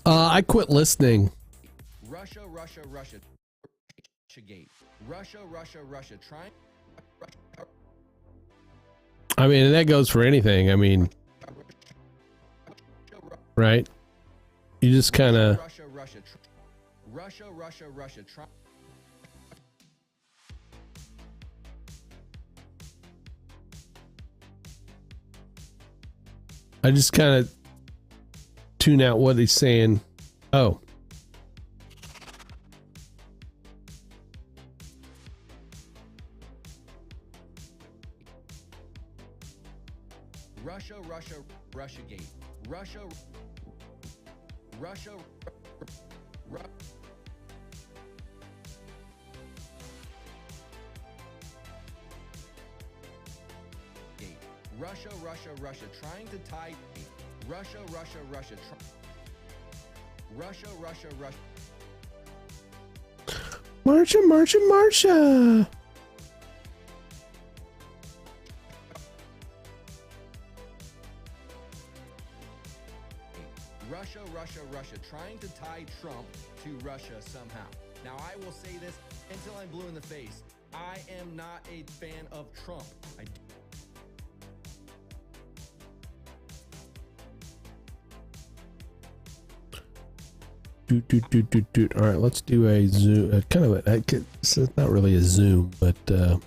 I quit listening. Russia. Gate. Russia. Try. I mean, and that goes for anything. I mean, right? You just kind of. Russia. Try. I just kind of tune out what he's saying. Oh. Russiagate. Russia. Russia, trying to tie Russia. Marsha. Russia, trying to tie Trump to Russia somehow. Now, I will say this until I'm blue in the face. I am not a fan of Trump. All right, let's do a zoom. Kind of it's not really a zoom, but I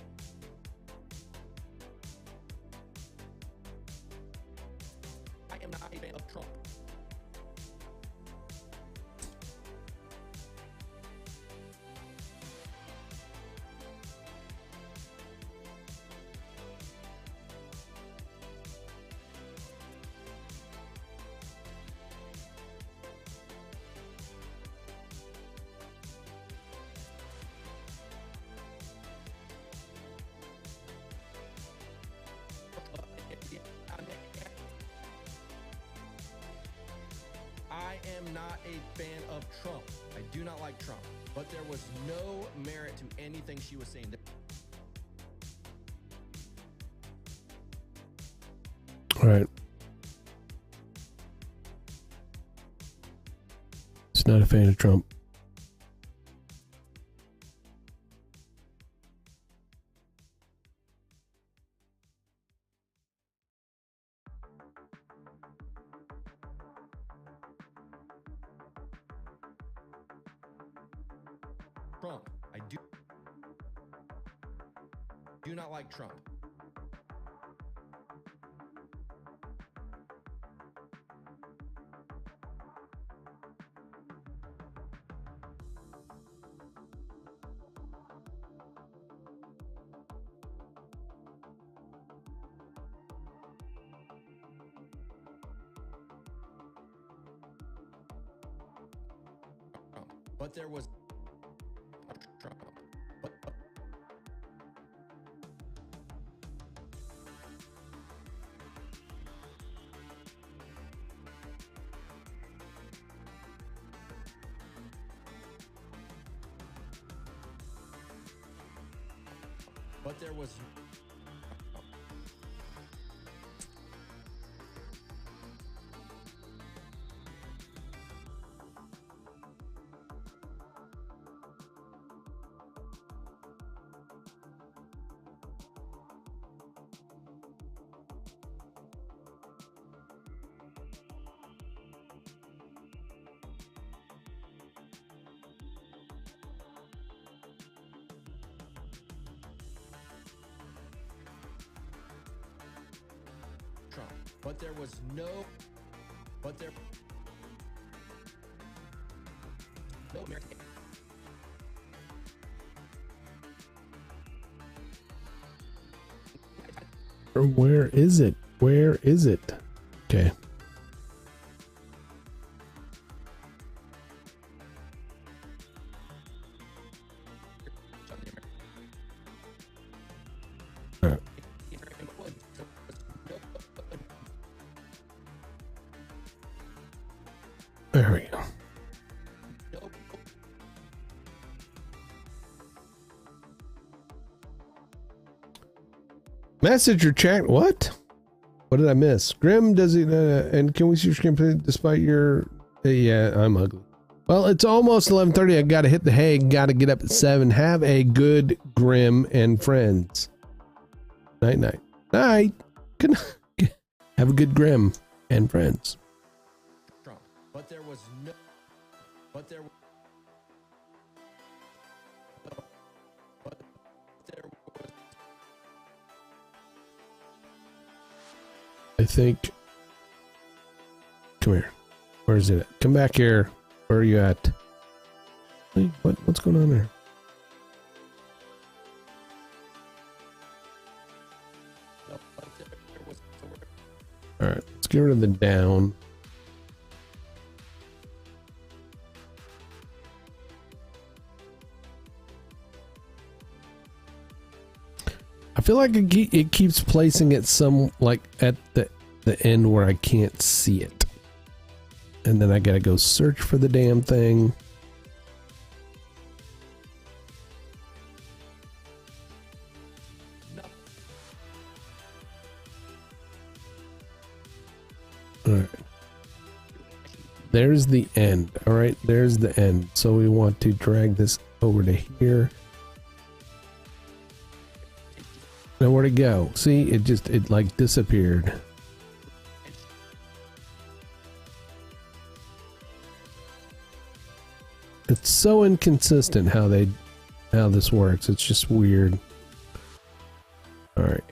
am not a fan of Trump. I am not a fan of Trump. I do not like Trump. But there was no merit to anything she was saying. all right. It's not a fan of Trump. Trump. I do not like Trump. But there was Trump. But there was Trump. But there was no American. Where is it? Where is it? Okay. All right. There we go. Message or chat? What? What did I miss? Grim does it, and can we see your screen despite your? Yeah, I'm ugly. Well, it's almost 11:30. I got to hit the hay. Got to get up at 7. Have a good Grim and friends. Night, night, night. Good night. Have a good Grim and friends. Trump. But there was no. But there. But there was. I think. Come here. Where is it at? Come back here. Where are you at? Hey, what's going on there? All right, let's get rid of the down. feel like it keeps placing it some like at the end where I can't see it. And then I gotta go search for the damn thing. All right. There's the end. All right, there's the end. So we want to drag this over to here. Now where'd it go? See, it like disappeared. It's so inconsistent how this works. It's just weird. All right.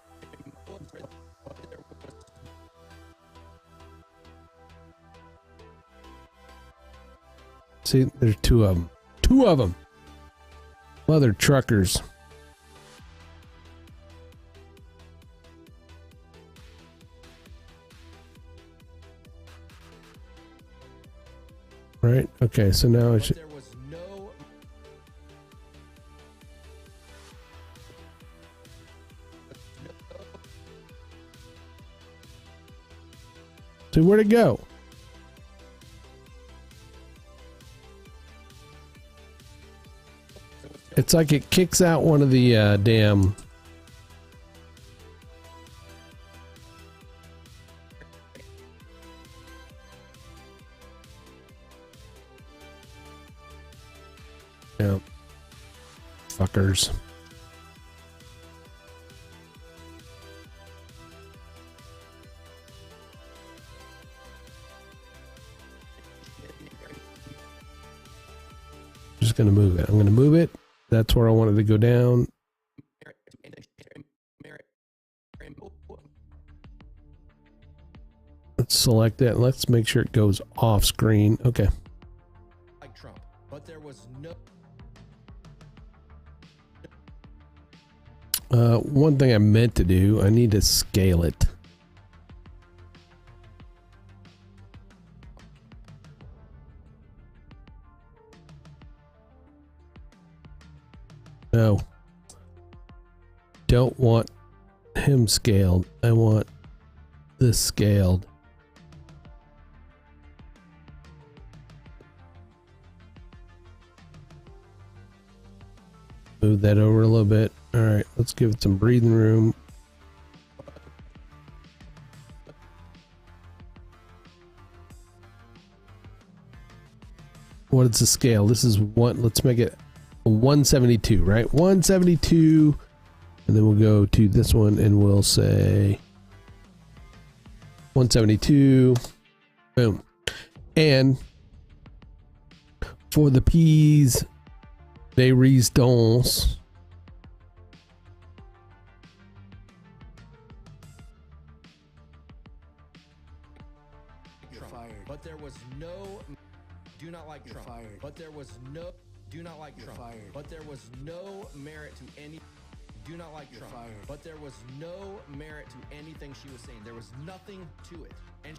See, there's two of them. Two of them. Mother truckers. Right. Okay. So now it should. There was no. See, where'd it go? It's like it kicks out one of the damn. Yeah. Fuckers. Just gonna move it. I'm gonna move it. That's where I wanted to go down. Let's select that. Let's make sure it goes off screen. Okay. Like Trump, but there was no. One thing I meant to do, I need to scale it. No. Don't want him scaled. I want this scaled. Move that over a little bit. All right, let's give it some breathing room. What is the scale? This is one. Let's make it 172, right? 172. And then we'll go to this one and we'll say 172. Boom. And for the P's de resistance, But there was no. Do not like Trump. But there was no. Do not like Trump. But there was no merit to any. Do not like Trump. But there was no merit to anything she was saying. There was nothing to it, and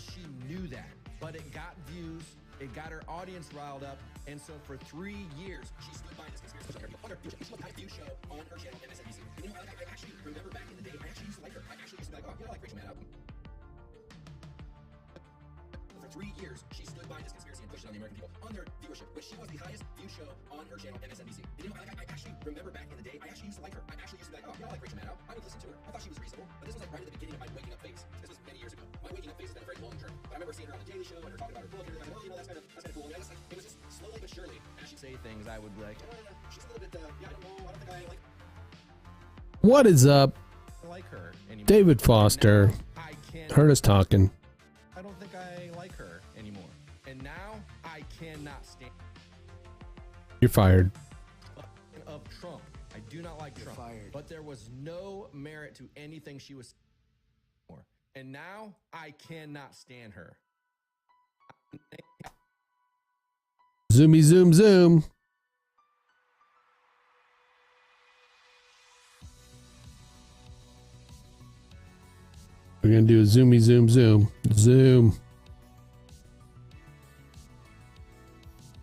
she knew that. But it got views. It got her audience riled up, and so for 3 years she stood by this conspiracy on her view show on her channel MSNBC. You know, I actually remember back in the day. I actually used to like her. I actually used to be like, oh, you know, I like Rachel Maddow. For 3 years, she stood by this conspiracy and pushed it on the American people on their viewership, which she was the highest view show on her channel MSNBC. And you know, I actually remember back in the day. I actually used to like her. I actually used to be like, oh, you know, I like Rachel Maddow. I would listen to her. I thought she was reasonable. But this was like right at the beginning of my waking up phase. This was many years ago. My waking up phase has been a very long journey. But I remember seeing her on the Daily Show and her talking about her book and everything. Like, oh, you know, that's kind of cool. And I was like, it was just slowly but surely as she say things, I would be like, she's a little bit, yeah, I don't know. I don't think I like. what is up? I like her anymore. David Foster. I can't. Heard us talking. I don't think I like her anymore. And now I cannot stand You're fired. of Trump. I do not like Trump. But there was no merit to anything she was saying. And now I cannot stand her. Zoomy zoom zoom. We're gonna do a zoomy zoom zoom. Zoom.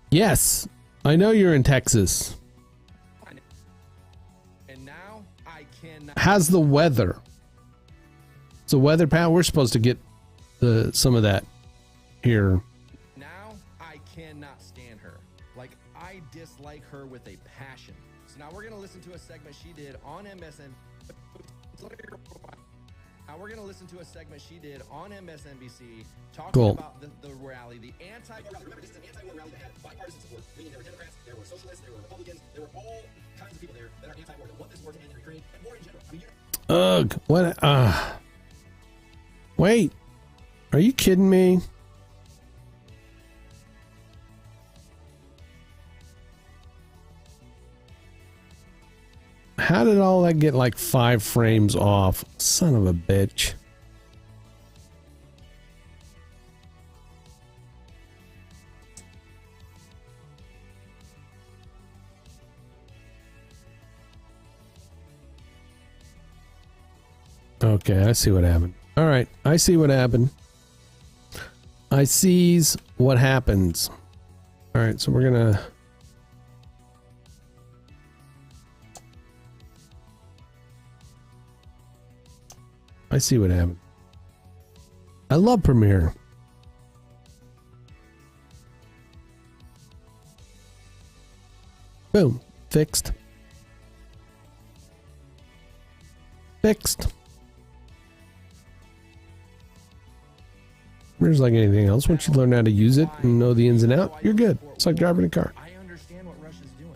Yes, I know you're in Texas. And now how's the weather? So weather, Pat, we're supposed to get some of that here. Now I cannot stand her. Like, I dislike her with a passion. So now we're gonna listen to a segment she did on MSN. Now we're gonna listen to a segment she did on MSNBC talking about the rally, the anti-war rally. Remember, this is an anti-war rally that had bipartisan support, meaning there were Democrats, there were socialists, there were Republicans, there were all kinds of people there that are anti-war, that want this war to end in Ukraine, and war in general. I mean, Ugh, what? Wait, are you kidding me? How did all that get like 5 frames off? Son of a bitch. Okay, I see what happened. All right, I see what happened. I sees what happens. All right, so we're gonna... I see what happened. I love Premiere. Boom. Fixed. Fixed. Premiere's like anything else. Once you learn how to use it and know the ins and outs, you're good. It's like driving a car. I understand what Russia's doing.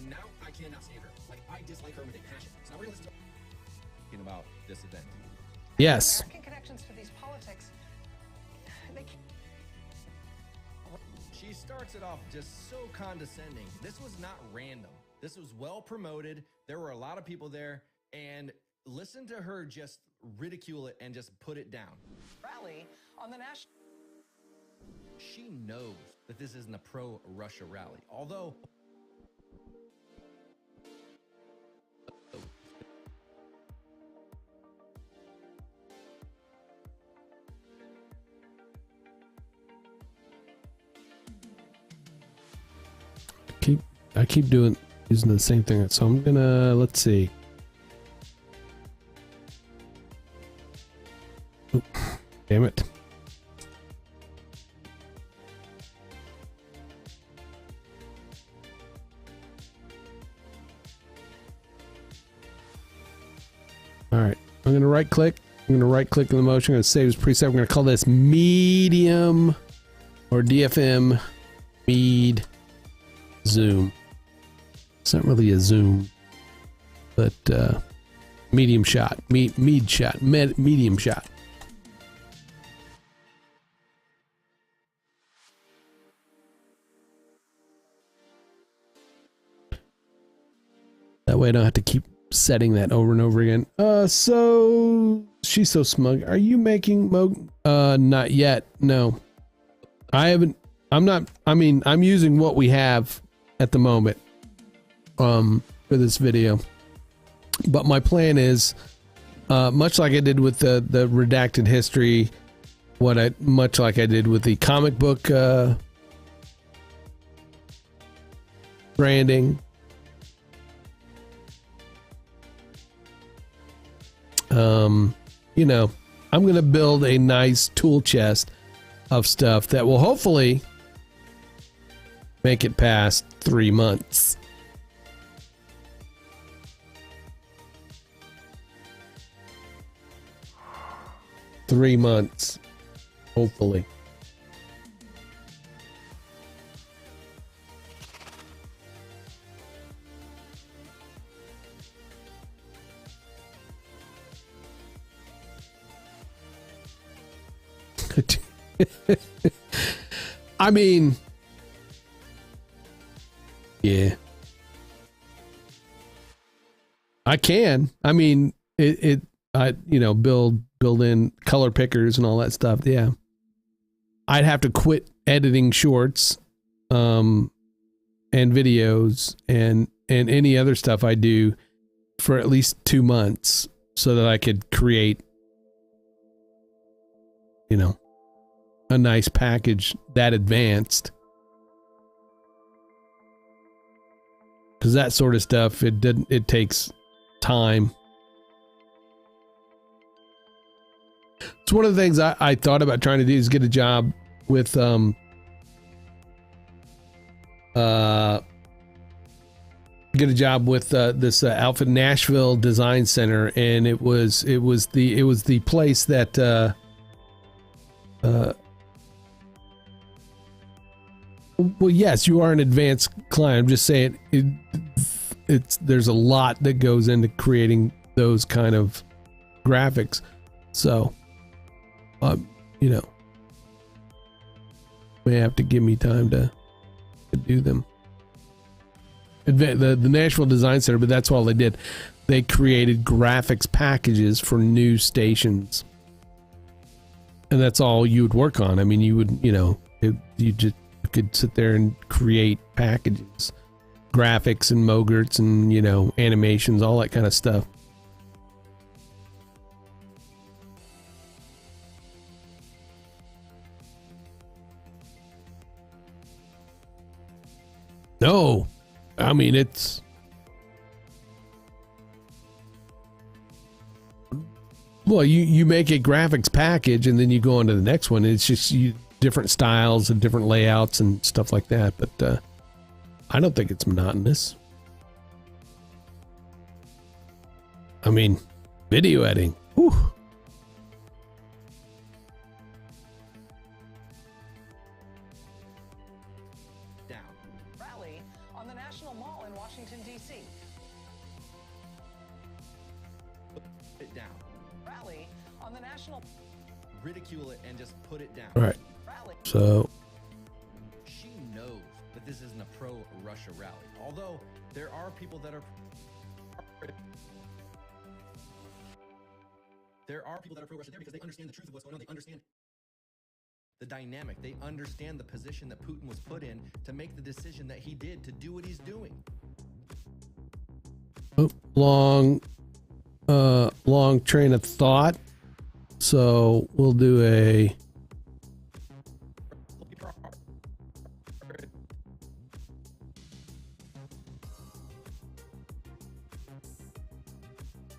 and now I cannot stand her. Like, I dislike her with a passion. So now we're gonna listen to About this event. Yes. American connections to these politics, they can't. She starts it off just so condescending. This was not random. This was well promoted. There were a lot of people there, and listen to her just ridicule it and just put it down. Rally on the national. She knows that this isn't a pro-Russia rally, although I keep using the same thing, so I'm gonna, let's see. Oop, damn it. All right, I'm gonna right click. I'm gonna right click in the motion. I'm gonna save as preset. We're gonna call this medium or DFM med zoom. It's not really a zoom, but medium shot, medium shot. That way I don't have to keep setting that over and over again. So she's so smug. Are you making not yet. No. I haven't. I'm not. I mean, I'm using what we have at the moment for this video. But my plan is much like I did with the redacted history, much like I did with the comic book branding. You know, I'm going to build a nice tool chest of stuff that will hopefully make it past 3 months. Three months, hopefully. I mean, yeah, I can. I mean, I build in color pickers and all that stuff. Yeah, I'd have to quit editing shorts, and videos and any other stuff I do for at least 2 months so that I could create, a nice package that advanced. Because that sort of stuff, it takes time. It's one of the things I thought about trying to do is get a job with this outfit, Nashville Design Center, and it was the place that well, yes, you are an advanced client. I'm just saying there's a lot that goes into creating those kind of graphics. So, may have to give me time to do them. The Nashville Design Center, but that's all they did. They created graphics packages for new stations, and that's all you would work on. I mean, you would, you could sit there and create packages, graphics and mogerts and, animations, all that kind of stuff. No, I mean, it's... Well, you make a graphics package and then you go on to the next one. It's just different styles and different layouts and stuff like that. But I don't think it's monotonous. I mean, video editing. Whew. Down. Rally on the National Mall in Washington, D.C. It down. Rally on the National... Ridicule it and just put it down. All right. Rally. So She knows that this isn't a pro-Russia rally. Although there are people that are... There are people that are pro-Russia there because they understand the truth of what's going on. They understand the dynamic. They understand the position that Putin was put in to make the decision that he did to do what he's doing. long train of thought. So we'll do a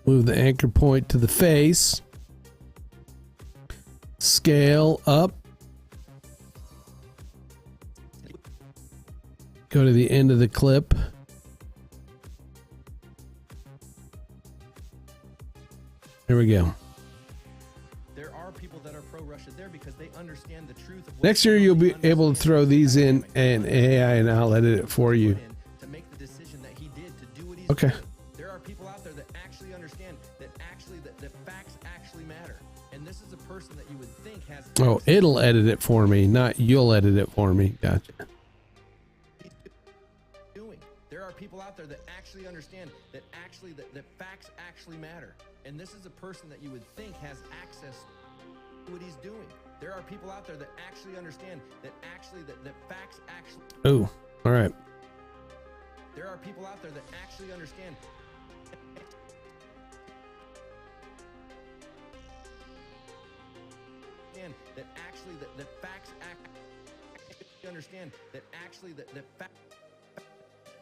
move the anchor point to the face, scale up, go to the end of the clip. There we go. There are people that are pro-Russia there because they understand the truth of Next year you'll be able to throw these in and AI and I'll edit it for you. To make the decision that he did to do what he's Okay. doing. There are people out there that actually understand that facts actually matter. And this is a person that you would think has Oh, it'll edit it for me, not you'll edit it for me. Gotcha. doing. There are people out there that actually understand that facts actually matter. And this is a person that you would think has access to what he's doing. There are people out there that actually understand that facts actually. Oh, all right. There are people out there that actually understand. That actually that facts actually understand that actually that facts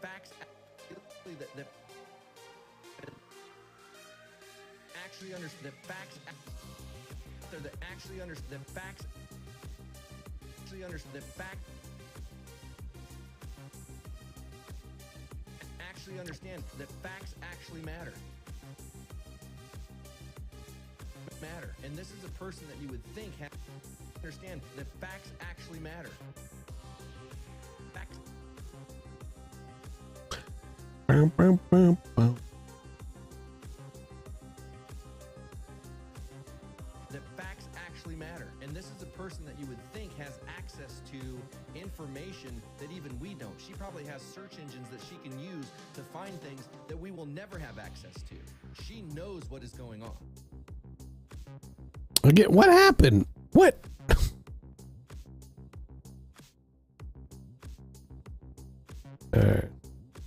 actually that actually understand that facts that actually understand that facts actually understand that fact actually understand that facts actually matter. And this is a person that you would think has understand that facts actually matter. Facts. Bow, bow, bow, bow. That facts actually matter. And this is a person that you would think has access to information that even we don't. She probably has search engines that she can use to find things that we will never have access to. She knows what is going on. Again, what happened? What? All right.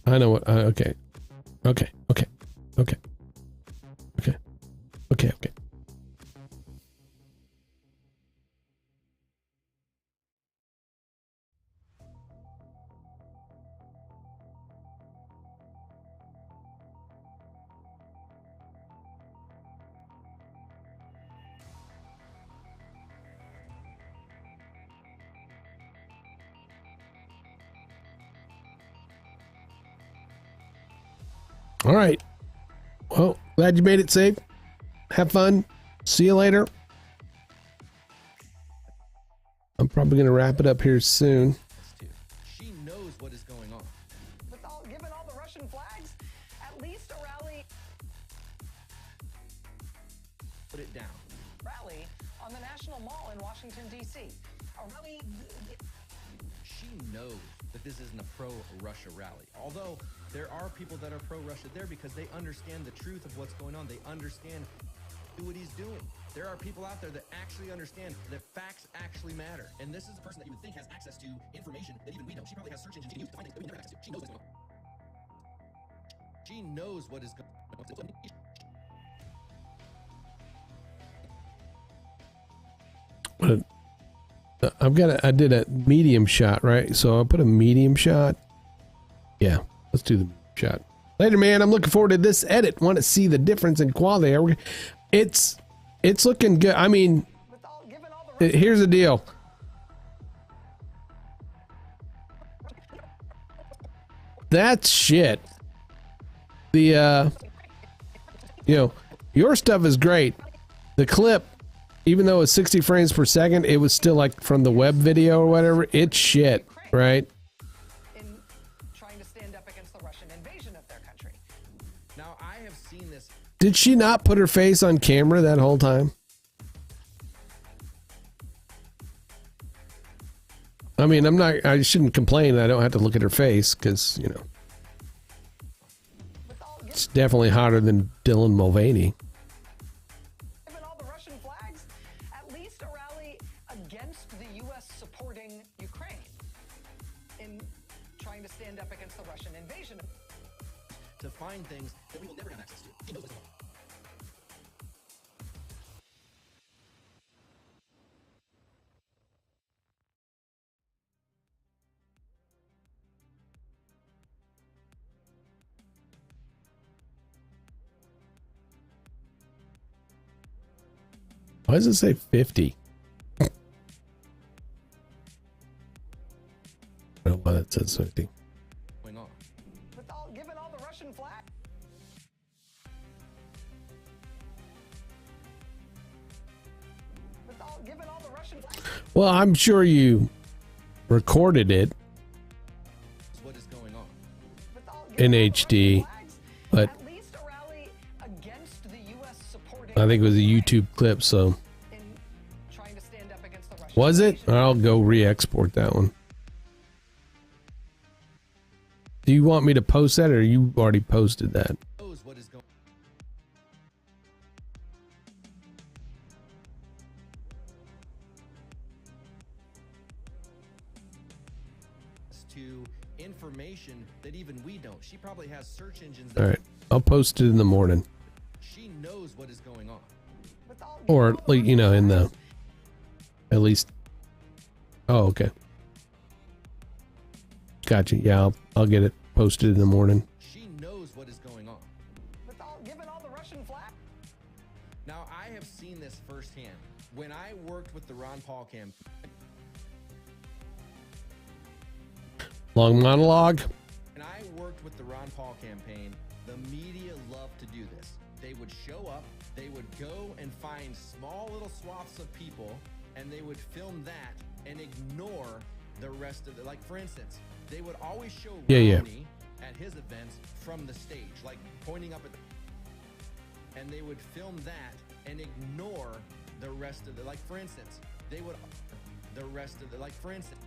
I know what. Okay. Okay. Okay. Okay. Okay. Okay. Okay. All right. Well, glad you made it safe. Have fun. See you later. I'm probably going to wrap it up here soon. She knows what is going on. Given all the Russian flags, at least a rally. Put it down. Rally on the National Mall in Washington, D.C. A rally. She knows that this isn't a pro-Russia rally. Although there are people that are pro-Russia there because they understand the truth of what's going on. They understand what he's doing. There are people out there that actually understand that facts actually matter. And this is the person that you would think has access to information that even we don't. She probably has search engines she can use to find things that we never have access to. She knows what's going on. She knows what is going on. I did a medium shot, right? So I'll put a medium shot. Yeah, let's do the shot. Later, man. I'm looking forward to this edit. Want to see the difference in quality. It's looking good. I mean, here's the deal. That's shit. The your stuff is great. The clip, even though it's 60 frames per second, it was still like from the web video or whatever. It's shit, right? In trying to stand up against the Russian invasion of their country. Now, I have seen this. Did she not put her face on camera that whole time? I mean, I shouldn't complain that I don't have to look at her face because, it's definitely hotter than Dylan Mulvaney. Given all the Russian flags, at least a rally against the U.S. supporting Ukraine in trying to stand up against the Russian invasion. To find things that we will never have access to. She knows what's going on. Why does it say 50? I don't know why that says 50. going on. Given all the Russian flags. Given all the Russian flags. Well, I'm sure you recorded it What is going on? in HD, but At least a rally against the U.S. supporting. I think it was a YouTube clip, so in trying to stand up against the Russian was it? invasion. I'll go re-export that one. Do you want me to post that, or you already posted that? Knows what is going to information that even we don't. She probably has search engines that All right, I'll post it in the morning, she knows what is going on. or like in the at least. Oh, okay. Gotcha. Yeah, I'll get it posted in the morning. She knows what is going on. Given all the Russian flags. Now, I have seen this firsthand. When I worked with the Ron Paul campaign, Long monologue. when I worked with the Ron Paul campaign, the media loved to do this. They would show up, they would go and find small little swaths of people, and they would film that and ignore the rest of it. Like, for instance, they would always show Romney at his events from the stage, like pointing up at the, and they would film that and ignore the rest of the, like, for instance, they would, the rest of the, like, for instance,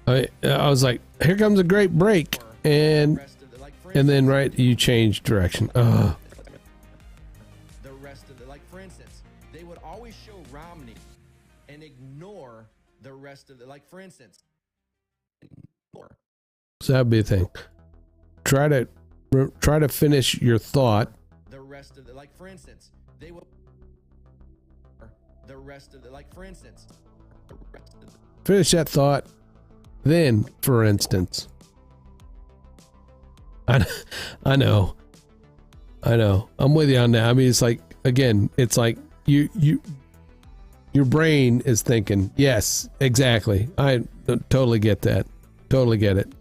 I was like, here comes a great break, and rest of the, like, for then instance, right, you changed direction. the rest of the, like, for instance, they would always show Romney and ignore the rest of the, like, for instance, ignore. So that'd be a thing. Try to finish your thought. The rest of the, like, for instance, they would, the rest of the, like, for instance, the rest of the, Finish that thought. Then, for instance, I know. I'm with you on that. I mean, it's like, again, it's like your brain is thinking, yes, exactly. I totally get that. Totally get it.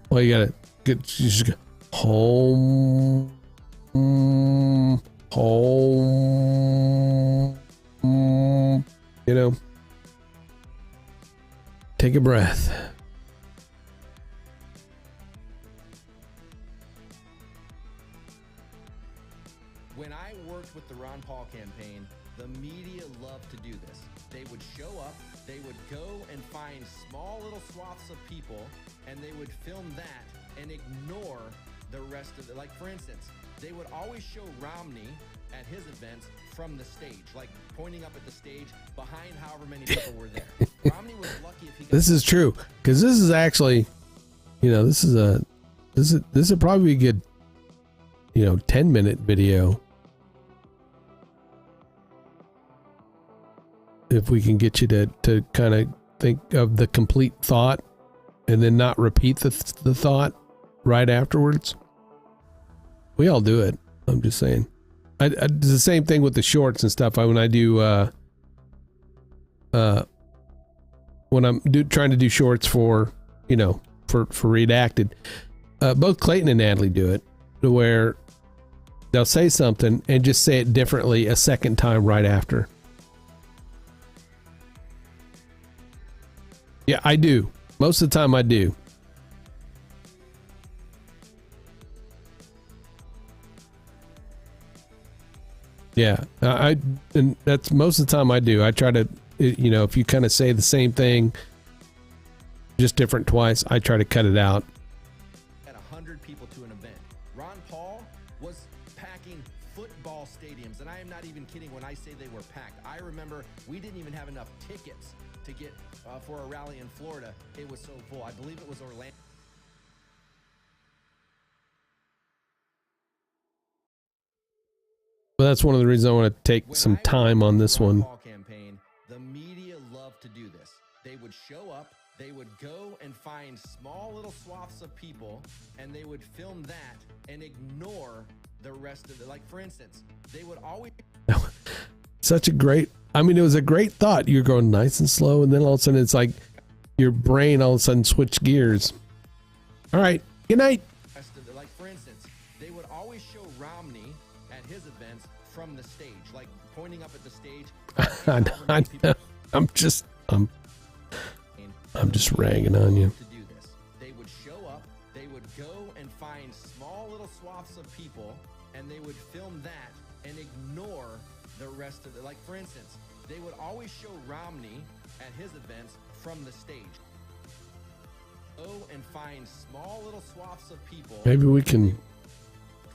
Well, you gotta good. You just go, home, home. You know, take a breath. When I worked with the Ron Paul campaign, the media loved to do this. They would show up, they would go and find small little swaths of people, and they would film that and ignore the rest of it. Like, for instance, they would always show Romney at his events from the stage, like pointing up at the stage behind however many people were there. Romney was lucky if he got... This is true, because this is actually, you know, this is probably a good, 10-minute video. If we can get you to kind of think of the complete thought and then not repeat the thought right afterwards. We all do it. I'm just saying. I do the same thing with the shorts and stuff. When I do, when I'm trying to do shorts for Redacted, both Clayton and Natalie do it, where they'll say something and just say it differently a second time right after. Yeah, I do. Most of the time I do. Yeah, and that's most of the time I do. I try to, if you kind of say the same thing, just different twice, I try to cut it out. At 100 people to an event. Ron Paul was packing football stadiums, and I am not even kidding when I say they were packed. I remember we didn't even have enough tickets to get for a rally in Florida. It was so full. I believe it was Orlando. But that's one of the reasons I want to take some time on this one. Campaign, the media loved to do this. They would show up, they would go and find small little swaths of people, and they would film that and ignore the rest of it. Like, for instance, they would always... Such a great... I mean, it was a great thought. You're going nice and slow, and then all of a sudden it's like your brain all of a sudden switched gears. All right, good night. Like, for instance, they would always show Romney at his events from the stage, like pointing up at the stage. I know. I'm just ragging on you. To do this, they would show up, they would go and find small little swaths of people, and they would film that and ignore the rest of it. Like, for instance, they would always show Romney at his events from the stage. Go and find small little swaths of people. Maybe we can...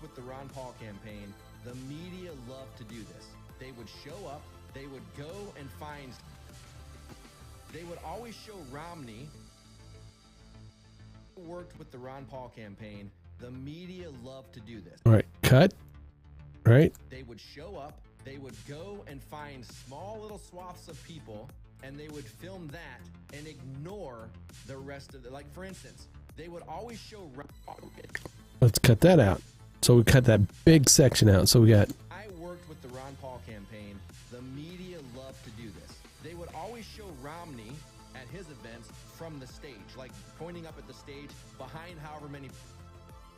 With the Ron Paul campaign, the media loved to do this. They would show up, they would go and find... They would always show Romney. Worked with the Ron Paul campaign, the media loved to do this. All right, cut. Right. They would show up, they would go and find small little swaths of people, and they would film that and ignore the rest of it. Like, for instance, they would always show... Let's cut that out. So we cut that big section out. So we got... I worked with the Ron Paul campaign. The media loved to do this. They would always show Romney at his events from the stage, like pointing up at the stage behind however many...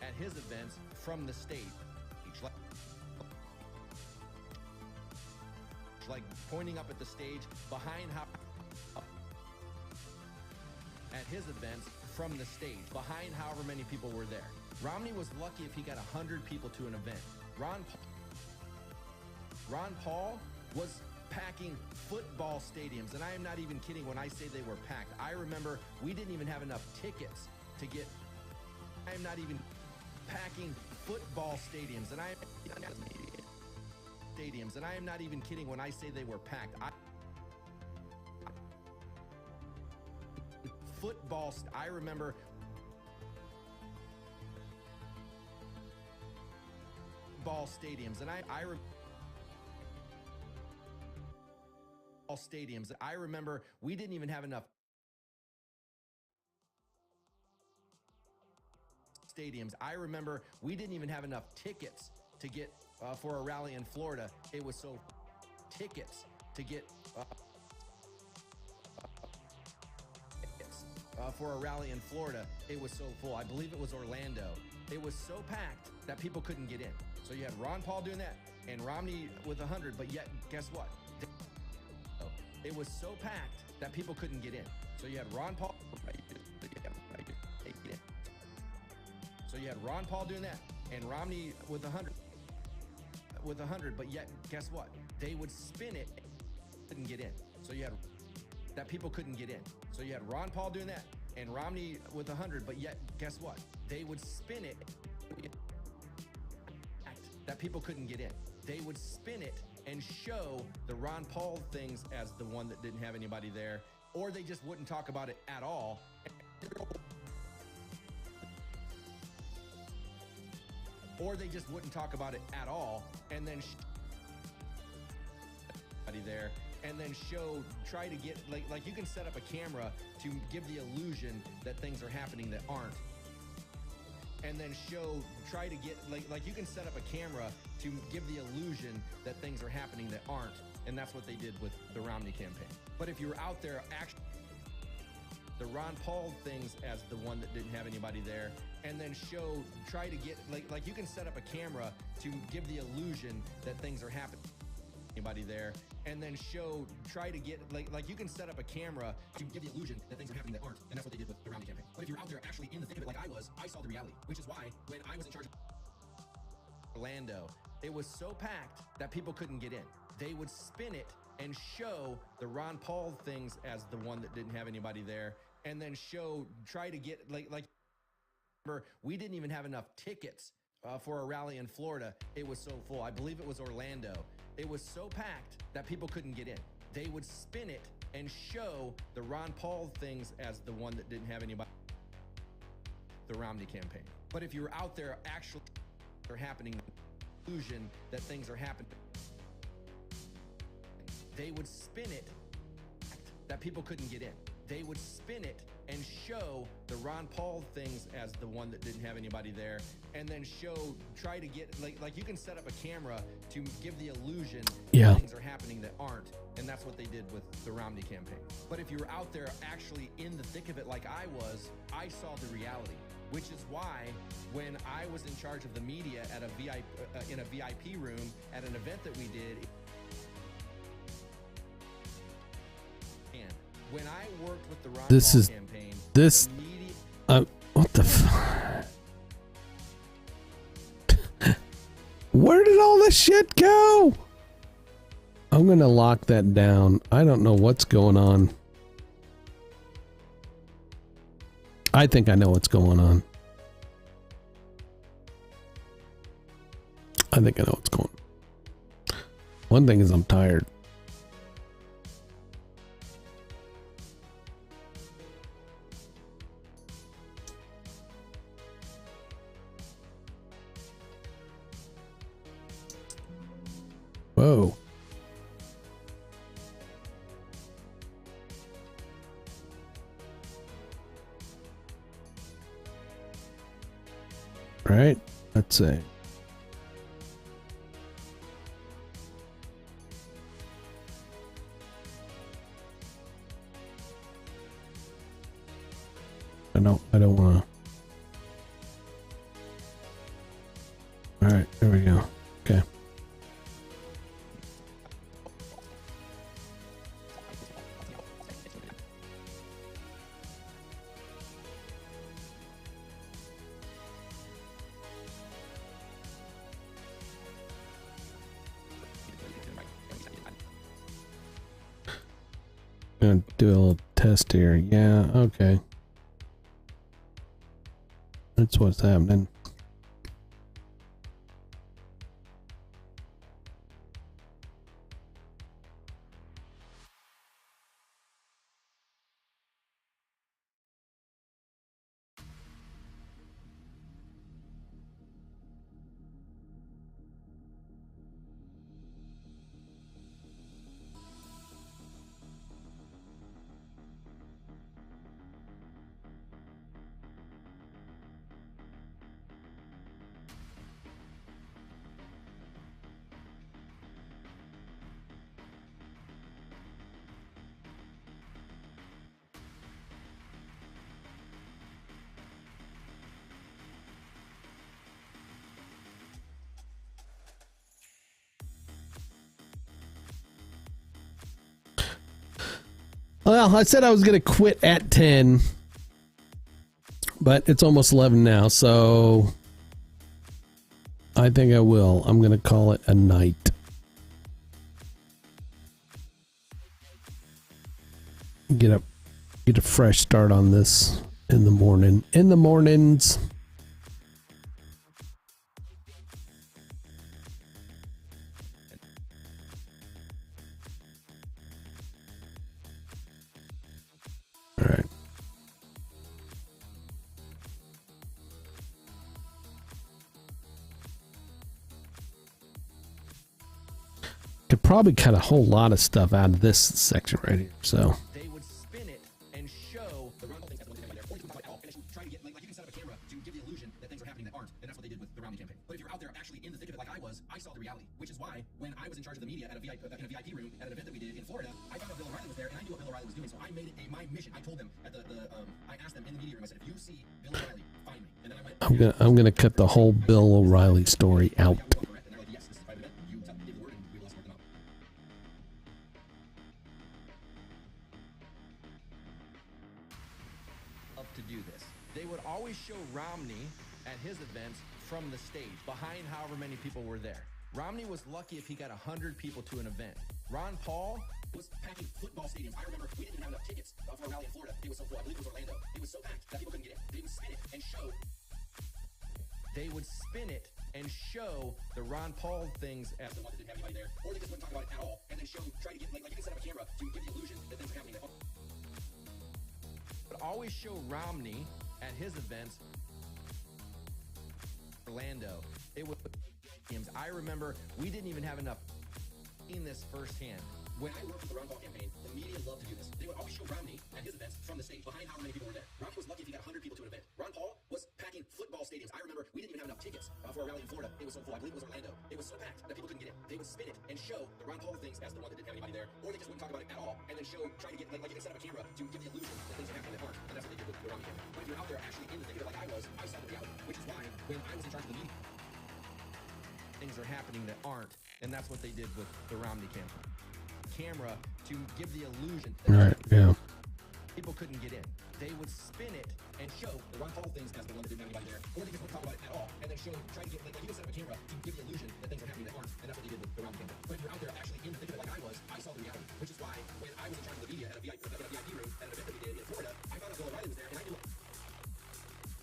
At his events from the stage. Like pointing up at the stage behind how... At his events from the stage, behind however many people were there. Romney was lucky if he got 100 people to an event. Ron Paul was packing football stadiums, and I am not even kidding when I say they were packed. I remember we didn't even have enough tickets to get... I am not even packing football stadiums, and I am not even kidding when I say they were packed. I remember ball stadiums, and I remember we didn't even have enough stadiums. I remember we didn't even have enough tickets to get for a rally in Florida. It was so tickets to get for a rally in Florida. It was so full. I believe it was Orlando. It was so packed that people couldn't get in. So you had Ron Paul doing that and Romney with 100, but yet guess what? It was so packed that people couldn't get in. So you had Ron Paul. So you had Ron Paul doing that and Romney with 100, but yet guess what? They would spin it, couldn't get in. So you had that people couldn't get in. So you had Ron Paul doing that and Romney with 100, but yet guess what? They would spin it that people couldn't get in. They would spin it and show the Ron Paul things as the one that didn't have anybody there, or they just wouldn't talk about it at all. Or they just wouldn't talk about it at all, and then there, and then try to get like you can set up a camera to give the illusion that things are happening that aren't, and then try to get like you can set up a camera to give the illusion that things are happening that aren't, and that's what they did with the Romney campaign. But if you were out there actually the Ron Paul things as the one that didn't have anybody there, and then try to get like you can set up a camera to give the illusion that things are happening anybody there, and then try to get like you can set up a camera to give the illusion that things are happening that aren't, and that's what they did with the Romney campaign. But if you're out there actually in the thick of it like I was, I saw the reality, which is why when I was in charge of Orlando, it was so packed that people couldn't get in. They would spin it and show the Ron Paul things as the one that didn't have anybody there, and then try to get like remember, we didn't even have enough tickets for a rally in Florida. It was so full. I believe it was Orlando. It was so packed that people couldn't get in. They would spin it and show the Ron Paul things as the one that didn't have anybody, the Romney campaign. But if you're out there actually are happening, illusion that things are happening, they would spin it that people couldn't get in. They would spin it and show the Ron Paul things as the one that didn't have anybody there, and then try to get like you can set up a camera to give the illusion that things are happening that aren't, and that's what they did with the Romney campaign. But if you're out there actually in the thick of it like I was, I saw the reality, which is why when I was in charge of the media at in a VIP room at an event that we did, and when I worked with the Ron Paul campaign, what the fuck? Where did all this shit go? I'm gonna lock that down. I don't know what's going on. I think I know what's going on. I think I know what's going on. One thing is I'm tired. Whoa. Right, let's see. I don't want to. All right, there we go. Okay. Gonna do a little test here. Yeah, okay. That's what's happening. Well, I said I was going to quit at 10, but it's almost 11 now, so I think I will. I'm going to call it a night. Get a fresh start on this in the morning. In the mornings. All right. Could probably cut a whole lot of stuff out of this section right here. So They would spin it and show The Ron Paul things has one thing there. Or you can talk about it all, and actually try to get, like you can set up a camera to give the illusion that things are happening that aren't, and that's what they did with the Romney campaign. But if you're out there actually in the thick of it like I was, I saw the reality, which is why when I was in charge of the media at a VIP, in a VIP room at an event that we did in Florida, I found out Bill O'Reilly was there, and I knew what Bill O'Reilly was doing, so I made it my mission. I told them at I asked them in the media room, I said, if you see Bill O'Reilly, find me. And then I went, I'm gonna cut the whole Bill O'Reilly story out. and they're like, yes, this is a private event. You give the word, and we will escort them out. up to do this. They would always show Romney at his events from the stage, behind however many people were there. Romney was lucky if he got 100 people to an event. Ron Paul Was packing football stadiums. I remember we didn't even have enough tickets for a rally in Florida. It was so full. I believe it was Orlando. It was so packed that people couldn't get in. They would spin it and show. they would spin it and show the Ron Paul things at The one that didn't have anybody there, or they just wouldn't talk about it at all, and then try to get like you can set up a camera to give the illusion that things are happening. would always show Romney at his events. Orlando. It was. I remember we didn't even have enough in this firsthand. When I worked with the Ron Paul campaign, the media loved to do this. They would always show Romney at his events from the stage, behind however many people were there. Romney was lucky if he got 100 people to an event. Ron Paul was packing football stadiums. I remember we didn't even have enough tickets for a rally in Florida. It was so full. I believe it was Orlando. It was so packed that people couldn't get in. They would spin it and show the Ron Paul things as the one that didn't have anybody there, or they just wouldn't talk about it at all, and then try to get like you can set up a camera to give the illusion that things are happening that aren't, and that's what they did with the Romney campaign. But if you're out there actually in the thick of it like I was, I saw the reality, which is why when I was in charge of the media. Things are happening that aren't, and that's what they did with the Romney campaign. Camera to give the illusion that Right, yeah. people couldn't get in. They would spin it and show The Ron Paul things as the one that didn't have anybody there, or they just wouldn't talk about it at all, and then try to get like you can set up a camera to give the illusion that things are happening that aren't, and that's what they did with the Romney campaign. But if you're out there actually in the thick of it like I was, I saw the reality, which is why when I was in charge of the media at a VIP room at an event that we did in Florida, I found out Bill O'Reilly was there, and I knew what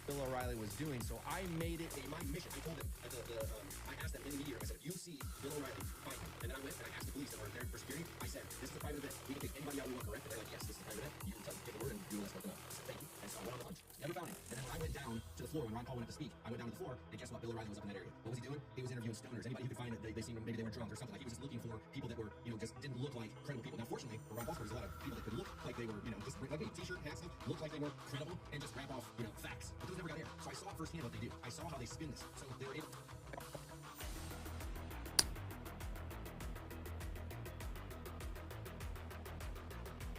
Bill O'Reilly was doing, so I made it my mission. I told them at I asked them in the media room, I said, if you see Bill O'Reilly, find him. And then I went and I asked the police that were there for security, I said, this is a private event. We can take anybody out we want, correct? And they're like, yes, this is a private event. You give the word and we will escort them out. I said, thank you. And so I went on the lunch. Never found him. And then when I went down to the floor, when Ron Paul went up to speak, I went down to the floor, and guess what? Bill O'Reilly was up in that area. What was he doing? He was interviewing stoners. Anybody who could find it, they seemed maybe they were drunk or something. Like he was just looking for people that were, just didn't look like credible people. Now, fortunately, for Ron Paul's there's a lot of people that could look like they were, just like me, t-shirt, hat stuff, look like they were credible, and just rap off, facts. But those never got air. So I saw firsthand what they do. I saw how they spin this. So they were able.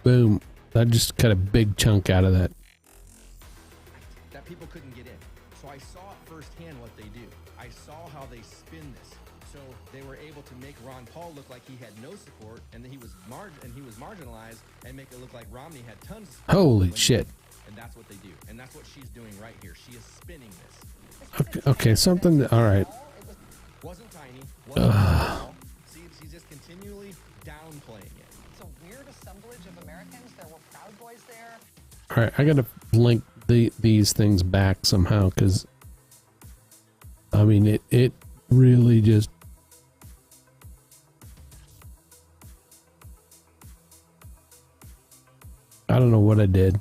Boom. I just cut a big chunk out of that. that people couldn't get in. So I saw firsthand what they do. I saw how they spin this. So they were able to make Ron Paul look like he had no support, and that he was marginalized, and make it look like Romney had tons of support. Holy shit. And that's what they do. And that's what she's doing right here. She is spinning this. Okay, something. All right. Wasn't tiny. Wasn't small. See, she's just continually downplaying it. It's a weird assemblage of Americans. There were Proud Boys there. All right, I got to link these things back somehow because, I mean, it really just. I don't know what I did.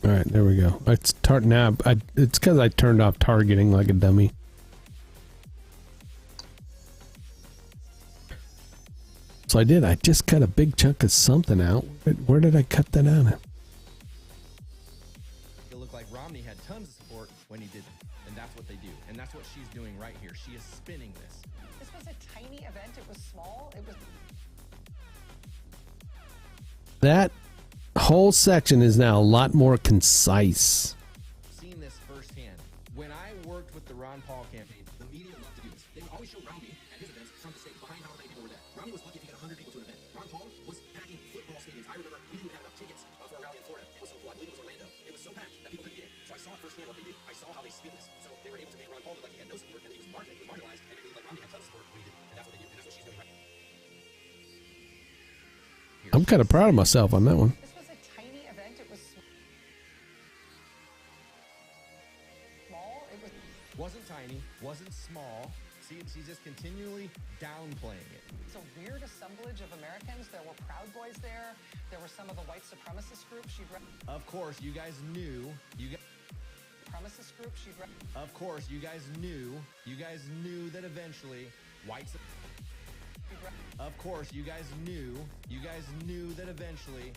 All right, there we go. It's now. It's because I turned off targeting like a dummy. So I did. I just cut a big chunk of something out. Where did I cut that out of? what they do. And that's what she's doing right here. She is spinning this. This was a tiny event. It was small. It was. That whole section is now a lot more concise. Seen this firsthand. When I worked with the Ron Paul campaign, The media loved to do this. They would always show Romney at his events front to stage behind however many people were there. Romney was lucky if he got 100 people to an event. Ron Paul was packing football stadiums. I remember we didn't have enough tickets for a rally in Florida. It was so cool. I believe it was Orlando. It was so packed that people couldn't get in. So I saw it firsthand what they did. I saw how they spin this. So they were able to make Ron Paul look like he had no support and he was marginalized, and they made like Romney had tons of support when he did. And that's what they did. And that's what she's doing right now. I'm kind of proud of myself on that one. This was a tiny event. It was small. It was. wasn't tiny, wasn't small. See, she's just continually downplaying it. It's a weird assemblage of Americans. There were Proud Boys there. There were some of the white supremacist groups. Of course, you guys knew. Supremacist groups. Of course, you guys knew. You guys knew that eventually white. Of course, you guys knew. You guys knew that eventually.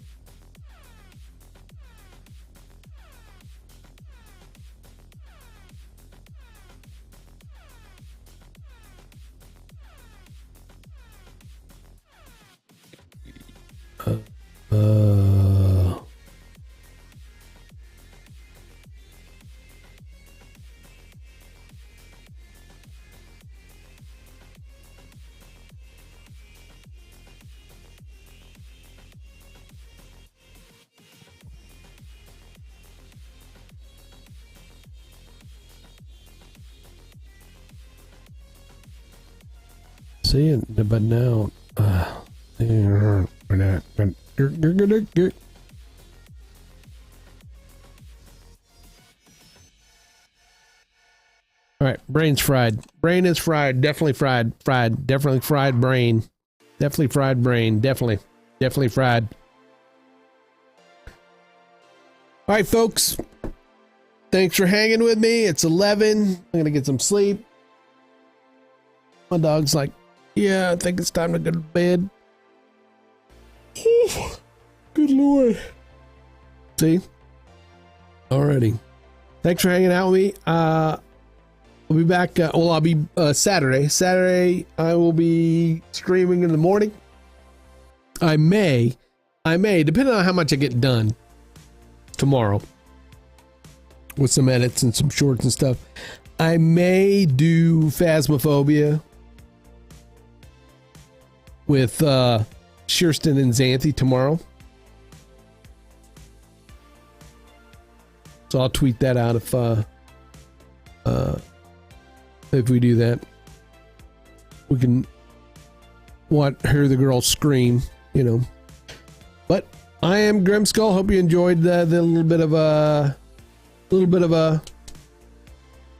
See it, but now, you're gonna get. All right, brain's fried. Brain is fried. Definitely fried. Fried. Definitely fried brain. Definitely fried brain. Definitely fried. All right, folks. Thanks for hanging with me. It's 11. I'm gonna get some sleep. My dog's like, yeah, I think it's time to go to bed. Good Lord. See? Alrighty. Thanks for hanging out with me. We'll be back. I'll be Saturday. Saturday, I will be streaming in the morning. I may, depending on how much I get done tomorrow with some edits and some shorts and stuff, I may do Phasmophobia with Shearston and Xanthi tomorrow. So I'll tweet that out if we do that. We can hear the girls scream, you know. But I am Grimskull. Hope you enjoyed the little bit of a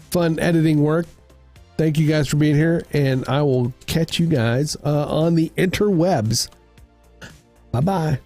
fun editing work. Thank you guys for being here, and I will catch you guys on the interwebs. Bye-bye.